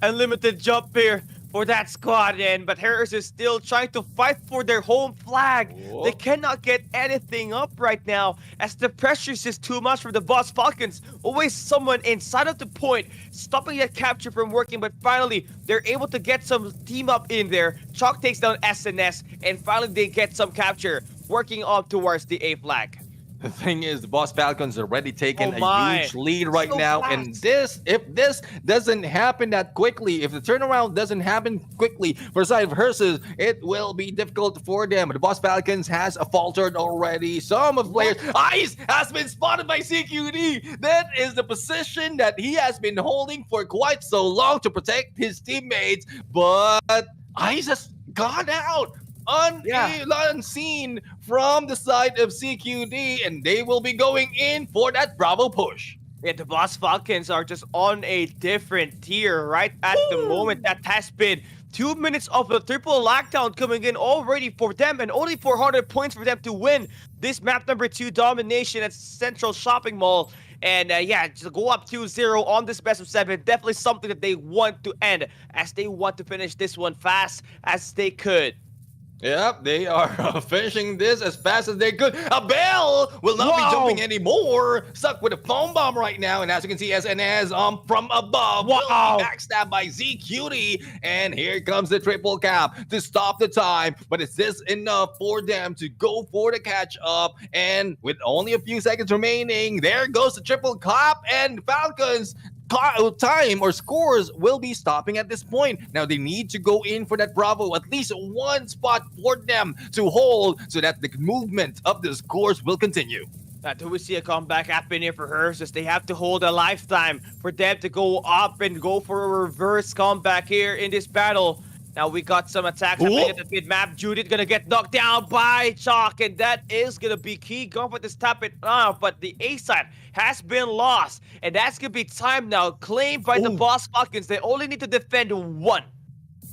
Unlimited jump here for that squad in, but Harris is still trying to fight for their home flag.
Whoa.
They cannot get anything up right now as the pressure is just too much for the Boss Falcons. Always someone inside of the point stopping that capture from working, but finally they're able to get some team up in there. Chalk takes down SNS, and finally they get some capture working on towards the A flag.
The thing is, the Boss Falcons are already taking
Oh my.
a huge lead right
So
now,
fast.
and if this doesn't happen that quickly, if the turnaround doesn't happen quickly for the side of Versus, it will be difficult for them. The Boss Falcons has faltered already. Some of players, Ice has been spotted by CQD. That is the position that he has been holding for quite so long to protect his teammates, but Ice has gone out. Unseen from the side of CQD, and they will be going in for that Bravo push.
Yeah, the Boss Falcons are just on a different tier right at the moment. That has been 2 minutes of the triple lockdown coming in already for them, and only 400 points for them to win this map number 2 Domination at Central Shopping Mall. And just go up 2-0 on this best of 7. Definitely something that they want to end, as they want to finish this one fast as they could.
Yep, they are finishing this as fast as they could. Abel will not be jumping anymore. Stuck with a foam bomb right now. And as you can see, SNS from above will be backstabbed by ZQT. And here comes the triple cap to stop the time. But is this enough for them to go for the catch up? And with only a few seconds remaining, there goes the triple cap, and Falcons time or scores will be stopping at this point. Now they need to go in for that Bravo, at least one spot for them to hold so that the movement of the scores will continue.
Do we see a comeback happen here for her? Since they have to hold a lifetime for them to go up and go for a reverse comeback here in this battle. Now we got some attacks happening at the mid map. Judith gonna get knocked down by Chalk, and that is gonna be key. Going for this top it but the A side has been lost, and that's gonna be time now claimed by the Boss Falcons. They only need to defend one.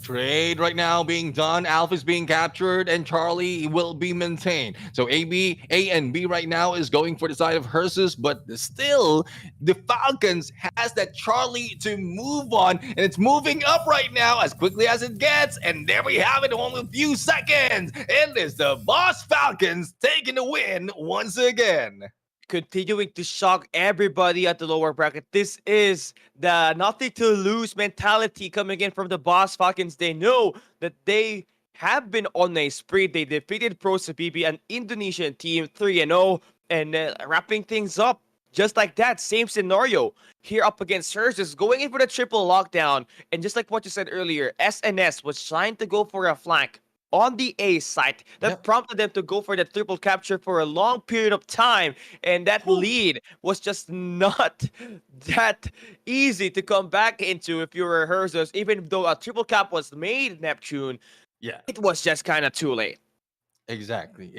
Trade right now being done. Alpha is being captured, and Charlie will be maintained. So A and B right now is going for the side of Versus, but still, the Falcons has that Charlie to move on, and it's moving up right now as quickly as it gets. And there we have it, only a few seconds. It is the Boss Falcons taking the win once again.
continuing to shock everybody at the lower bracket. This is the nothing to lose mentality coming in from the Boss Falcons. They know that they have been on a spree. They defeated Pro Habibi, an Indonesian team, 3-0, and wrapping things up just like that. Same scenario here up against hers is going in for the triple lockdown. And just like what you said earlier, SNS was trying to go for a flank on the A site that prompted them to go for the triple capture for a long period of time. And that lead was just not that easy to come back into if you were Herzos. Even though a triple cap was made, Neptune, it was just kind of too late.
Exactly.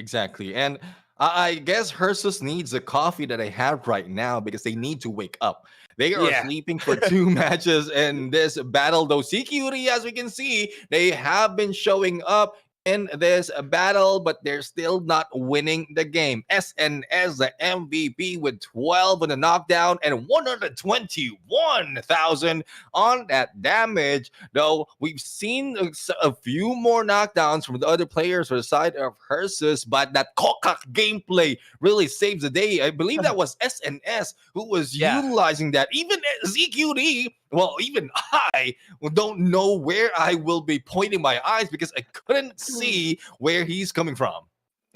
And I guess Hersus needs the coffee that they have right now because they need to wake up. They are sleeping for 2 matches in this battle, though CQD, as we can see, they have been showing up in this battle, but they're still not winning the game. SNS, the MVP, with 12 on the knockdown and 121,000 on that damage. Though we've seen a few more knockdowns from the other players for the side of Hersus, but that Kokak gameplay really saves the day. I believe that was SNS who was utilizing that. Even ZQD, well, even I don't know where I will be pointing my eyes because I couldn't see where he's coming from.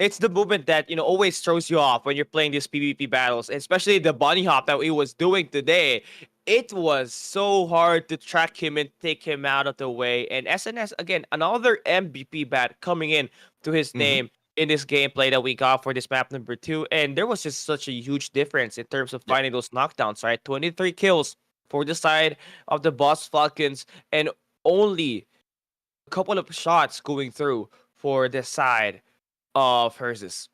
It's the movement that, always throws you off when you're playing these PvP battles, especially the bunny hop that he was doing today. It was so hard to track him and take him out of the way. And SNS, again, another MVP bat coming in to his name in this gameplay that we got for this map number 2. And there was just such a huge difference in terms of finding those knockdowns, right? 23 kills for the side of the Boss Falcons, and only a couple of shots going through for the side of Hersus.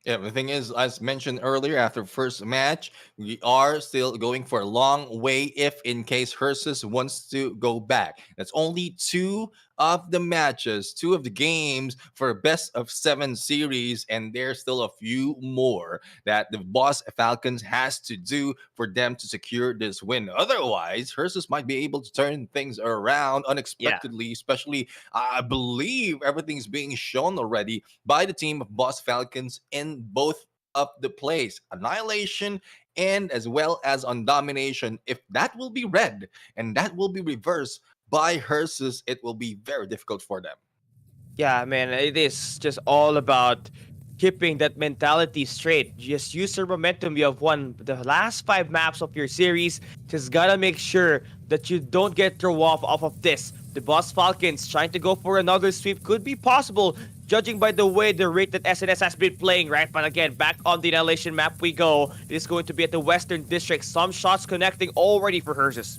Yeah, the thing is, as mentioned earlier, after first match, we are still going for a long way if in case Hersus wants to go back. That's only 2 of the matches, 2 of the games for a best of 7 series, and there's still a few more that the Boss Falcons has to do for them to secure this win. Otherwise, Hersus might be able to turn things around unexpectedly, especially I believe everything's being shown already by the team of Boss Falcons in both of the plays, Annihilation and as well as on Domination. If that will be read and that will be reversed by Hersus, it will be very difficult for them.
Yeah, man, it is just all about keeping that mentality straight. Just use your momentum. You have won the last 5 maps of your series. Just gotta make sure that you don't get thrown off of this. The Boss Falcons trying to go for another sweep could be possible, judging by the way the rate that SNS has been playing, right? But again, back on the Annihilation map we go. It is going to be at the Western District. Some shots connecting already for Hersus.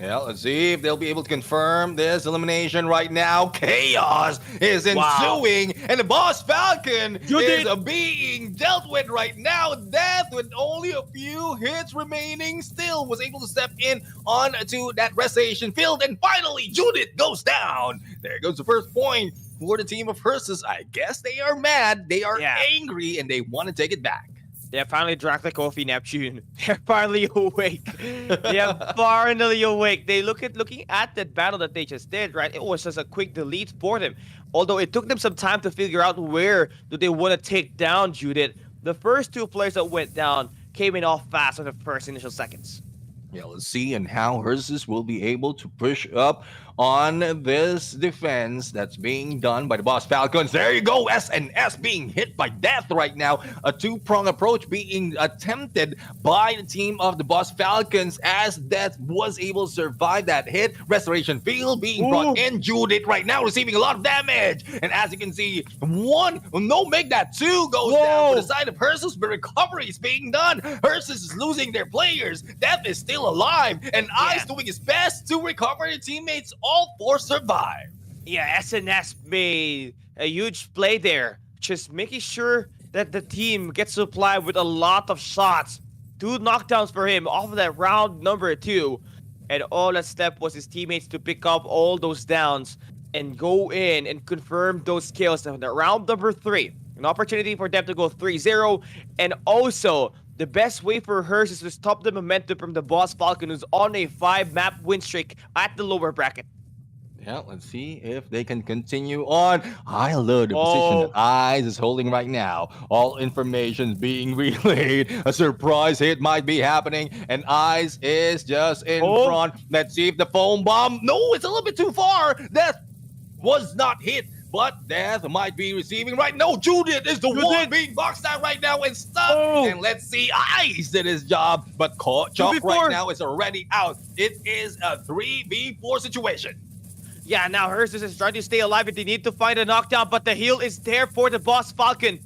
Yeah, let's see if they'll be able to confirm this elimination right now. Chaos is ensuing, and the Boss Falcon is being dealt with right now. Death, with only a few hits remaining, still was able to step in onto that restoration field, and finally, Judith goes down. There goes the first point for the team of Hersus. I guess they are mad, they are angry, and they want to take it back.
They have finally drank the coffee, Neptune. They're finally awake. They are finally awake. They looking at that battle that they just did, right? It was just a quick delete for them. Although it took them some time to figure out where do they want to take down Judith. The first 2 players that went down came in off fast in the first initial seconds.
Yeah, let's see and how Hersus will be able to push up on this defense that's being done by the Boss Falcons. There you go, SNS being hit by death right now. A 2-prong approach being attempted by the team of the Boss Falcons as Death was able to survive that hit. Restoration field being brought in. Judith right now receiving a lot of damage. And as you can see, 1, no, make that 2 goes down for the side of Hersus, but recovery is being done. Hersus is losing their players. Death is still alive, and Ice doing his best to recover his teammates. All 4 survive.
Yeah, SNS made a huge play there, just making sure that the team gets supplied with a lot of shots. 2 knockdowns for him off of that round number 2. And all that's left was his teammates to pick up all those downs and go in and confirm those kills in the round number 3. An opportunity for them to go 3-0. And also, the best way for hers is to stop the momentum from the Boss Falcon, who's on a 5-map win streak at the lower bracket.
Yeah, let's see if they can continue on. I love the position that
Oh,
Eyes is holding right now. All information is being relayed. A surprise hit might be happening, and Eyes is just in
oh,
front. Let's see if the foam bomb. No, it's a little bit too far. Death was not hit, but Death might be receiving right. No, Judith is the
you
one
did.
being boxed out right now and stuck.
Oh,
And let's see, Eyes did his job, but Chalk right
2v4.
now is already out. It is a 3v4 situation.
Yeah, now Ursus is trying to stay alive and they need to find a knockdown, but the heal is there for the boss Falcon.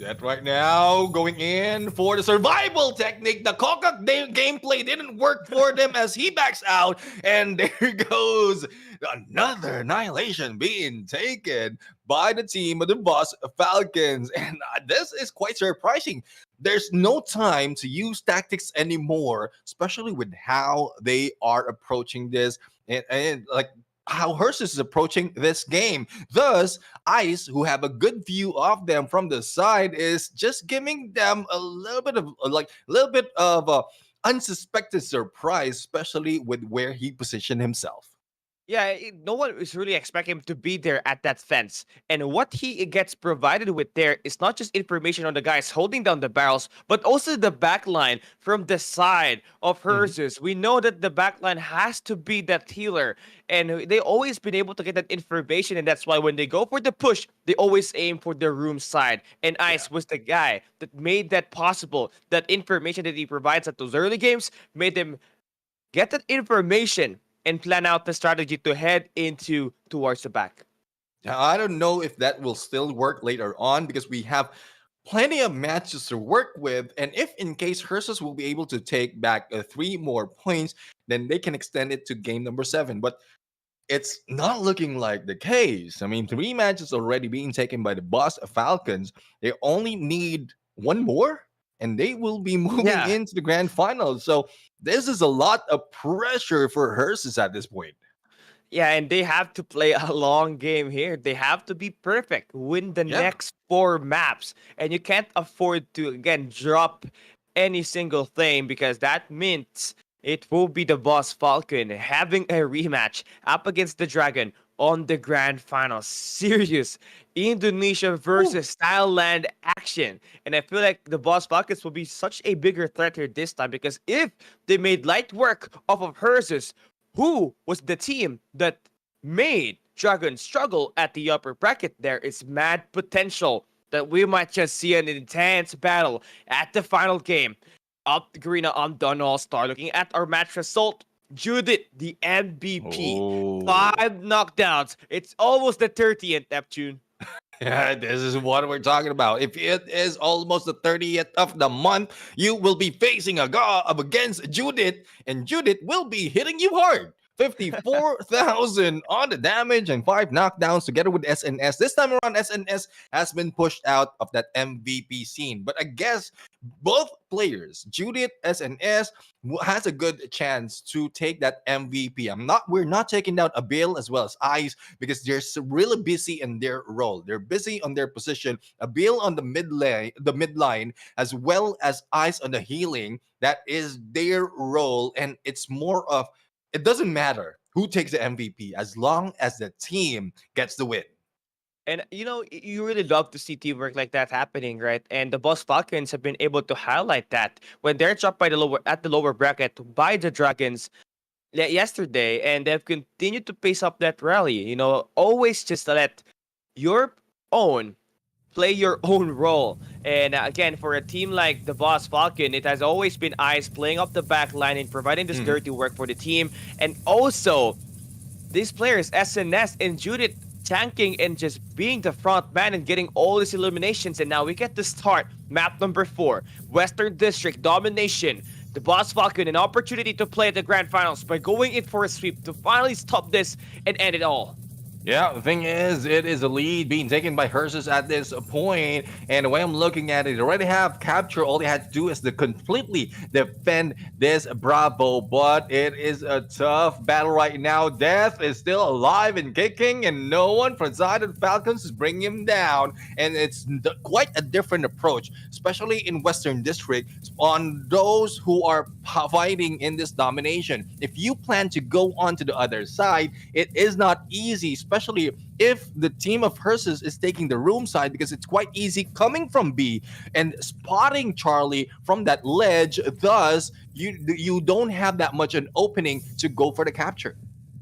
That right now going in for the survival technique. The Kokak gameplay didn't work for them as he backs out. And there goes another annihilation being taken by the team of the boss Falcons. And this is quite surprising. There's no time to use tactics anymore, especially with how they are approaching this. And like how Hersus is approaching this game. Thus, Ice, who have a good view of them from the side, is just giving them a little bit of a unsuspected surprise, especially with where he positioned himself.
Yeah, no one is really expecting him to be there at that fence. And what he gets provided with there is not just information on the guys holding down the barrels, but also the backline from the side of Herzus. We know that the backline has to be that healer. And they always been able to get that information. And that's why when they go for the push, they always aim for the room side. And Ice was the guy that made that possible. That information that he provides at those early games made them get that information and plan out the strategy to head into towards the back.
Now, I don't know if that will still work later on because we have plenty of matches to work with. And if in case Hersus will be able to take back 3 more points, then they can extend it to game number 7. But it's not looking like the case. I mean, 3 matches already being taken by the boss Falcons. They only need 1 more and they will be moving
Yeah.
into the grand final. So this is a lot of pressure for Hersus at this point.
Yeah, and they have to play a long game here. They have to be perfect, win the
Yeah.
next 4 maps. And you can't afford to, again, drop any single thing because that means it will be the boss Falcon having a rematch up against the Dragon on the grand final. Serious Indonesia versus Thailand action. And I feel like the boss Falcons will be such a bigger threat here this time because if they made light work off of Hersus, who was the team that made Dragon struggle at the upper bracket, there is mad potential that we might just see an intense battle at the final game. Up the green on Undawn All Star. Looking at our match result, Judith, the MVP.
Oh.
5 knockdowns. It's almost the 30th, Neptune.
Yeah, this is what we're talking about. If it is almost the 30th of the month, you will be facing a guy up against Judith, and Judith will be hitting you hard. 54,000 on the damage and 5 knockdowns together with SNS. This time around, SNS has been pushed out of that MVP scene. But I guess both players, Judith, SNS, has a good chance to take that MVP. We're not taking down Abil as well as Ice because they're really busy in their role. They're busy on their position. Abil on the midline, as well as Ice on the healing. That is their role, and it's more of it doesn't matter who takes the MVP as long as the team gets the win.
And you really love to see teamwork like that happening, right? And the Boss Falcons have been able to highlight that when they're dropped by the lower bracket by the Dragons yesterday, and they've continued to pace up that rally. Always just let your own play your own role. And again, for a team like the Boss Falcon, it has always been Ice playing up the back line and providing this dirty work for the team. And also, these players, SNS and Judith, tanking and just being the front man and getting all these eliminations. And now we get to start map number 4, Western District Domination. The Boss Falcon, an opportunity to play at the grand finals by going in for a sweep to finally stop this and end it all.
Yeah, the thing is, it is a lead being taken by Hersus at this point, and the way I'm looking at it, they already have capture. All they had to do is to completely defend this Bravo, but it is a tough battle right now. Death is still alive and kicking, and no one from the side of the Falcons is bringing him down, and it's quite a different approach, especially in Western District, on those who are fighting in this domination. If you plan to go on to the other side, it is not easy, especially if the team of Hersus is taking the room side, because it's quite easy coming from B and spotting Charlie from that ledge. Thus, you don't have that much an opening to go for the capture.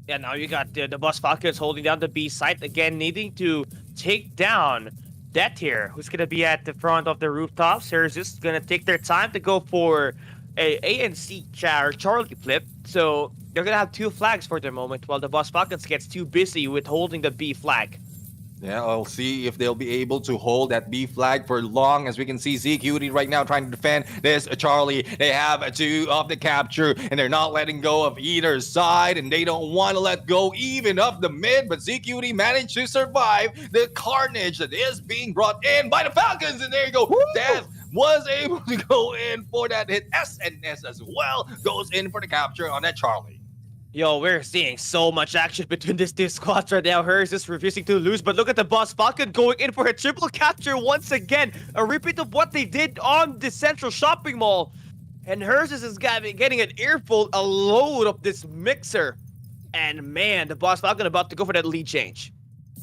Yeah, now you got the Boss Falcons holding down the B site again, needing to take down Death here, who's gonna be at the front of the rooftops. They're just gonna take their time to go for a and C Charlie flip. So they're gonna have two flags for the moment, while the Boss Falcons gets too busy with holding the B flag.
Yeah, I'll see if they'll be able to hold that B flag for long. As we can see, ZQD right now trying to defend this Charlie. They have two of the capture, and they're not letting go of either side, and they don't want to let go even of the mid. But ZQD managed to survive the carnage that is being brought in by the Falcons, and there you go. Woo! Death was able to go in for that hit. SNS as well goes in for the capture on that Charlie.
Yo, we're seeing so much action between these two squads right now. Hers is refusing to lose, but look at the Boss Falcon going in for a triple capture once again. A repeat of what they did on the Central Shopping Mall. And hers is getting an earful, a load of this mixer. And man, the Boss Falcon about to go for that lead change.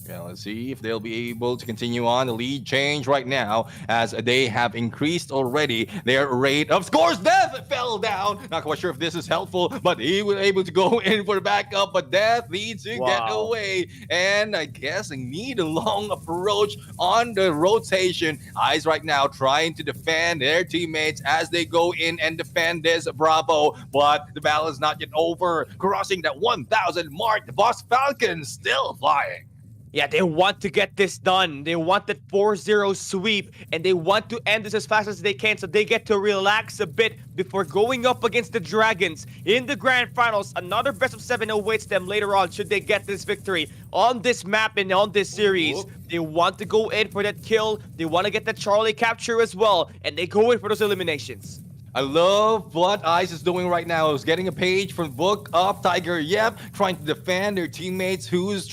Yeah, let's see if they'll be able to continue on the lead change right now, as they have increased already their rate of scores. Death fell down. Not quite sure if this is helpful, but he was able to go in for the backup. But Death needs to get away, and I guess they need a long approach on the rotation. Eyes right now trying to defend their teammates as they go in and defend this Bravo, but the battle is not yet over. Crossing that 1,000 mark, the Boss Falcons still flying.
Yeah, they want to get this done. They want that 4-0 sweep, and they want to end this as fast as they can so they get to relax a bit before going up against the Dragons in the Grand Finals. Another best of 7 awaits them later on should they get this victory on this map and on this series. They want to go in for that kill. They want to get that Charlie capture as well, and they go in for those eliminations.
I love what Ice is doing right now. Is getting a page from Book of Tiger Yep, trying to defend their teammates who's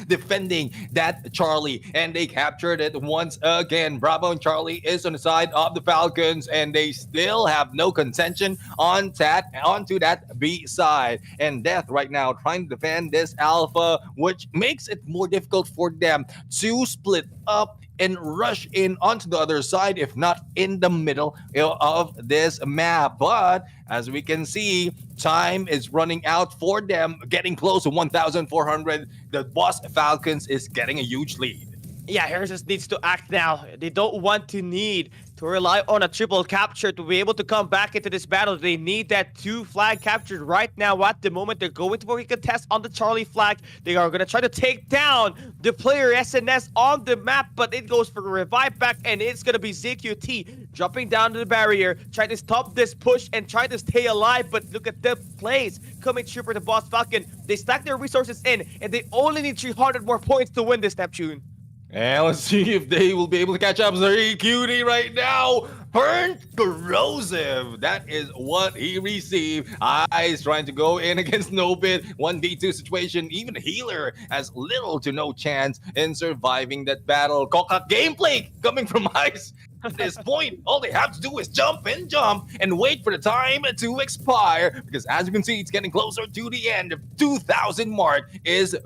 defending that Charlie, and they captured it once again. Bravo and Charlie is on the side of the Falcons, and they still have no contention onto that B side. And Death right now trying to defend this Alpha, which makes it more difficult for them to split up and rush in onto the other side, if not in the middle of this map. But as we can see, time is running out for them, getting close to 1,400. The Boss Falcons is getting a huge lead.
Yeah, Harris just needs to act now. They don't want to need to rely on a triple capture to be able to come back into this battle. They need that 2 flag captured right now. At the moment, they're going for a contest on the Charlie flag. They are going to try to take down the player SNS on the map, but it goes for a revive back, and it's going to be ZQT dropping down to the barrier, trying to stop this push and try to stay alive. But look at the plays coming through for the Boss Falcon. They stack their resources in, and they only need 300 more points to win this, Neptune.
And let's see if they will be able to catch up. Very cutie right now. Burnt corrosive. That is what he received. Eyes trying to go in against Nobit. 1v2 situation. Even Healer has little to no chance in surviving that battle. Coca gameplay coming from Ice. At this point, all they have to do is jump and wait for the time to expire, because as you can see, it's getting closer to the end. The 2,000 mark is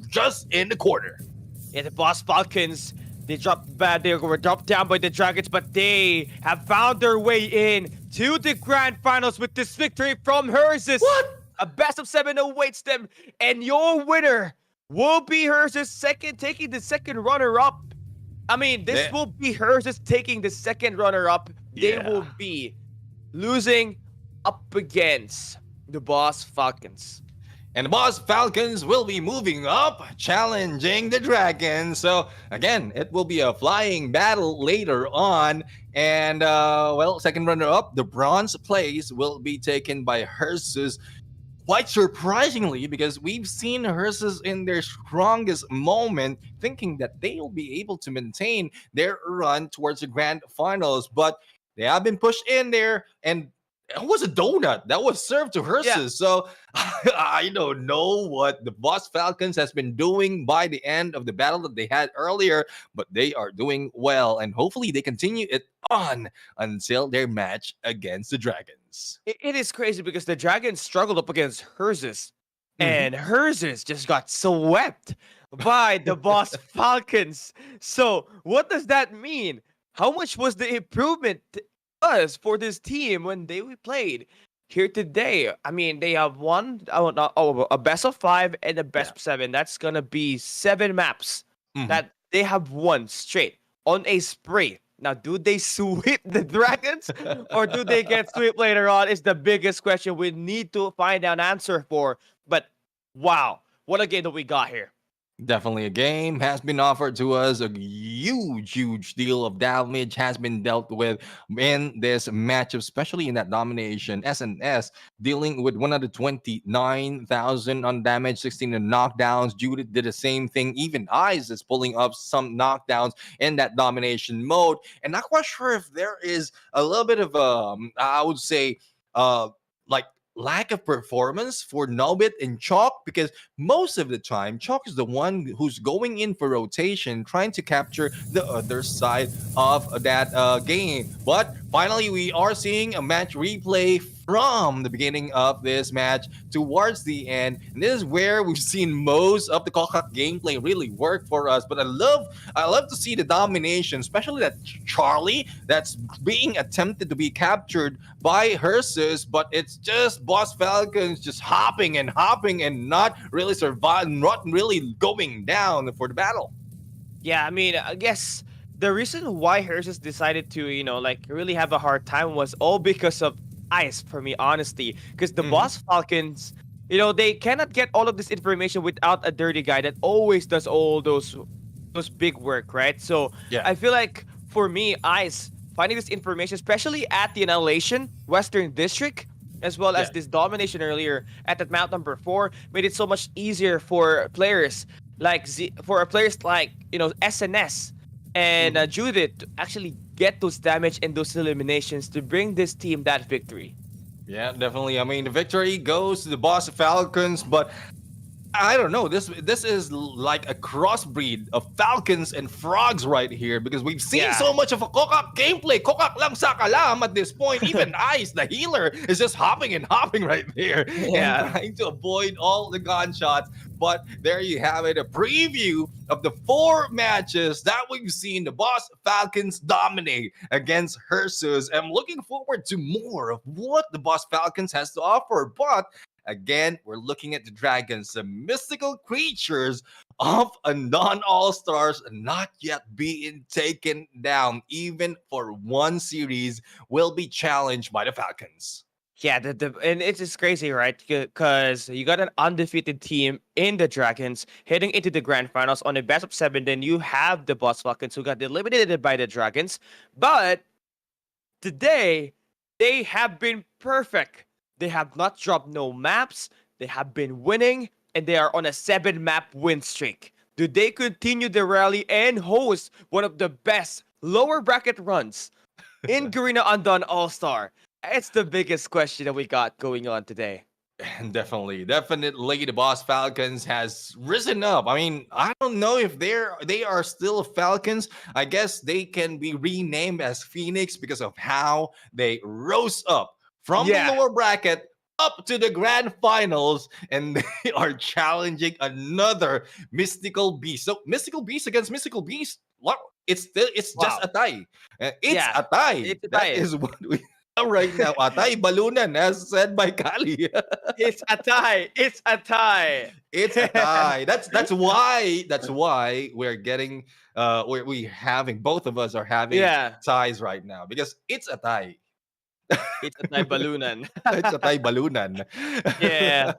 just in the corner.
Yeah, the Boss Falcons, they were dropped down by the Dragons, but they have found their way in to the Grand Finals with this victory from Hersus.
What?
A best of 7 awaits them, and your winner will be Hersus taking the second runner-up. I mean, this will be Hersus taking the second runner-up. They will be losing up against the Boss Falcons.
And the Boss Falcons will be moving up, challenging the Dragons. So, again, it will be a flying battle later on. And, second runner-up, the bronze place will be taken by Hersus. quite surprisingly, because we've seen Hearses in their strongest moment, thinking that they will be able to maintain their run towards the grand finals, but they have been pushed in there, and it was a donut that was served to
Yeah.
Hearses. So I don't know what the Boss Falcons has been doing by the end of the battle that they had earlier, but they are doing well, and hopefully they continue it on until their match against the Dragons.
It is crazy because the Dragons struggled up against Hearses,
Mhm.
and Hearses just got swept by the Boss Falcons. So, what does that mean? How much was the improvement us for this team when they played here today? I mean, they have a best of 5 and a best
Yeah.
of 7. That's gonna be 7 maps
Mhm.
that they have won straight on a spree. Now, do they sweep the Dragons or do they get swept later on? Is the biggest question we need to find an answer for. But wow, what a game that we got here.
Definitely a game has been offered to us. A huge deal of damage has been dealt with in this matchup, especially in that domination. SNS dealing with 129,000 on damage, 16 in knockdowns. Judith did the same thing. Even Eyes is pulling up some knockdowns in that domination mode. And not quite sure if there is a little bit of I would say, like lack of performance for Nobit and Chalk, because most of the time, Chalk is the one who's going in for rotation, trying to capture the other side of that game. But finally, we are seeing a match replay from the beginning of this match towards the end. And this is where we've seen most of the Kokak gameplay really work for us. But I love to see the domination, especially that Charlie that's being attempted to be captured by Hearses, but it's just Boss Falcons just hopping and not really surviving, not really going down for the battle.
Yeah, I mean, I guess the reason why Hearses decided to, like really have a hard time was all because of Ice, for me, honestly. Because the
Mhm.
Boss Falcons, they cannot get all of this information without a dirty guy that always does all those big work, right? So
Yeah.
I feel like for me, Ice finding this information, especially at the Annihilation Western District, as well as
Yeah.
this domination earlier at that mount number 4, made it so much easier for players for players like SNS and
Mhm.
Judith to actually get those damage and those eliminations to bring this team that victory.
Yeah, definitely. I mean, the victory goes to the Boss Falcons, but I don't know. This is like a crossbreed of falcons and frogs right here, because we've seen
Yeah.
so much of a Kokak gameplay. Kokak lang sa kalam at this point. Even Ice, the healer, is just hopping and hopping right there and
Yeah.
trying to avoid all the gunshots. But there you have it, a preview of the 4 matches that we've seen the Boss Falcons dominate against Hearses. I'm looking forward to more of what the Boss Falcons has to offer. But again, we're looking at the dragons, the mystical creatures of Undawn All Stars, not yet being taken down, even for one series, will be challenged by the Falcons.
Yeah, and it's just crazy, right? Because you got an undefeated team in the Dragons heading into the grand finals on a best of 7. Then you have the Boss Falcons who got eliminated by the Dragons. But today, they have been perfect. They have not dropped no maps. They have been winning, and they are on a 7-map win streak. Do they continue the rally and host one of the best lower bracket runs in Garena Undawn All Star? It's the biggest question that we got going on today.
And definitely, the Boss Falcons has risen up. I mean, I don't know if they are still Falcons. I guess they can be renamed as Phoenix because of how they rose up from the
Yeah.
lower bracket up to the grand finals, and they are challenging another mystical beast. So mystical beast against mystical beast. What? It's just
Wow.
a tie. It's
Yeah.
a tie.
It's a
That
tie.
is what we have right now. A tie balunan, as said by Kali.
It's a tie. It's a tie.
It's a tie. That's why we're getting we having both of us are having
Yeah.
ties right now, because it's a tie.
It's a tie balloonan.
It's a tie balunan.
Yeah.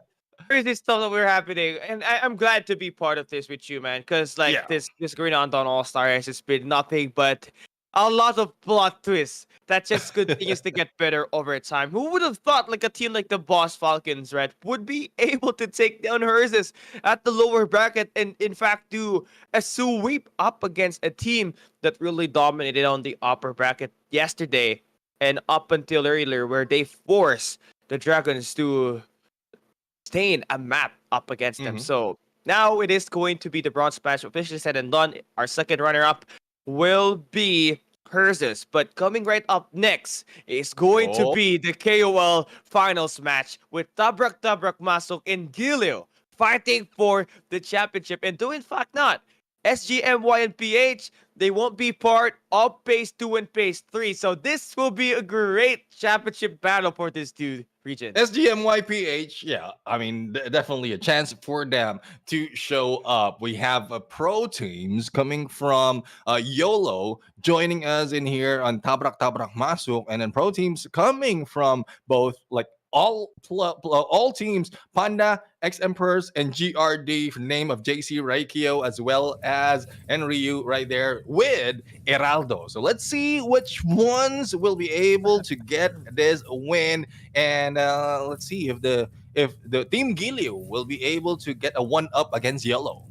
Crazy stuff that we're happening, and I'm glad to be part of this with you, man. Because like
Yeah.
this Green Undawn All Star has just been nothing but A lot of plot twists that just continues to get better over time. Who would have thought like a team like the Boss Falcons, right, would be able to take down Hearses at the lower bracket and in fact do a sweep up against a team that really dominated on the upper bracket yesterday and up until earlier where they forced the Dragons to stain a map up against them.
Mhm.
So now it is going to be the bronze match officially said and done. Our second runner-up will be Hearses. But coming right up next is going to
Oh.
be the KOL finals match with Tabrak Masuk and Gilio fighting for the championship. And do in fact not. SGMY and PH, they won't be part of Phase 2 and Phase 3. So this will be a great championship battle for this two regions.
SGMYPH, yeah, I mean, definitely a chance for them to show up. We have pro teams coming from YOLO joining us in here on Tabrak Masuk, and then pro teams coming from both like all teams, Panda, X Emperors, and GRD, name of JC Raikio, as well as Enryu right there with Heraldo. So let's see which ones will be able to get this win, and let's see if the team Gilio will be able to get a one up against Yellow.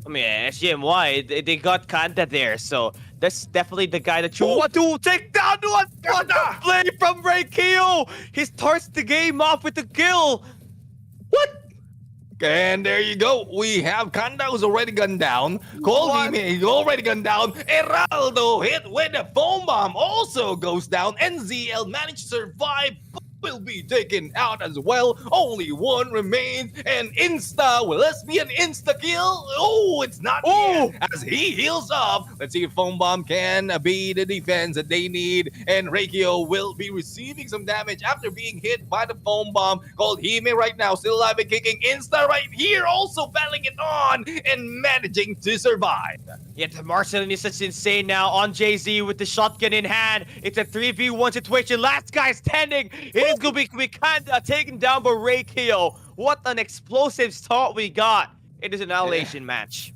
I mean, SGMY, they got Kanda there, so that's definitely the guy that you want to take down. What a play from Raikio! He starts the game off with a kill.
What? And there you go. We have Kanda who's already gunned down. Colby is already gunned down. Heraldo hit with a foam bomb also goes down. NZL managed to survive, but will be taken out as well. Only one remains. And Insta, will this be an insta kill? Oh, it's not yet, as he heals up. Let's see if foam bomb can be the defense that they need. And Reikio will be receiving some damage after being hit by the foam bomb called Hime right now. Still alive and kicking. Insta right here also battling it on and managing to survive.
Yet Marcelin is such insane now on JZ with the shotgun in hand. It's a 3v1 situation. Last guy standing. It is going to be Kanda taken down by Reikio. What an explosive start we got. It is an Annihilation match.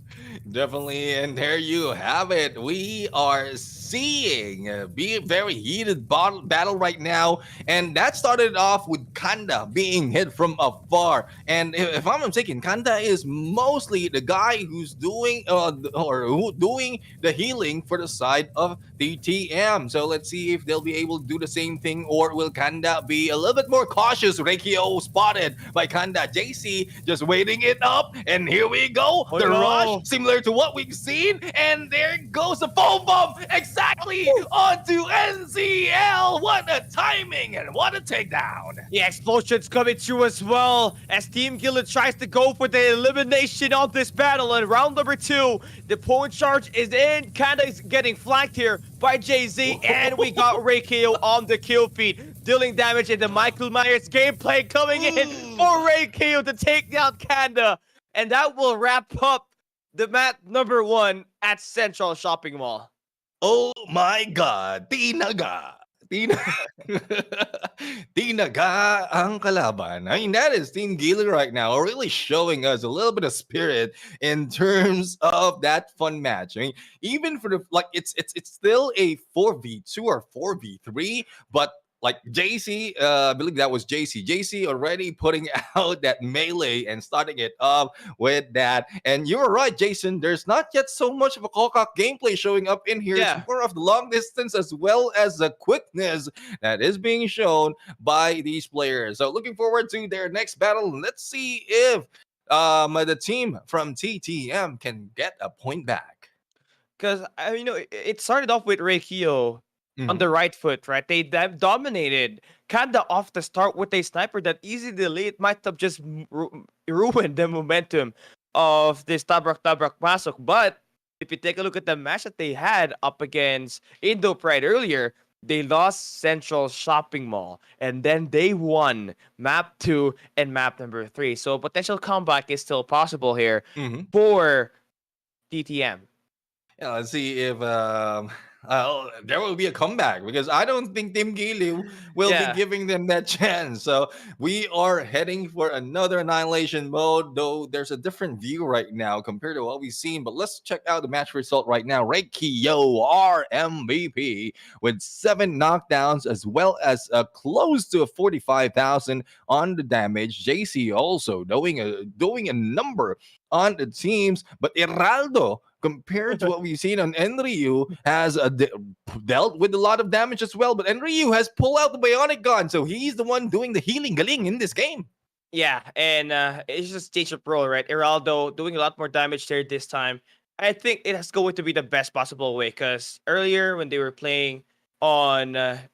Definitely, and there you have it. We are seeing be a very heated battle right now, and that started off with Kanda being hit from afar. And if I'm not mistaken, Kanda is mostly the guy who's doing doing the healing for the side of the TM. So let's see if they'll be able to do the same thing, or will Kanda be a little bit more cautious? Reikio spotted by Kanda. JC just waiting it up, and here we go.
Oh,
the
no.
rush, similar to what we've seen, and there goes the foam bomb exactly onto NZL. What a timing and what a takedown.
The explosions coming through as well as Team Gillet tries to go for the elimination of this battle. And round number 2, the point charge is in. Kanda is getting flanked here by JZ, and we got Reikio on the kill feed, dealing damage in the Michael Myers gameplay coming in for Reikio to take down Kanda. And that will wrap up the map number 1 at Central Shopping Mall.
Oh my God, Tinaga. Tinaga ang kalaban. I mean, that is Team Gila right now, really showing us a little bit of spirit in terms of that fun match. I mean, even for the it's still a 4v2 or 4v3, but like JC, I believe that was JC. JC already putting out that melee and starting it up with that. And you're right, Jason. There's not yet so much of a Kokak gameplay showing up in here.
Yeah.
It's more of the long distance as well as the quickness that is being shown by these players. So looking forward to their next battle. Let's see if the team from TTM can get a point back.
Because, it started off with Reikio on the right foot, right? They dominated Kanda off the start with a sniper that easily it might have just ruined the momentum of this Tabrak Masuk. But if you take a look at the match that they had up against Indo Pride earlier, they lost Central Shopping Mall, and then they won map 2 and map number 3. So potential comeback is still possible here for TTM.
Yeah, let's see if there will be a comeback because I don't think Team Giliu will be
Yeah.
giving them that chance. So we are heading for another annihilation mode, though there's a different view right now compared to what we've seen. But let's check out the match result right now. Reikio, our MVP, with 7 knockdowns as well as close to 45,000 on the damage. JC also doing a number on the teams, but Heraldo, compared to what we've seen on Enryu, has dealt with a lot of damage as well. But Enryu has pulled out the bionic gun, so he's the one doing the healing galing in this game.
Yeah, and it's just stage of role, right? Heraldo doing a lot more damage there this time. I think it has going to be the best possible way because earlier when they were playing on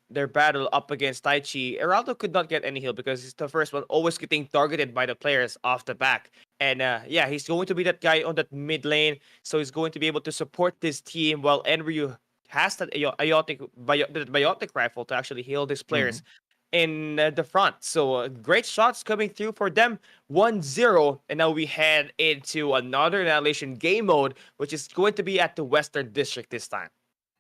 their battle up against Taichi, Heraldo could not get any heal because he's the first one always getting targeted by the players off the back. And yeah, he's going to be that guy on that mid lane, so he's going to be able to support this team while Enryu has that biotic rifle to actually heal these players in the front. So great shots coming through for them. 1-0, and now we head into another Annihilation game mode, which is going to be at the Western District this time.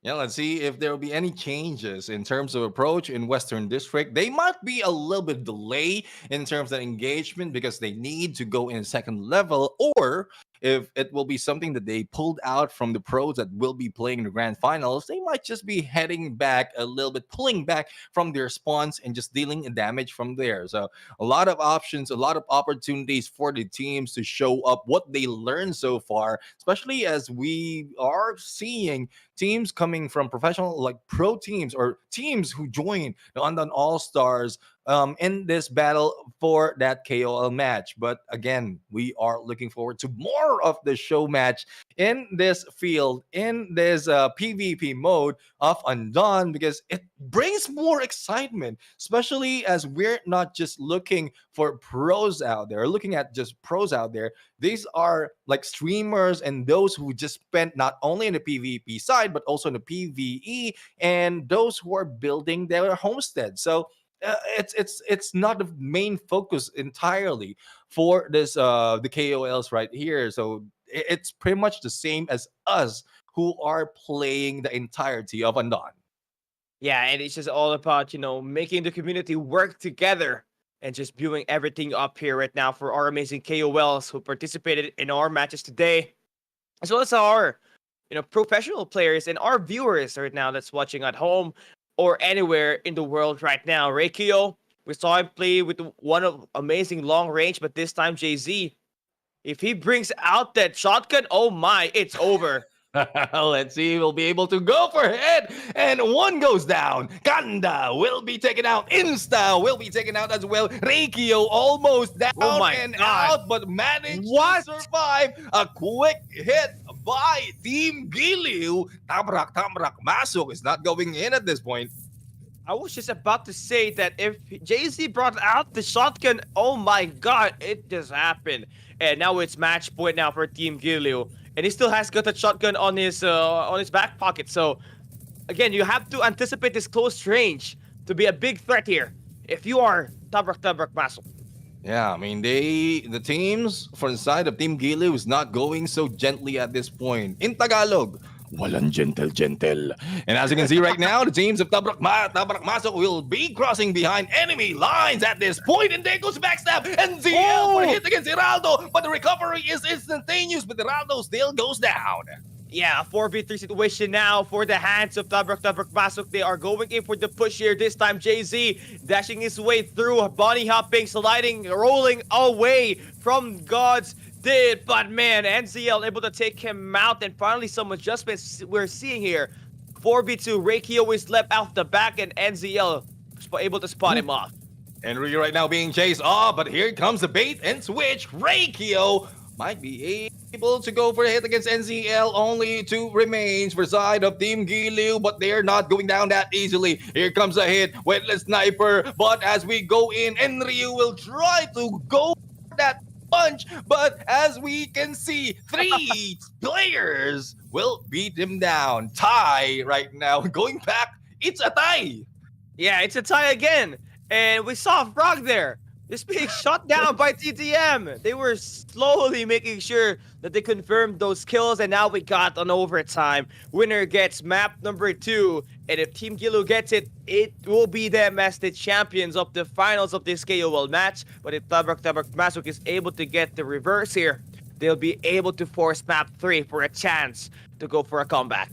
Yeah, let's see if there will be any changes in terms of approach in Western District. They might be a little bit delay in terms of engagement because they need to go in second level, or if it will be something that they pulled out from the pros that will be playing in the grand finals, they might just be heading back a little bit, pulling back from their spawns and just dealing damage from there. So a lot of options, a lot of opportunities for the teams to show up what they learned so far, especially as we are seeing teams coming from professional, like pro teams or teams who join the Undawn All Stars in this battle for that KOL match. But again, we are looking forward to more of the show match in this field, in this PvP mode of Undawn, because it brings more excitement, especially as we're not just looking for pros out there, looking at just pros out there. These are like streamers and those who just spent not only in the PvP side, but also in the PvE, and those who are building their homestead. So it's not the main focus entirely for this the KOLs right here. So it's pretty much the same as us who are playing the entirety of Undawn.
Yeah, and it's just all about, making the community work together and just viewing everything up here right now for our amazing KOLs who participated in our matches today, as well as our, professional players and our viewers right now that's watching at home or anywhere in the world right now. Reikio, we saw him play with one of amazing long range, but this time Jay-Z, if he brings out that shotgun, oh my, it's over.
Let's see, we'll be able to go for it. And one goes down. Kanda will be taken out. Insta will be taken out as well. Reikio almost down
God.
out, but managed to survive a quick hit by Team Giliu. Tamrak, Masuk is not going in at this point.
I was just about to say that if Jay-Z brought out the shotgun, oh my god, it just happened. And now it's match point now for Team Giliu. And he still has got a shotgun on his back pocket. So again, you have to anticipate this close range to be a big threat here. If you are Tabrak Masuk.
Yeah, I mean, the teams for the side of Team Giliu is not going so gently at this point. In Tagalog, walang gentle. And as you can see right now, the teams of Tabrak Masuk will be crossing behind enemy lines at this point. And there goes backstab. And ZL for a hit against Heraldo. But the recovery is instantaneous. But Heraldo still goes down.
Yeah, a 4v3 situation now for the hands of Tabrak Masuk. They are going in for the push here. This time, Jay-Z dashing his way through, bunny hopping, sliding, rolling away from God's did. But man, NZL able to take him out. And finally, some adjustments we're seeing here. 4v2, Reikio is left out the back, and NZL able to spot him off.
Enryu right now being chased off, but here comes the bait and switch. Reikio might be able to go for a hit against NZL. Only 2 remains for side of Team Giliu, but they're not going down that easily. Here comes a hit with the sniper, but as we go in, Enryu will try to go for that punch, but as we can see, 3 players will beat him down. Tie right now. Going back, it's a tie.
Yeah, it's a tie again. And we saw Frog there. Just being shut down by TTM. They were slowly making sure that they confirmed those kills, and now we got an overtime. Winner gets map number 2, and if Team Gilu gets it, it will be them as the champions of the finals of this KOL match. But if Tabrak Masuk is able to get the reverse here, they'll be able to force map 3 for a chance to go for a comeback.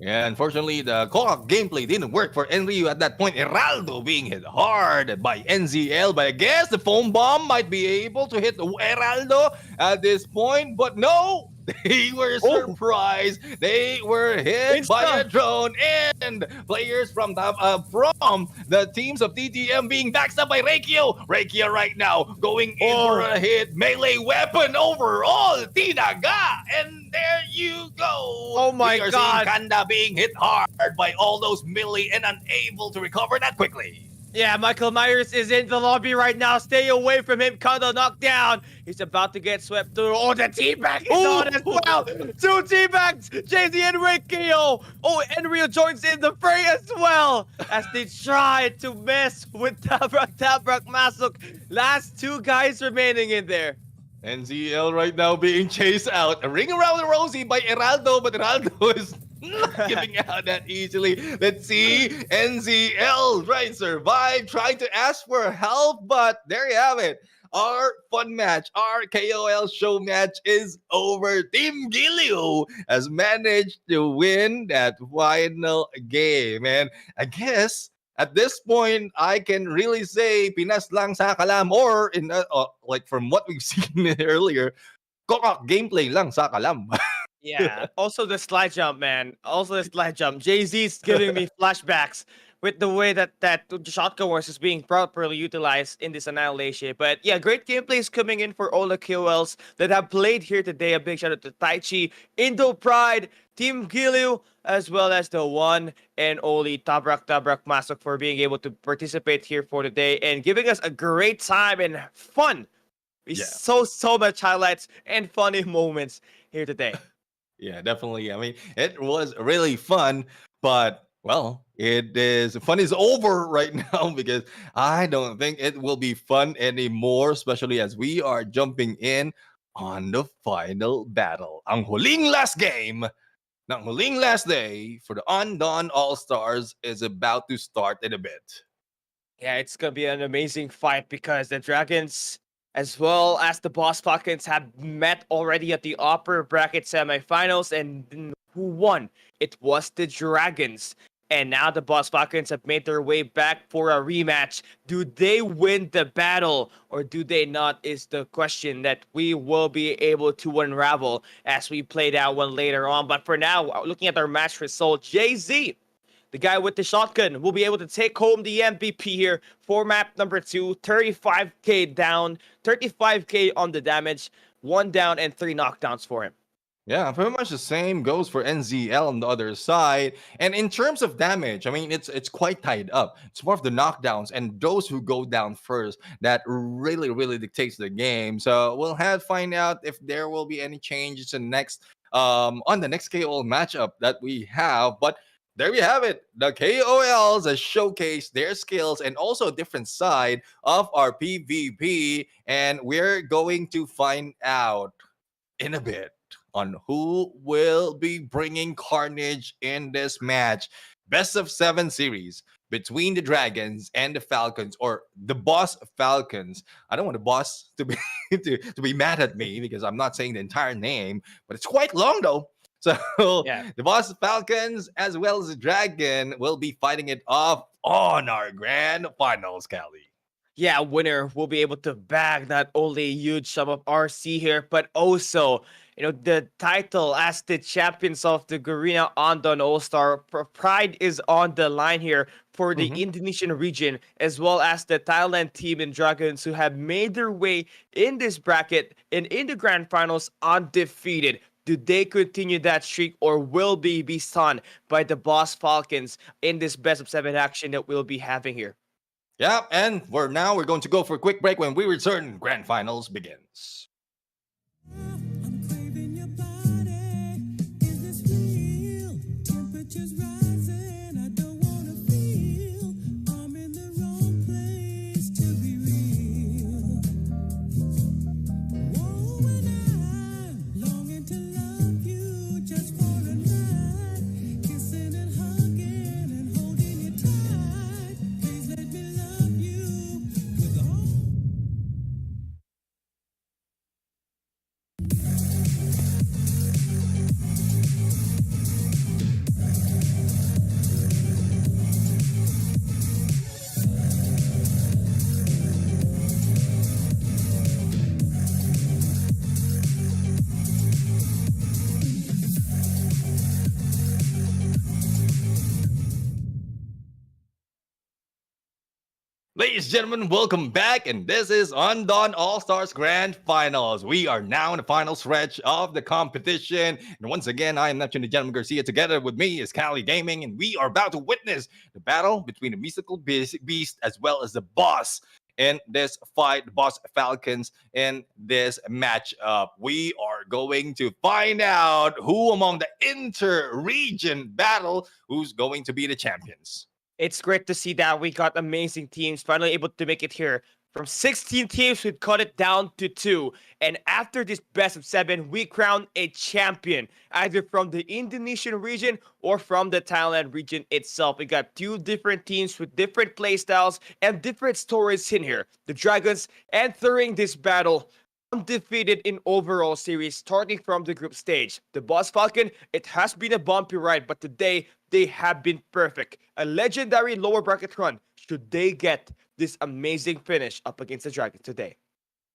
Yeah, unfortunately, the co-op gameplay didn't work for Enryu at that point. Heraldo being hit hard by NZL, but I guess the foam bomb might be able to hit Heraldo at this point, but no! They were surprised. They were hit by a drone, and players from the teams of TTM being backstabbed by Reikio. Reikio right now going in for a hit. Melee weapon overall. Tinaga. And there you go.
Oh my
we are
God.
Seeing Kanda being hit hard by all those melee and unable to recover that quickly.
Yeah, Michael Myers is in the lobby right now. Stay away from him. Kanda knocked down. He's about to get swept through. Oh, the teabag is on as well. 2 teabags. JZ and Rikio. Oh, Enryu joins in the fray as well as they try to mess with Tabrak Masuk. Last 2 guys remaining in there.
NZL right now being chased out. A ring around the rosy by Heraldo, but Heraldo is not giving out that easily. Let's see. NZL, right, survive, trying to ask for help, but there you have it. Our fun match, our KOL show match is over. Team Gilu has managed to win that final game. And I guess at this point, I can really say Pinas lang sa kalam, or in like from what we've seen earlier, kokok gameplay lang sa kalam.
Yeah. Also the slide jump, man. Also the slide jump. Jay-Z's giving me flashbacks with the way that shotgun wars is being properly utilized in this Annihilation. But yeah, great gameplay is coming in for all the KOLs that have played here today. A big shout out to Taichi, Indo Pride, Team Gilu, as well as the one and only Tabrak Masuk for being able to participate here for today and giving us a great time and fun. We so much highlights and funny moments here today.
Yeah, definitely. I mean, it was really fun, but well, fun is over right now because I don't think it will be fun anymore, especially as we are jumping in on the final battle. Ang huling last game, ng huling last day for the Undawn All Stars is about to start in a bit.
Yeah, it's gonna be an amazing fight because the Dragons, as well as the Boss Falcons, have met already at the upper bracket semifinals, and who won? It was the Dragons. And now the Boss Falcons have made their way back for a rematch. Do they win the battle or do they not is the question that we will be able to unravel as we play that one later on. But for now, looking at our match result, Jay-Z, the guy with the shotgun, will be able to take home the MVP here for map number 2. 35k down, 35k on the damage, 1 down and 3 knockdowns for him.
Yeah, pretty much the same goes for NZL on the other side. And in terms of damage, I mean, it's quite tied up. It's more of the knockdowns and those who go down first that really dictates the game. So we'll have to find out if there will be any changes in next on the next KOL matchup that we have. But there we have it. The KOLs has showcased their skills and also a different side of our PvP. And we're going to find out in a bit on who will be bringing carnage in this match. Best of 7 series between the Dragons and the Falcons, or the Boss Falcons. I don't want the boss to be to be mad at me because I'm not saying the entire name, but it's quite long though. So the Boss Falcons as well as the Dragon will be fighting it off on our grand finals, Callie.
Yeah, winner will be able to bag not only a huge sum of RC here, but also, the title as the champions of the Garena Undawn All Star. Pride is on the line here for the Indonesian region, as well as the Thailand team and Dragons who have made their way in this bracket and in the grand finals undefeated. Do they continue that streak or will they be stunned by the Boss Falcons in this best of 7 action that we'll be having here?
Yeah, and we're going to go for a quick break. When we return, grand finals begins.
I'm craving your body. Is this real? Temperatures rising. I don't wanna feel. I'm in the wrong place to be real.
Ladies and gentlemen, welcome back, and this is Undawn All Stars Grand Finals. We are now in the final stretch of the competition, and once again, I am Neptune the Gentleman Garcia. Together with me is Cali Gaming, and we are about to witness the battle between the mystical beast as well as the boss in this fight, the Boss Falcons in this matchup. We are going to find out who among the inter-region battle who's going to be the champions.
It's great to see that we got amazing teams finally able to make it here. From 16 teams, we've cut it down to 2. And after this best of 7, we crown a champion, either from the Indonesian region or from the Thailand region itself. We got 2 different teams with different playstyles and different stories in here. The Dragons entering this battle undefeated in overall series starting from the group stage. The Boss Falcon, it has been a bumpy ride, but today they have been perfect. A legendary lower bracket run should they get this amazing finish up against the Dragons today.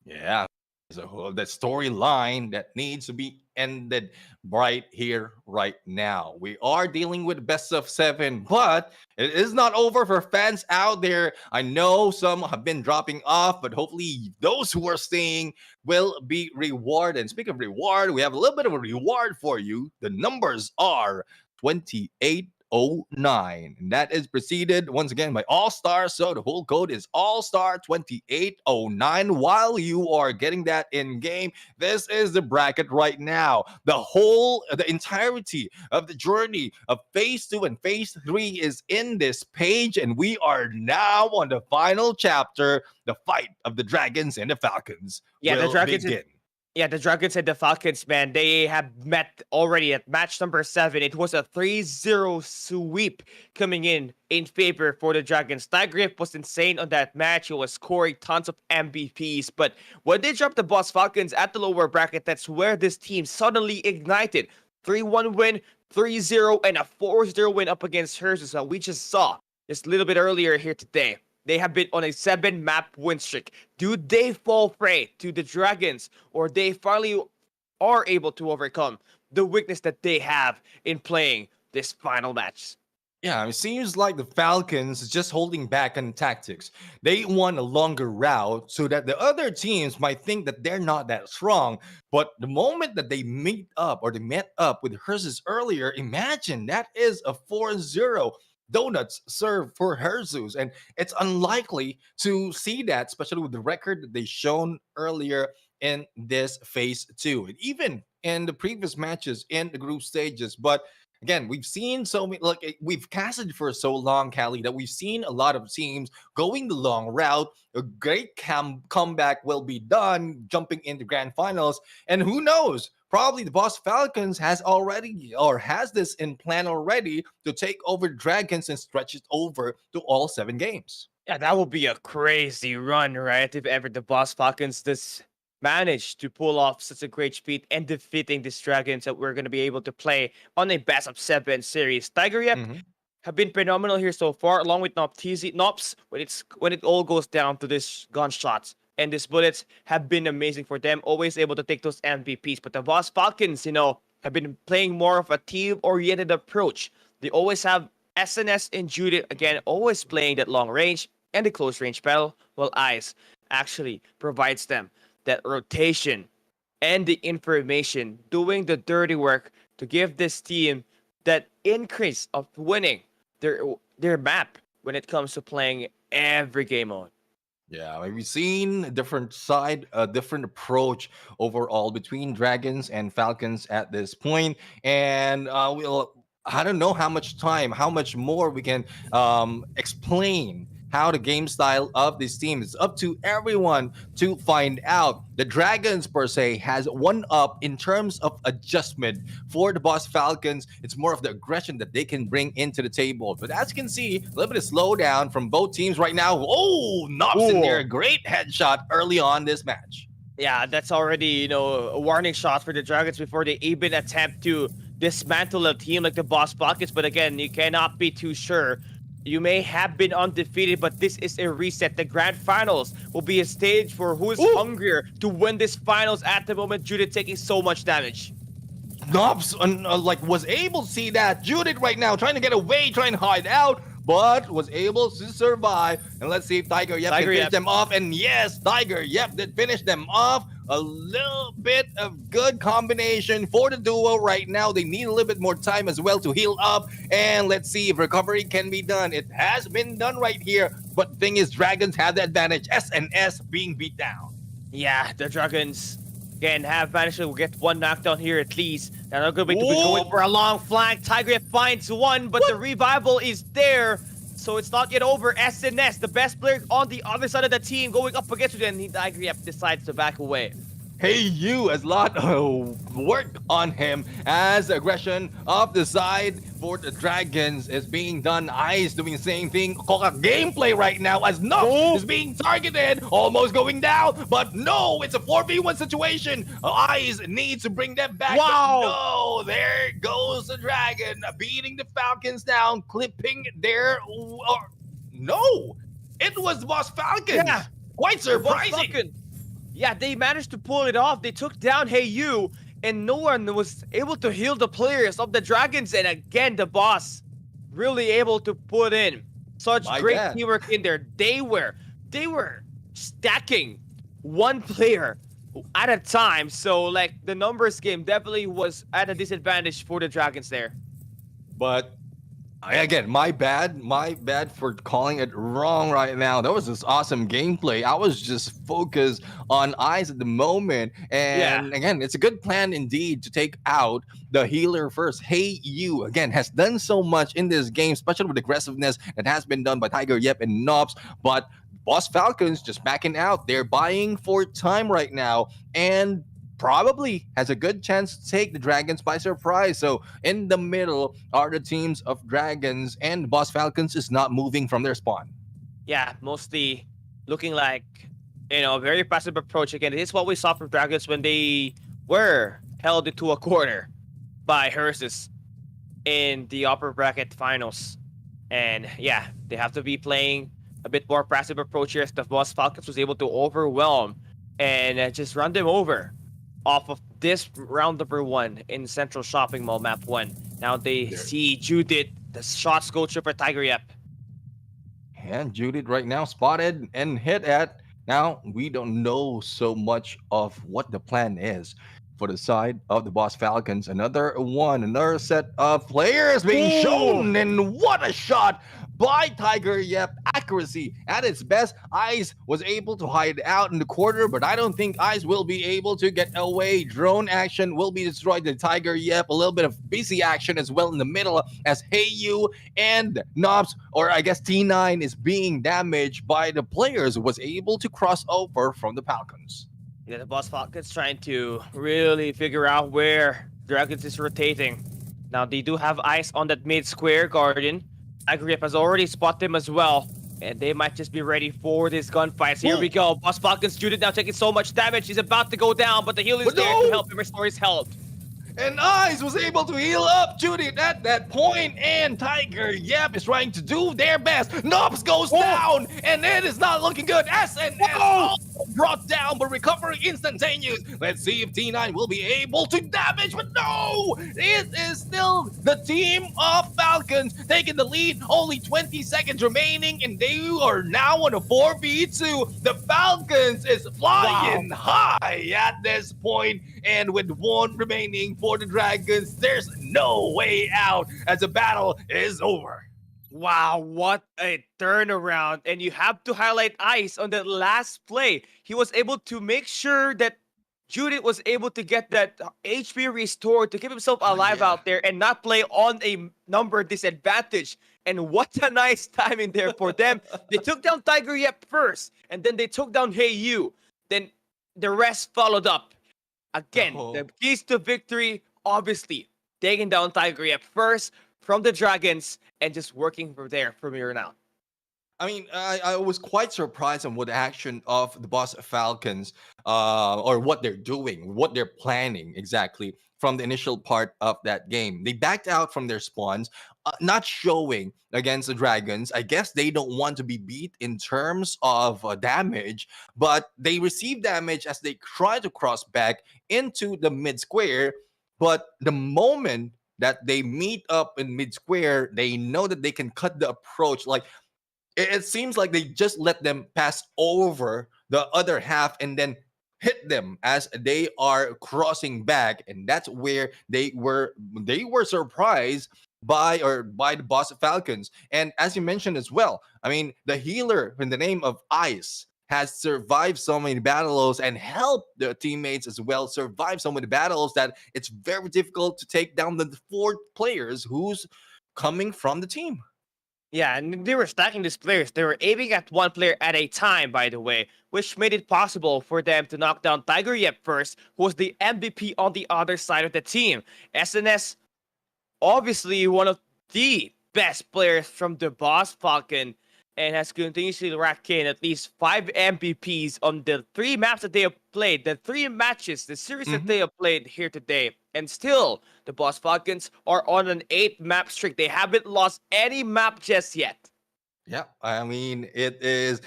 Yeah, so that storyline that needs to be ended right here, right now. We are dealing with best of 7, but it is not over for fans out there. I know some have been dropping off, but hopefully those who are staying will be rewarded. And speaking of reward, we have a little bit of a reward for you. The numbers are 2809, and that is preceded once again by All Star. So the whole code is All Star 2809. While you are getting that in game, this is the bracket right now. The entirety of the journey of phase 2 and phase 3 is in this page, and we are now on the final chapter. The fight of the Dragons and the Falcons.
Yeah, the
will
Dragons.
begin.
Yeah, the Dragons and the Falcons, man, they have met already at match number 7. It was a 3-0 sweep coming in favor for the Dragons. Tigriff was insane on that match. He was scoring tons of MVPs. But when they dropped the Boss Falcons at the lower bracket, that's where this team suddenly ignited. 3-1 win, 3-0, and a 4-0 win up against Hersus, that we just saw just a little bit earlier here today. They have been on a 7-map win streak. Do they fall prey to the Dragons, or they finally are able to overcome the weakness that they have in playing this final match?
Yeah, it seems like the Falcons is just holding back on tactics. They want a longer route so that the other teams might think that they're not that strong. But the moment that they met up with Hersus earlier, imagine that is a 4-0 donuts served for Hersus, and it's unlikely to see that, especially with the record that they shown earlier in this phase 2, and even in the previous matches in the group stages. But again, we've seen so many, like we've casted for so long, Callie, that we've seen a lot of teams going the long route. A great comeback will be done, jumping into grand finals, and who knows? Probably the Boss Falcons has this in plan already to take over Dragons and stretch it over to all 7 games.
Yeah, that would be a crazy run, right? If ever the Boss Falcons this managed to pull off such a great feat and defeating these Dragons that we're going to be able to play on a best of 7 series. Tiger Yep have been phenomenal here so far, along with Nops, when it all goes down to this gunshots. And these bullets have been amazing for them, always able to take those MVPs. But the Boss Falcons, have been playing more of a team-oriented approach. They always have SNS and Judith, again, always playing that long range and the close range battle, while Ice actually provides them that rotation and the information, doing the dirty work to give this team that increase of winning their map when it comes to playing every game mode.
Yeah, we've seen a different side, a different approach overall between Dragons and Falcons at this point. And I don't know how much more we can explain how the game style of this team is up to everyone to find out. The Dragons per se has one up in terms of adjustment. For the Boss Falcons, it's more of the aggression that they can bring into the table. But as you can see, a little bit of slowdown from both teams right now. Oh, Nops in there, great headshot early on this match.
Yeah, that's already, a warning shot for the Dragons before they even attempt to dismantle a team like the Boss Falcons. But again, you cannot be too sure. You may have been undefeated, but this is a reset. The grand finals will be a stage for who is hungrier to win this finals at the moment. Judith taking so much damage.
Nops was able to see that. Judith right now trying to get away, trying to hide out, but was able to survive. And let's see if Tiger Yep can
Tiger
finish
Yep.
them off. And yes, Tiger Yep did finish them off. A little bit of good combination for the duo right now. They need a little bit more time as well to heal up. And let's see if recovery can be done. It has been done right here. But the thing is, Dragons have the advantage. SNS being beat down.
Yeah, the Dragons again have managed to get one knockdown here at least. They're not going to be going for a long flank. Tiger Yep finds one, but the revival is there. So it's not yet over. SNS, the best player on the other side of the team, going up against it, and Tiger Yep decides to back away.
Hey, you has a lot of work on him as aggression off the side for the Dragons is being done. Ice doing the same thing. Coca gameplay right now as no is being targeted, almost going down, but no, it's a 4v1 situation. Ice needs to bring them back.
Wow.
No, there goes the Dragon beating the Falcons down, clipping their. No, it was Boss Falcons.
Yeah.
Quite surprising.
Falcon. Yeah, they managed to pull it off. They took down Hey You, and no one was able to heal the players of the Dragons. And again, the boss really able to put in such great teamwork in there. They were stacking one player at a time. So like the numbers game definitely was at a disadvantage for the Dragons there.
But again, my bad for calling it wrong right now. That was this awesome gameplay. I was just focused on Eyes at the moment. And again, it's a good plan indeed to take out the healer first. Hey You, again, has done so much in this game, especially with aggressiveness that has been done by Tiger Yep and Nobs. But Boss Falcons just backing out. They're buying for time right now. And probably has a good chance to take the Dragons by surprise. So in the middle are the teams of Dragons, and Boss Falcons is not moving from their spawn.
Yeah, mostly looking like, a very passive approach. Again, this is what we saw from Dragons when they were held into a corner by Hearses in the upper bracket finals. And yeah, they have to be playing a bit more passive approach here as the Boss Falcons was able to overwhelm and just run them over off of this round number 1 in Central Shopping Mall map 1. Now they see Judith. The shots go to for Tiger Yep.
And Judith right now spotted and hit at. Now we don't know so much of what the plan is for the side of the Boss Falcons. Another set of players being shown, and what a shot by Tiger Yep. Accuracy at its best. Eyes was able to hide out in the corner, but I don't think Eyes will be able to get away. Drone action will be destroyed to Tiger Yep. A little bit of busy action as well in the middle as Hey You and Nobs, or I guess T9, is being damaged by the players who was able to cross over from the Falcons.
Yeah, the Boss Falcons trying to really figure out where Dragons is rotating. Now they do have eyes on that mid square Guardian. Tiger Yep has already spotted them as well, and they might just be ready for this gunfight. Here we go. Boss Falcons Judith now taking so much damage. He's about to go down, but the healer is there to help him restore his health.
And Eyes was able to heal up Judith at that point, and Tiger Yep is trying to do their best. Nobs goes down, and it is not looking good. SNS brought down, but recovery instantaneous. Let's see if T9 will be able to damage, but no! It is still the team of Falcons taking the lead. Only 20 seconds remaining, and they are now on a 4v2. The Falcons is flying high at this point, and with one remaining for the Dragons, there's no way out as the battle is over.
Wow, what a turnaround. And you have to highlight Ice on that last play. He was able to make sure that Judith was able to get that HP restored to keep himself alive out there and not play on a number disadvantage. And what a nice timing there for them. They took down Tiger Yep first, and then they took down Hey You. Then the rest followed up. Again, the keys to victory, obviously, taking down Tiger Yep first from the Dragons and just working from there from here on out.
I mean, I was quite surprised on what the action of the Boss Falcons, or what they're doing, what they're planning exactly from the initial part of that game. They backed out from their spawns, not showing against the Dragons. I guess they don't want to be beat in terms of damage, but they receive damage as they try to cross back into the mid square. But the moment that they meet up in mid square, they know that they can cut the approach. Like it seems like they just let them pass over the other half and then hit them as they are crossing back, and that's where they were surprised by the Boston Falcons. And as you mentioned as well, I mean, the healer in the name of Ice has survived so many battles and helped the teammates as well survive so many battles that it's very difficult to take down the four players who's coming from the team.
Yeah, and they were stacking these players. They were aiming at one player at a time, by the way, which made it possible for them to knock down Tiger Yep first, who was the MVP on the other side of the team. SNS, obviously one of the best players from the Boss Falcon, and has continuously racked in at least 5 MVPs on the 3 maps that they have played, the 3 matches, the series that they have played here today. And still, the Boss Falcons are on an 8-map streak. They haven't lost any map just yet.
Yeah, I mean, it is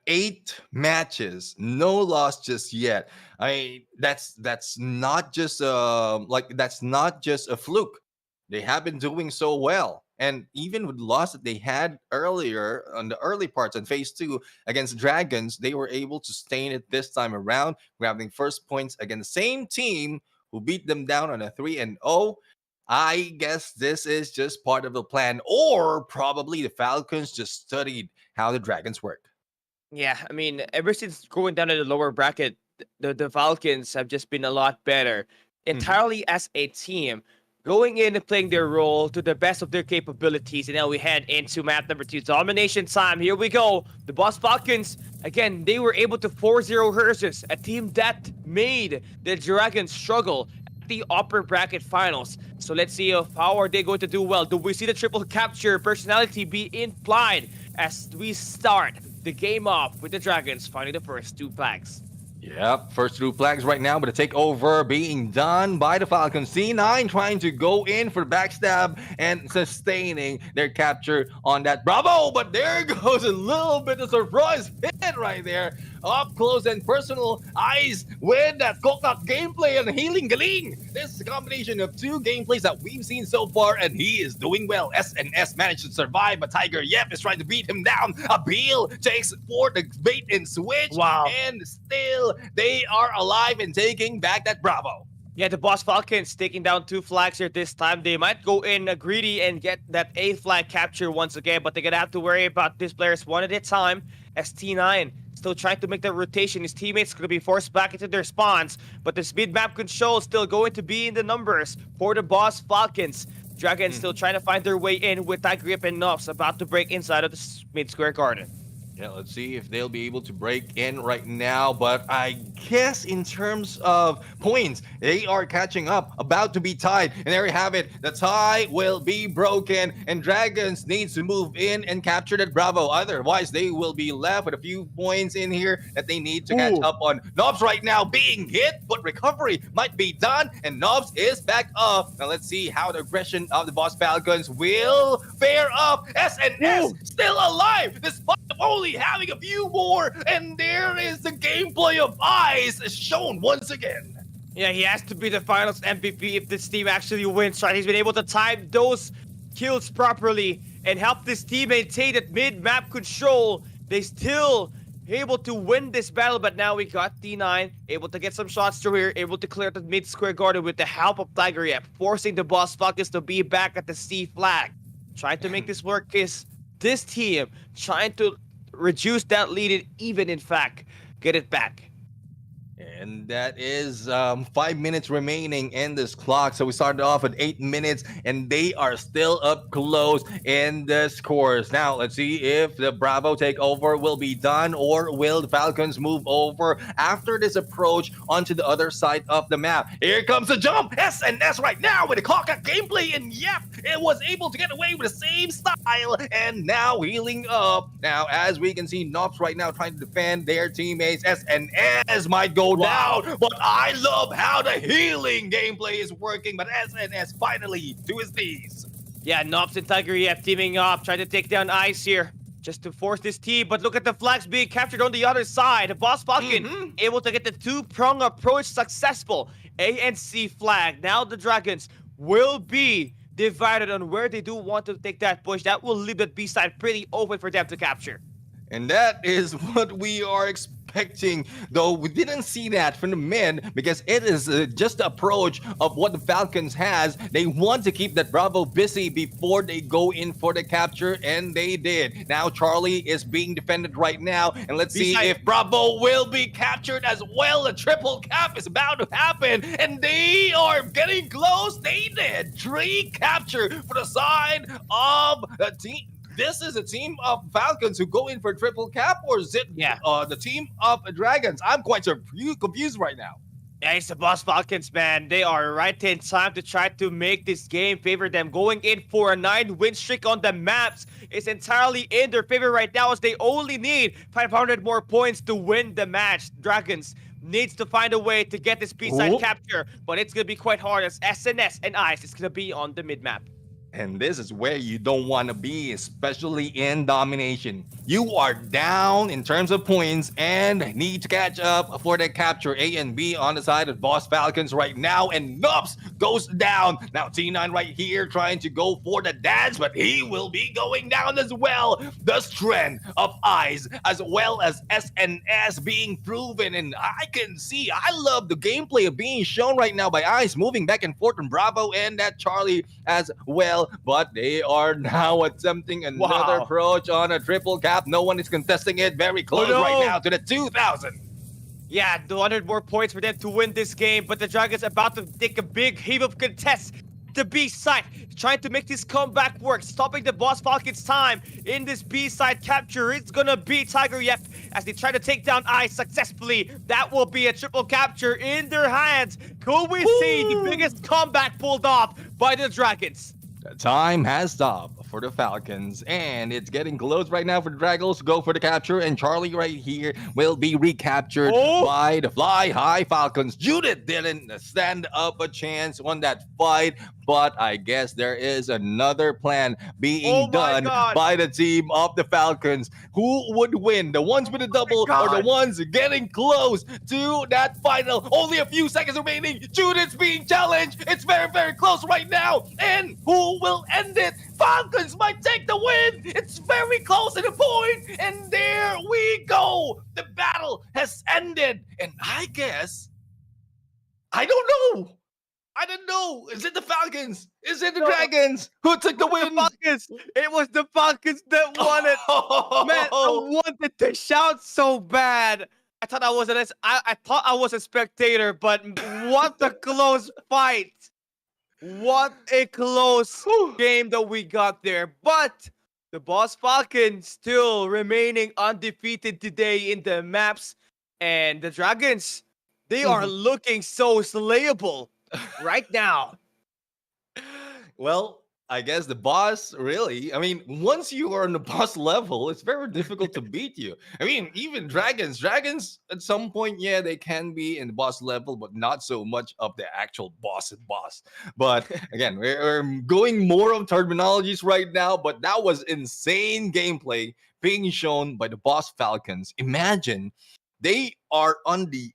8 matches, no loss just yet. I mean, that's not just that's not just a fluke. They have been doing so well. And even with the loss that they had earlier on the early parts on phase 2 against Dragons, they were able to sustain it this time around, grabbing first points against the same team who beat them down on a 3-0. I guess this is just part of the plan, or probably the Falcons just studied how the Dragons work.
Yeah, I mean, ever since going down to the lower bracket, the Falcons have just been a lot better entirely as a team, going in and playing their role to the best of their capabilities. And now we head into map number 2, Domination time. Here we go. The Boss Falcons, again, they were able to 4-0 Herses, a team that made the Dragons struggle at the upper bracket finals. So let's see how are they going to do well. Do we see the triple capture personality be implied as we start the game off with the Dragons finding the first 2 flags?
Yep, first 2 flags right now, but the takeover being done by the Falcons. C9 trying to go in for backstab and sustaining their capture on that. Bravo! But there goes a little bit of surprise hit right there. Up close and personal. Eyes with that coconut gameplay and healing Galing. This is a combination of 2 gameplays that we've seen so far, and he is doing well. SNS managed to survive, but Tiger Yep is trying to beat him down. Abil takes for the bait and switch.
Wow.
And still, they are alive and taking back that Bravo.
Yeah, the Boss Falcons taking down 2 flags here this time. They might go in greedy and get that A flag capture once again, but they're going to have to worry about these players one at a time as T9 still trying to make that rotation. His teammates going to be forced back into their spawns, but the speed map control still going to be in the numbers for the Boss Falcons. Dragons still trying to find their way in with Tiger Yep and Nobs about to break inside of the mid-square garden.
Yeah, let's see if they'll be able to break in right now. But I guess in terms of points, they are catching up, about to be tied. And there you have it. The tie will be broken, and Dragons needs to move in and capture that Bravo. Otherwise, they will be left with a few points in here that they need to catch up on. Nobs right now being hit, but recovery might be done, and Nobs is back up. Now let's see how the aggression of the Boss Falcons will fare up. SNS still alive, despite only having a few more, and there is the gameplay of Eyes shown once again.
Yeah, he has to be the finals MVP if this team actually wins, right? He's been able to time those kills properly and help this team maintain that mid-map control. They still able to win this battle, but now we got D9 able to get some shots through here, able to clear the mid-square garden with the help of Tiger Yep, forcing the Boss Falcons to be back at the C flag. Trying to make this work is this team trying to reduce that lead and even, in fact, get it back.
And that is 5 minutes remaining in this clock. So we started off at 8 minutes, and they are still up close in the scores. Now, let's see if the Bravo takeover will be done, or will the Falcons move over after this approach onto the other side of the map. Here comes the jump. SNS right now with the clock gameplay, and yep, it was able to get away with the same style, and now healing up. Now, as we can see, Nobs right now trying to defend their teammates. SNS might go down. But I love how the healing gameplay is working. But SNS finally to his knees.
Yeah, Nobs and Tiger Yep teaming up, trying to take down Ice here, just to force this team. But look at the flags being captured on the other side. The Boss Falcon able to get the 2-prong approach successful. A and C flag. Now the Dragons will be divided on where they do want to take that push. That will leave that B side pretty open for them to capture.
And that is what we are expecting, though we didn't see that from the men because it is just the approach of what the Falcons has. They want to keep that Bravo busy before they go in for the capture, and they did. Now Charlie is being defended right now, and let's see if Bravo will be captured as well. A triple cap is about to happen, and they are getting close. They did 3 capture for the side of the team. This is a team of Falcons who go in for triple cap, or is it the team of Dragons? I'm quite confused right now.
Yeah, it's the Boss Falcons, man. They are right in time to try to make this game favor them. Going in for a 9-win streak on the maps is entirely in their favor right now, as they only need 500 more points to win the match. Dragons needs to find a way to get this B-side capture, but it's going to be quite hard as SNS and ICE is going to be on the mid-map.
And this is where you don't want to be, especially in Domination. You are down in terms of points and need to catch up for the capture. A and B on the side of Boss Falcons right now, and Nops goes down. Now T9 right here trying to go for the dance, but he will be going down as well. The strength of Eyes as well as SNS being proven, and I can see, I love the gameplay of being shown right now by Eyes moving back and forth from Bravo and that Charlie as well. But they are now attempting another approach on a triple cap. No one is contesting it. Very close right now to the 2,000.
Yeah, 200 more points for them to win this game, but the Dragons about to take a big heave of contest. The B side trying to make this comeback work, stopping the Boss Falcons time in this B side capture. It's gonna be Tiger Yep as they try to take down Ice successfully. That will be a triple capture in their hands. Could we see the biggest comeback pulled off by the Dragons?
The time has stopped for the Falcons, and it's getting close right now for the Dragons to go for the capture, and Charlie right here will be recaptured by the Fly High Falcons. Judith didn't stand up a chance on that fight, but I guess there is another plan being done by the team of the Falcons. Who would win? The ones with the double or the ones getting close to that final? Only a few seconds remaining. Judith's being challenged. It's very, very close right now. And who will end it? Falcons might take the win. It's very close to the point. And there we go. The battle has ended. And I guess, I don't know. I don't know. Is it the Falcons? Is it the Dragons? Who took the win?
The Falcons. It was the Falcons that won it. Man, I wanted to shout so bad. I thought I was a spectator, but what a close fight. What a close game that we got there. But the Boss Falcons still remaining undefeated today in the maps. And the Dragons, they are looking so slayable right now.
Well, I guess the boss really, I mean, once you are on the boss level, it's very difficult to beat you. I mean, even Dragons at some point, yeah, they can be in the boss level, but not so much of the actual boss. But again, we're going more of terminologies right now, but that was insane gameplay being shown by the Boss Falcons. Imagine they are on the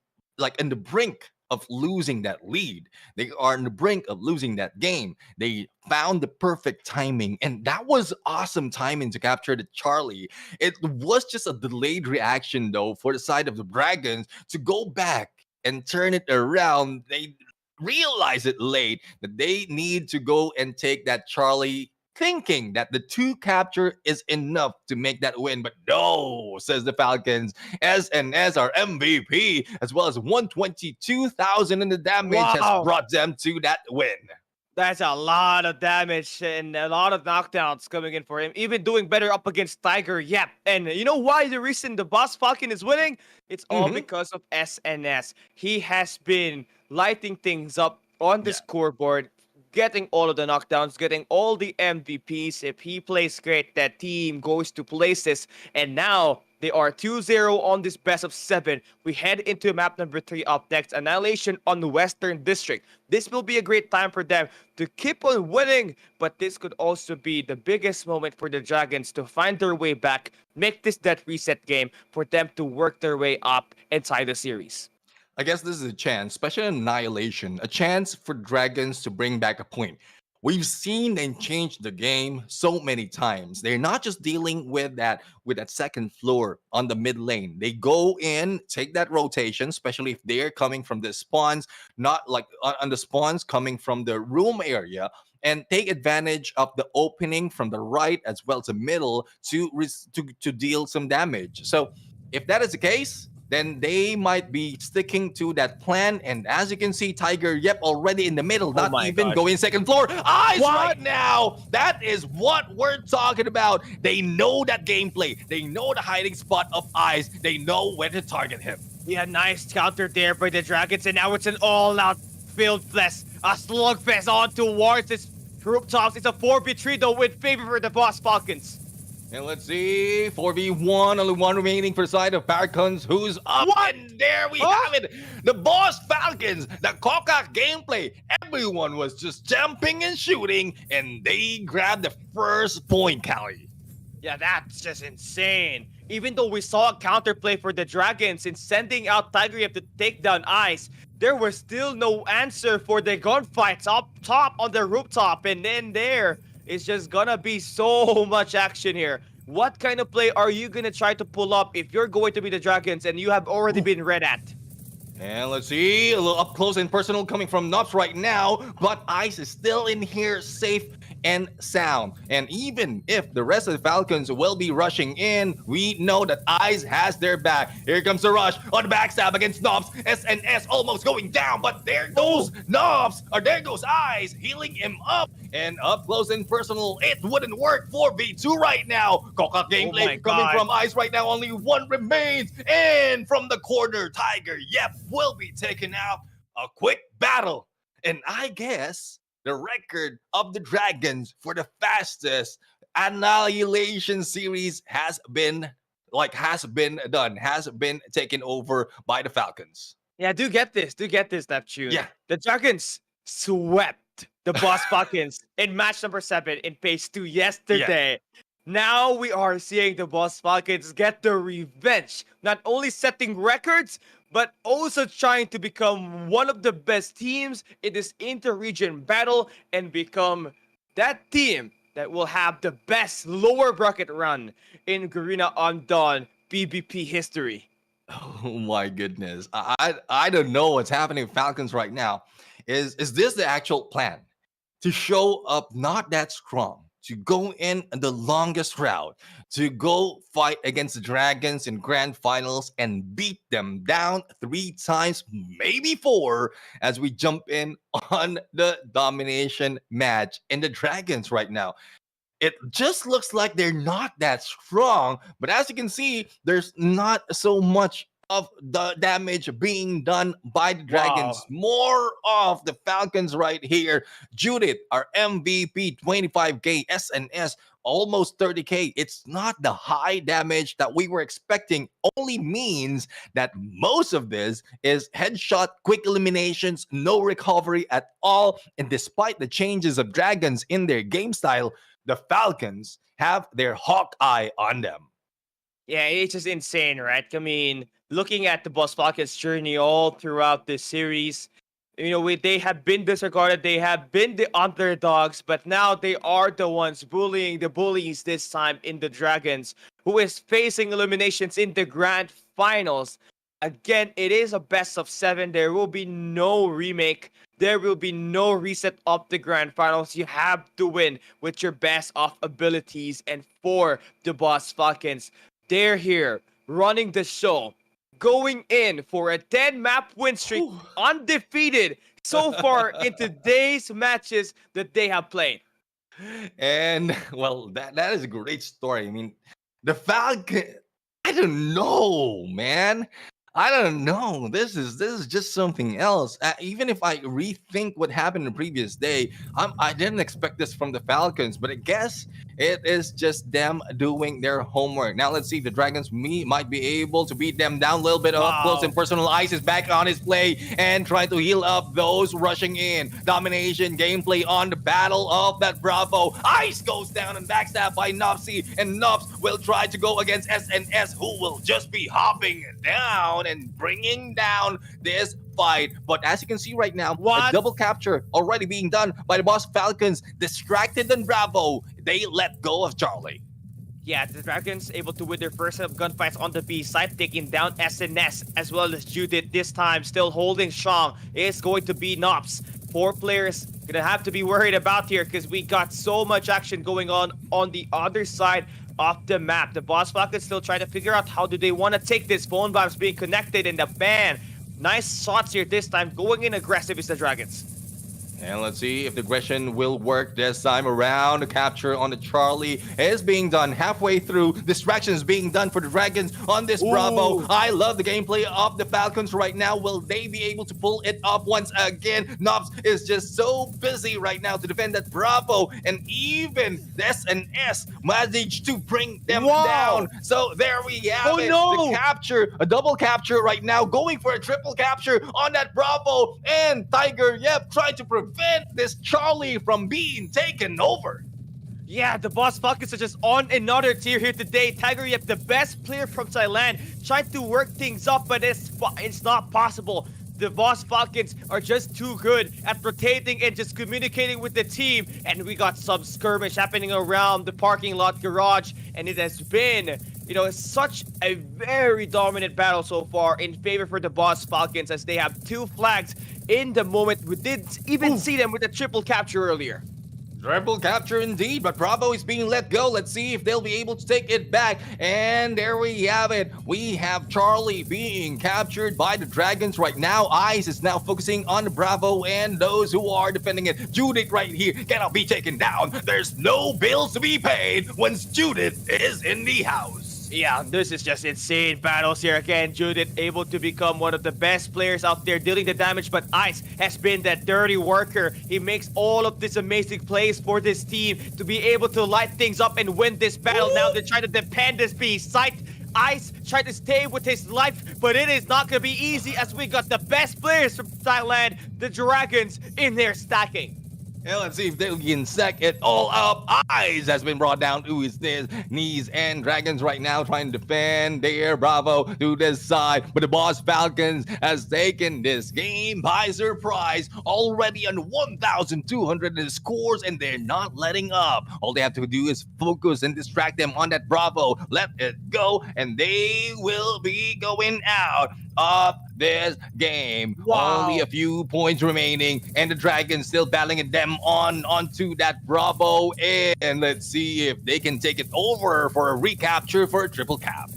brink of losing that lead. They are on the brink of losing that game. They found the perfect timing, and that was awesome timing to capture the Charlie. It was just a delayed reaction, though, for the side of the Dragons to go back and turn it around. They realize it late that they need to go and take that Charlie, thinking that the 2 capture is enough to make that win. But no, says the Falcons. SNS, our MVP, as well as 122,000 in the damage has brought them to that win.
That's a lot of damage and a lot of knockdowns coming in for him. Even doing better up against Tiger Yep. And you know why the reason the Boss Falcon is winning? It's all because of SNS. He has been lighting things up on the scoreboard, getting all of the knockdowns, getting all the MVPs. If he plays great, that team goes to places. And now they are 2-0 on this best of 7. We head into map number 3 up next, Annihilation on the Western District. This will be a great time for them to keep on winning, but this could also be the biggest moment for the Dragons to find their way back, make this that reset game for them to work their way up and tie the series.
I guess this is a chance, especially Annihilation, a chance for Dragons to bring back a point. we've seen them change the game so many times. They're not just dealing with that second floor on the mid lane. They go in, take that rotation, especially if they're coming from the spawns, not like on the spawns coming from the room area, and take advantage of the opening from the right as well as the middle to deal some damage. So if that is the case, then they might be sticking to that plan. And as you can see, Tiger, yep, already in the middle,
Oh
not
my
even
gosh.
going second floor. Eyes
What?
right now. That is what we're talking about. They know that gameplay. They know the hiding spot of Eyes. They know where to target him.
Yeah, nice counter there by the Dragons, and now it's an all-out field fest. A slugfest on towards this rooftops. It's a 4v3 though, with favor for the Boss Falcons.
And let's see, 4v1, only one remaining for the side of Falcons. Who's up?
What?
And there we
Huh?
have it. The Boss Falcons, the Coca gameplay. Everyone was just jumping and shooting, and they grabbed the first point, Callie.
Yeah, that's just insane. Even though we saw a counterplay for the Dragons in sending out Tiger Yep to take down Ice, there was still no answer for the gunfights up top on the rooftop. And then there is just gonna be so much action here. What kind of play are you gonna try to pull up if you're going to be the Dragons and you have already been read at?
And let's see, a little up close and personal coming from Nuts right now, but Ice is still in here safe and sound. And even if the rest of the Falcons will be rushing in, we know that Ice has their back. Here comes the rush on the backstab against Knobs. SNS almost going down, but there goes Knobs, or there goes Ice, healing him up. And up close and personal, it wouldn't work. 4v2 right now. Coca gameplay
my
coming
God.
from Ice right now. Only one remains. And from the corner, Tiger, yep, will be taking out a quick battle. And I guess the record of the Dragons for the fastest Annihilation series has been taken over by the Falcons.
Yeah, do get this, Neptune.
Yeah.
The Dragons swept the Boss Falcons in match number 7 in phase 2 yesterday. Now we are seeing the Boss Falcons get the revenge, not only setting records, but also trying to become one of the best teams in this inter-region battle and become that team that will have the best lower bracket run in Garena Undawn PvP history.
Oh my goodness. I don't know what's happening with Falcons right now. Is this the actual plan? To show up not that strong, to go in the longest route, to go fight against the Dragons in grand finals and beat them down 3 times, maybe 4, as we jump in on the domination match. And the Dragons right now, it just looks like they're not that strong, but as you can see, there's not so much of the damage being done by the Dragons.
Wow.
More of the Falcons right here. Judith, our MVP, 25k, SNS, almost 30k. It's not the high damage that we were expecting. Only means that most of this is headshot, quick eliminations, no recovery at all. And despite the changes of Dragons in their game style, the Falcons have their Hawkeye on them.
Yeah, it's just insane, right? I mean, looking at the Boss Falcons' journey all throughout this series, they have been disregarded, they have been the underdogs, but now they are the ones bullying the bullies this time in the Dragons, who is facing eliminations in the grand finals. Again, it is a best of 7. There will be no remake. There will be no reset of the grand finals. You have to win with your best of abilities. And for the Boss Falcons, they're here running the show, going in for a 10-map win streak, undefeated so far in today's matches that they have played.
And well, that is a great story. I mean, the Falcon, I don't know, man. I don't know. This is just something else. Even if I rethink what happened the previous day, I didn't expect this from the Falcons, but I guess it is just them doing their homework. Now let's see. The Dragons might be able to beat them down a little bit up close and personal. Ice is back on his play and trying to heal up those rushing in. Domination gameplay on the battle of that Bravo. Ice goes down and backstabbed by Nopsy, and Nops will try to go against SNS, who will just be hopping down and bringing down this fight. But as you can see right now, a
What?
double capture already being done by the Boss Falcons. Distracted and Bravo, they let go of Charlie.
Yeah, the Dragons able to win their first set of gunfights on the B side, taking down SNS as well as Judith. This time, still holding strong is going to be Nops. 4 players gonna have to be worried about here because we got so much action going on the other side of the map. The Boss Falcons still trying to figure out how do they want to take this. Phone bombs being connected in the ban. Nice shots here this time. Going in aggressive is the Dragons.
And let's see if the aggression will work this time around. The capture on the Charlie is being done halfway through. Distraction is being done for the Dragons on this Bravo. I love the gameplay of the Falcons right now. Will they be able to pull it up once again? Knobs is just so busy right now to defend that Bravo. And even the SNS managed to bring them down. So there we have it.
No.
The capture, a double capture right now. Going for a triple capture on that Bravo. And Tiger, trying to prevent this Charlie from being taken over.
Yeah, the Boss Falcons are just on another tier here today. Tiger Yep, the best player from Thailand, trying to work things up, but it's not possible. The Boss Falcons are just too good at rotating and just communicating with the team. And we got some skirmish happening around the parking lot garage. And it has been, such a very dominant battle so far in favor for the Boss Falcons as they have 2 flags in the moment. We didn't even see them with a triple capture earlier.
Triple capture indeed, but Bravo is being let go. Let's see if they'll be able to take it back. And there we have it. We have Charlie being captured by the Dragons right now. Ice is now focusing on Bravo and those who are defending it. Judith right here cannot be taken down. There's no bills to be paid once Judith is in the house.
Yeah, this is just insane battles here again. Judith able to become one of the best players out there dealing the damage, but Ice has been that dirty worker. He makes all of these amazing plays for this team to be able to light things up and win this battle. Now they're trying to defend this B site. Ice trying to stay with his life, but it is not going to be easy as we got the best players from Thailand, the Dragons, in there stacking.
Yeah, let's see if they can sack it all up. Eyes has been brought down to his knees, and Dragons right now trying to defend their Bravo to this side. But the Boss Falcons has taken this game by surprise. Already on 1,200 in scores, and they're not letting up. All they have to do is focus and distract them on that Bravo. Let it go, and they will be going out of this game.
Wow.
Only a few points remaining, and the Dragons still battling them onto that Bravo. And let's see if they can take it over for a recapture for a triple cap.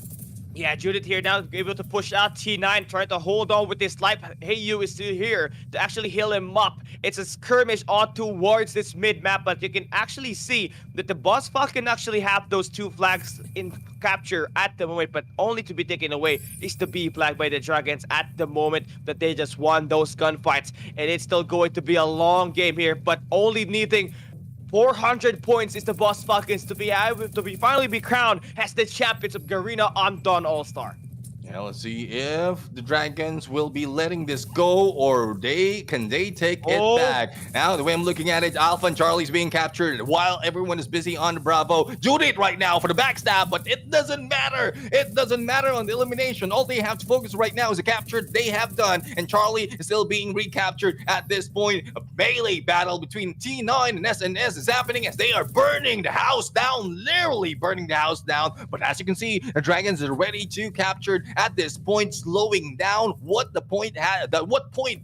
Yeah, Judith here now able to push out T9, trying to hold on with his life. Hey, you is still here to actually heal him up. It's a skirmish on towards this mid-map, but you can actually see that the Boss Falcon actually have those 2 flags in capture at the moment, but only to be taken away is the B flag by the Dragons at the moment that they just won those gunfights. And it's still going to be a long game here, but only needing 400 points is the Boss Falcons to be able to finally be crowned as the champions of Garena Undawn All Star.
Now let's see if the Dragons will be letting this go, or can they take it back. Now the way I'm looking at it, Alpha and Charlie's being captured while everyone is busy on the Bravo. Judith right now for the backstab, but it doesn't matter. It doesn't matter on the elimination. All they have to focus right now is the capture they have done, and Charlie is still being recaptured at this point. A melee battle between T9 and SNS is happening as they are burning the house down, literally burning the house down. But as you can see, the Dragons are ready to capture at this point, slowing down what point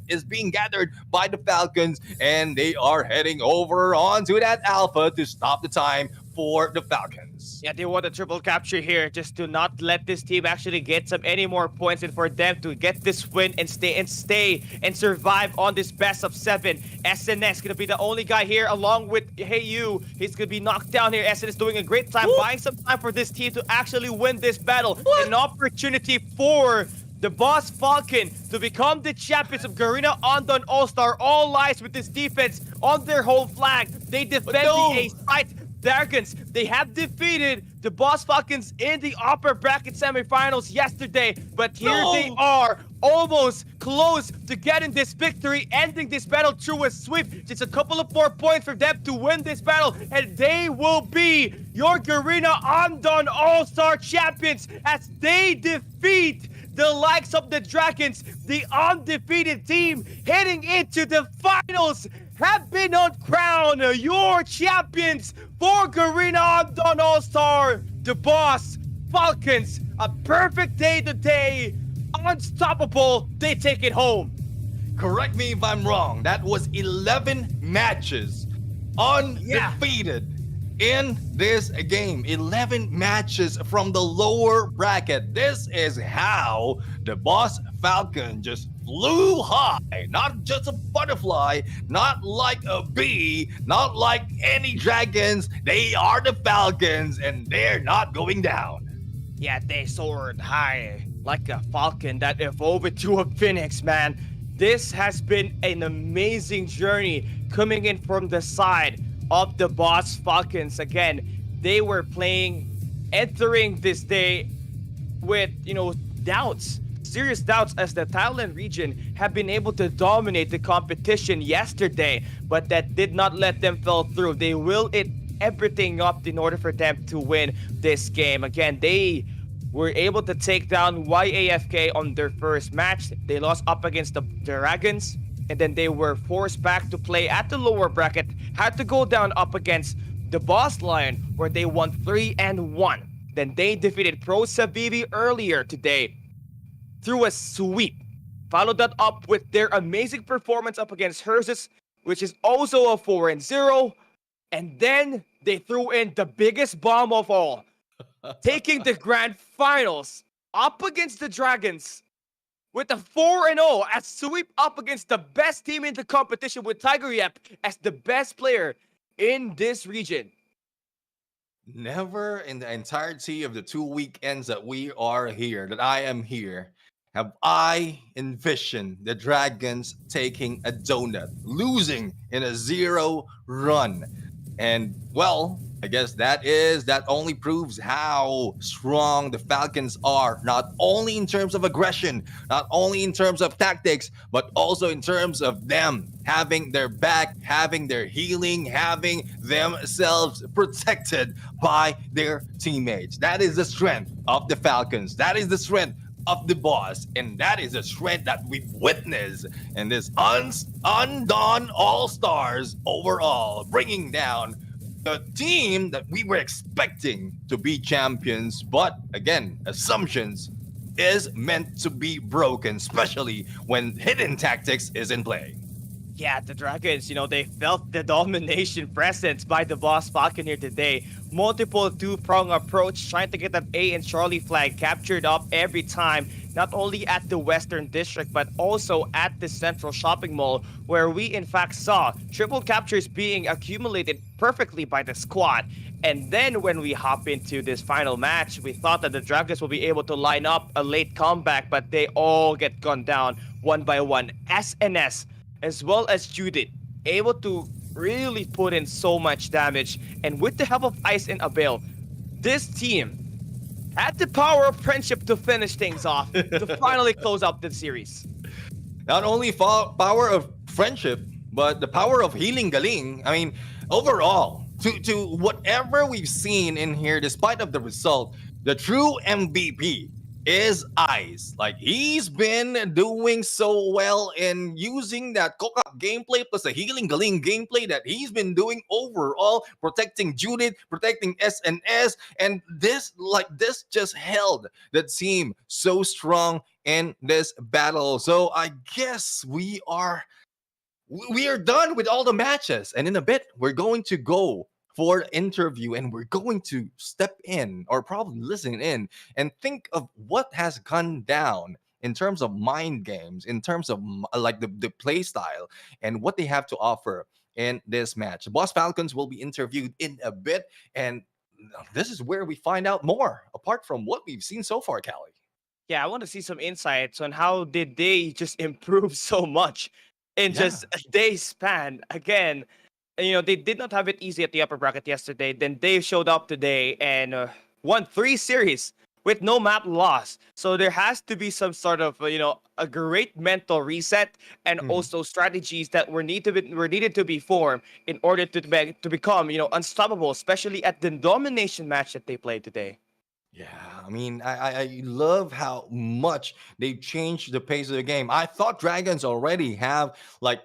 is being gathered by the Falcons, and they are heading over onto that Alpha to stop the time for the Falcons.
Yeah, they want a triple capture here just to not let this team actually get any more points, and for them to get this win and stay and survive on this best of 7. SNS gonna be the only guy here along with Hey You. He's gonna be knocked down here. SNS doing a great time, buying some time for this team to actually win this battle. An opportunity for the Boss Falcon to become the champions of Garena Undawn All Star. All lies with this defense on their whole flag. They defend the A site. Dragons, they have defeated the Boss Falcons in the upper bracket semifinals yesterday, but here they are, almost close to getting this victory, ending this battle through a sweep. Just a couple of more points for them to win this battle, and they will be your Garena Undawn All-Star champions as they defeat the likes of the Dragons, the undefeated team heading into the finals, have been on crown your champions for Garena Undawn All Star, the boss, Falcons. A perfect day today, unstoppable, they take it home.
Correct me if I'm wrong. That was 11 matches undefeated in this game. 11 matches from the lower bracket. This is how the boss Falcon just flew high. Not just a butterfly, not like a bee, not like any dragons. They are the Falcons and they're not going down.
Yeah, they soared high like a falcon that evolved into a phoenix, man. This has been an amazing journey coming in from the side of the boss Falcons. Again, they were entering this day with, doubts, serious doubts, as the Thailand region have been able to dominate the competition yesterday, but that did not let them fall through. They will it everything up in order for them to win this game. Again, they were able to take down YAFK on their first match. They lost up against the Dragons, and then they were forced back to play at the lower bracket, had to go down up against the Boss Lion, where they won 3-1. Then they defeated Pro Habibi earlier today through a sweep. Followed that up with their amazing performance up against Herzus, which is also a 4-0. And then they threw in the biggest bomb of all, taking the grand finals up against the Dragons with a 4-0, a sweep up against the best team in the competition, with Tiger Yep as the best player in this region.
Never in the entirety of the 2 weekends that we are here, that I am here, have I envisioned the Dragons taking a donut, losing in a 0 run. And well, I guess that only proves how strong the Falcons are, not only in terms of aggression, not only in terms of tactics, but also in terms of them having their back, having their healing, having themselves protected by their teammates. That is the strength of the Falcons. That is the strength of the boss, and that is the strength that we've witnessed in this Undawn All Stars overall, bringing down the team that we were expecting to be champions. But again, assumptions is meant to be broken, especially when hidden tactics is in play.
Yeah, the Dragons, they felt the domination presence by the boss Falcon here today. Multiple two-prong approach, trying to get that A and Charlie flag captured up every time, not only at the Western District, but also at the Central Shopping Mall, where we in fact saw triple captures being accumulated perfectly by the squad. And then when we hop into this final match, we thought that the Dragons will be able to line up a late comeback, but they all get gunned down one by one. SNS, as well as Judith, able to really put in so much damage. And with the help of Ice and Abel, this team had the power of friendship to finish things off, to finally close out the series.
Not only power of friendship, but the power of healing galing. I mean, overall, to whatever we've seen in here, despite of the result, the true MVP is Ice. Like, he's been doing so well in using that Kokak gameplay plus the healing galing gameplay that he's been doing overall, protecting Judith, protecting SNS, and this just held the team so strong in this battle. So I guess we are done with all the matches, and in a bit we're going to go for an interview, and we're going to step in, or probably listen in, and think of what has gone down in terms of mind games, in terms of like the play style, and what they have to offer in this match. The Boss Falcons will be interviewed in a bit, and this is where we find out more, apart from what we've seen so far, Callie.
Yeah, I want to see some insights on how did they just improve so much in just a day span. Again, they did not have it easy at the upper bracket yesterday. Then they showed up today and won 3 series with no map loss. So there has to be some sort of, a great mental reset, and also strategies that were needed to be formed in order to become, unstoppable, especially at the Domination match that they played today.
Yeah, I mean, I love how much they changed the pace of the game. I thought Dragons already have like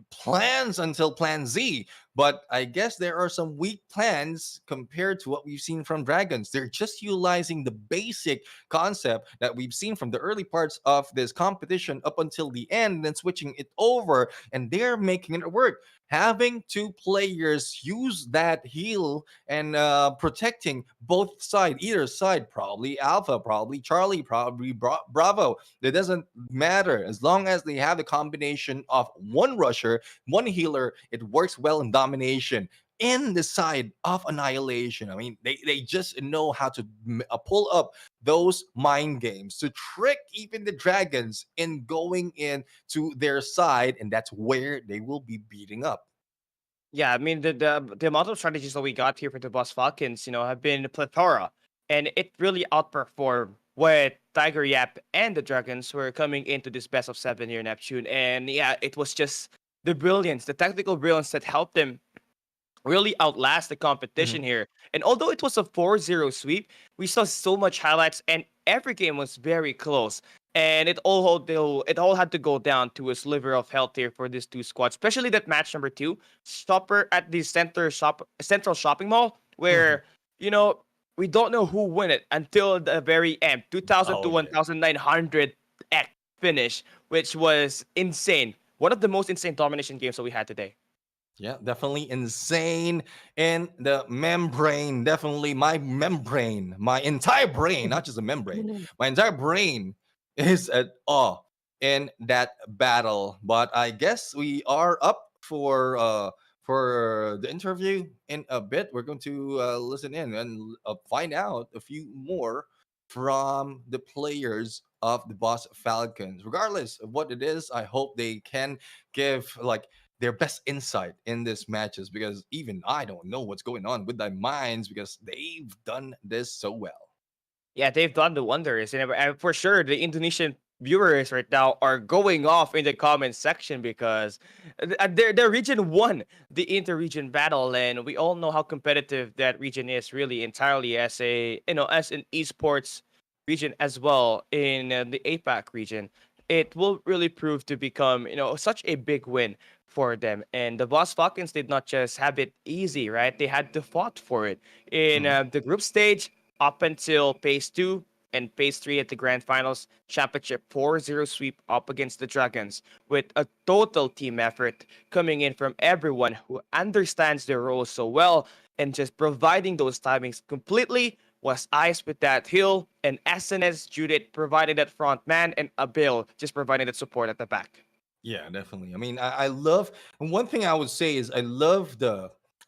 plans until Plan Z, but I guess there are some weak plans compared to what we've seen from Dragons. They're just utilizing the basic concept that we've seen from the early parts of this competition up until the end, and then switching it over, and they're making it work. Having two players use that heal and protecting both side, either side, probably Alpha, probably Charlie, probably Bravo. It doesn't matter as long as they have the combination of one rusher, one healer. It works well in domination. In the side of annihilation, I mean, they just know how to pull up those mind games to trick even the dragons in going in to their side, and that's where they will be beating up.
Yeah, I mean the amount of strategies that we got here for the Boss Falcons, have been a plethora, and it really outperformed what Tiger Yap and the Dragons were coming into this best of seven here in Neptune. And yeah, it was just the brilliance, the technical brilliance that helped them really outlast the
Mhm.
competition here. And although it was a 4-0 sweep, we saw so much highlights and every game was very close. And it all had to go down to a sliver of health here for these two squads, especially that match number two, stopper at the central shopping mall,
Mhm.
where you know we don't know who won it until the very end, 2000 to
Oh yeah.
1900 X finish, which was insane. One of the most insane domination games that we had today.
Yeah, definitely insane in the membrane. Definitely my membrane, my entire brain, not just a membrane, my entire brain is at awe in that battle. But I guess we are up for the interview in a bit. We're going to listen in and find out a few more from the players of the Boss Falcons. Regardless of what it is, I hope they can give like their best insight in this matches, because even I don't know what's going on with their minds because they've done this so well.
Yeah, they've done the wonders, and for sure, the Indonesian viewers right now are going off in the comment section because their region won the inter-region battle, and we all know how competitive that region is, really entirely as as an esports region as well in the APAC region. It will really prove to become such a big win for them. And the Boss Falcons did not just have it easy, right? They had to fought for it in
Mhm.
the group stage up until phase two and phase three at the grand finals championship 4-0 sweep up against the Dragons with a total team effort coming in from everyone who understands their role so well, and just providing those timings completely was Ice with that hill, and SNS Judith providing that front man, and Abil just providing that support at the back.
Yeah, definitely. I mean, I love, and one thing I would say is I love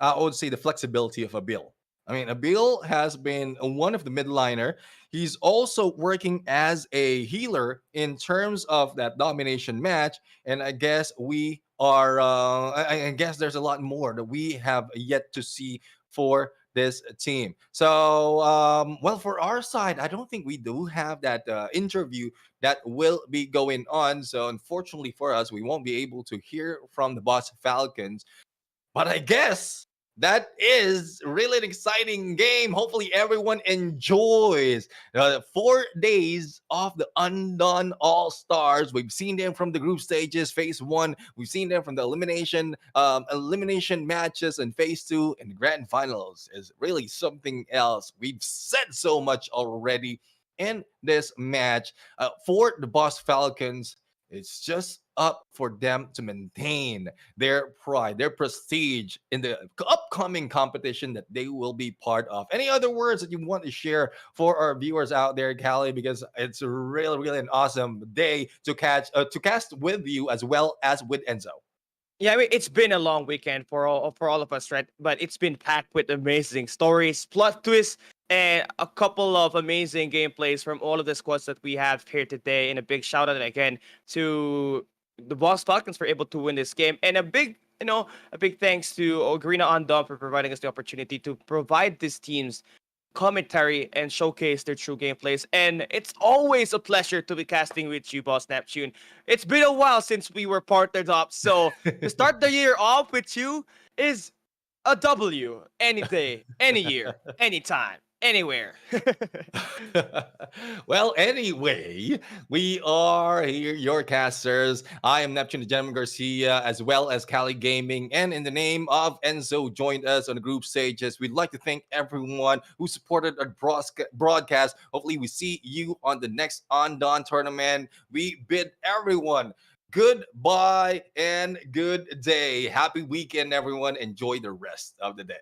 I would say the flexibility of Abil. I mean, Abil has been one of the midliner. He's also working as a healer in terms of that domination match. And I guess we are, I guess there's a lot more that we have yet to see for this team. So, well, for our side, I don't think we do have that interview that will be going on. So unfortunately for us, we won't be able to hear from the Boss Falcons. But I guess that is really an exciting game. Hopefully, everyone enjoys 4 days of the Undawn All Stars. We've seen them from the group stages, phase one. We've seen them from the elimination matches, and phase two and the grand finals is really something else. We've said so much already in this match for the Boss Falcons. It's just up for them to maintain their pride, their prestige in the upcoming competition that they will be part of. Any other words that you want to share for our viewers out there, Callie? Because it's really, really an awesome day to cast with you as well as with Enzo.
Yeah, I mean, it's been a long weekend for all of us, right? But it's been packed with amazing stories, plot twists, and a couple of amazing gameplays from all of the squads that we have here today. And a big shout out again to the Boss Falcons for able to win this game, and a big thanks to Ogrina Undawn for providing us the opportunity to provide these teams commentary and showcase their true gameplays. And it's always a pleasure to be casting with you, Boss Neptune. It's been a while since we were partnered up, so to start the year off with you is a W any day, any year, anytime, anywhere.
Well, anyway, we are here, your casters. I am Neptune the Gentleman Garcia, as well as Cali Gaming. And in the name of Enzo, joined us on the group stages. We'd like to thank everyone who supported our broadcast. Hopefully, we see you on the next Undawn tournament. We bid everyone goodbye and good day. Happy weekend, everyone. Enjoy the rest of the day.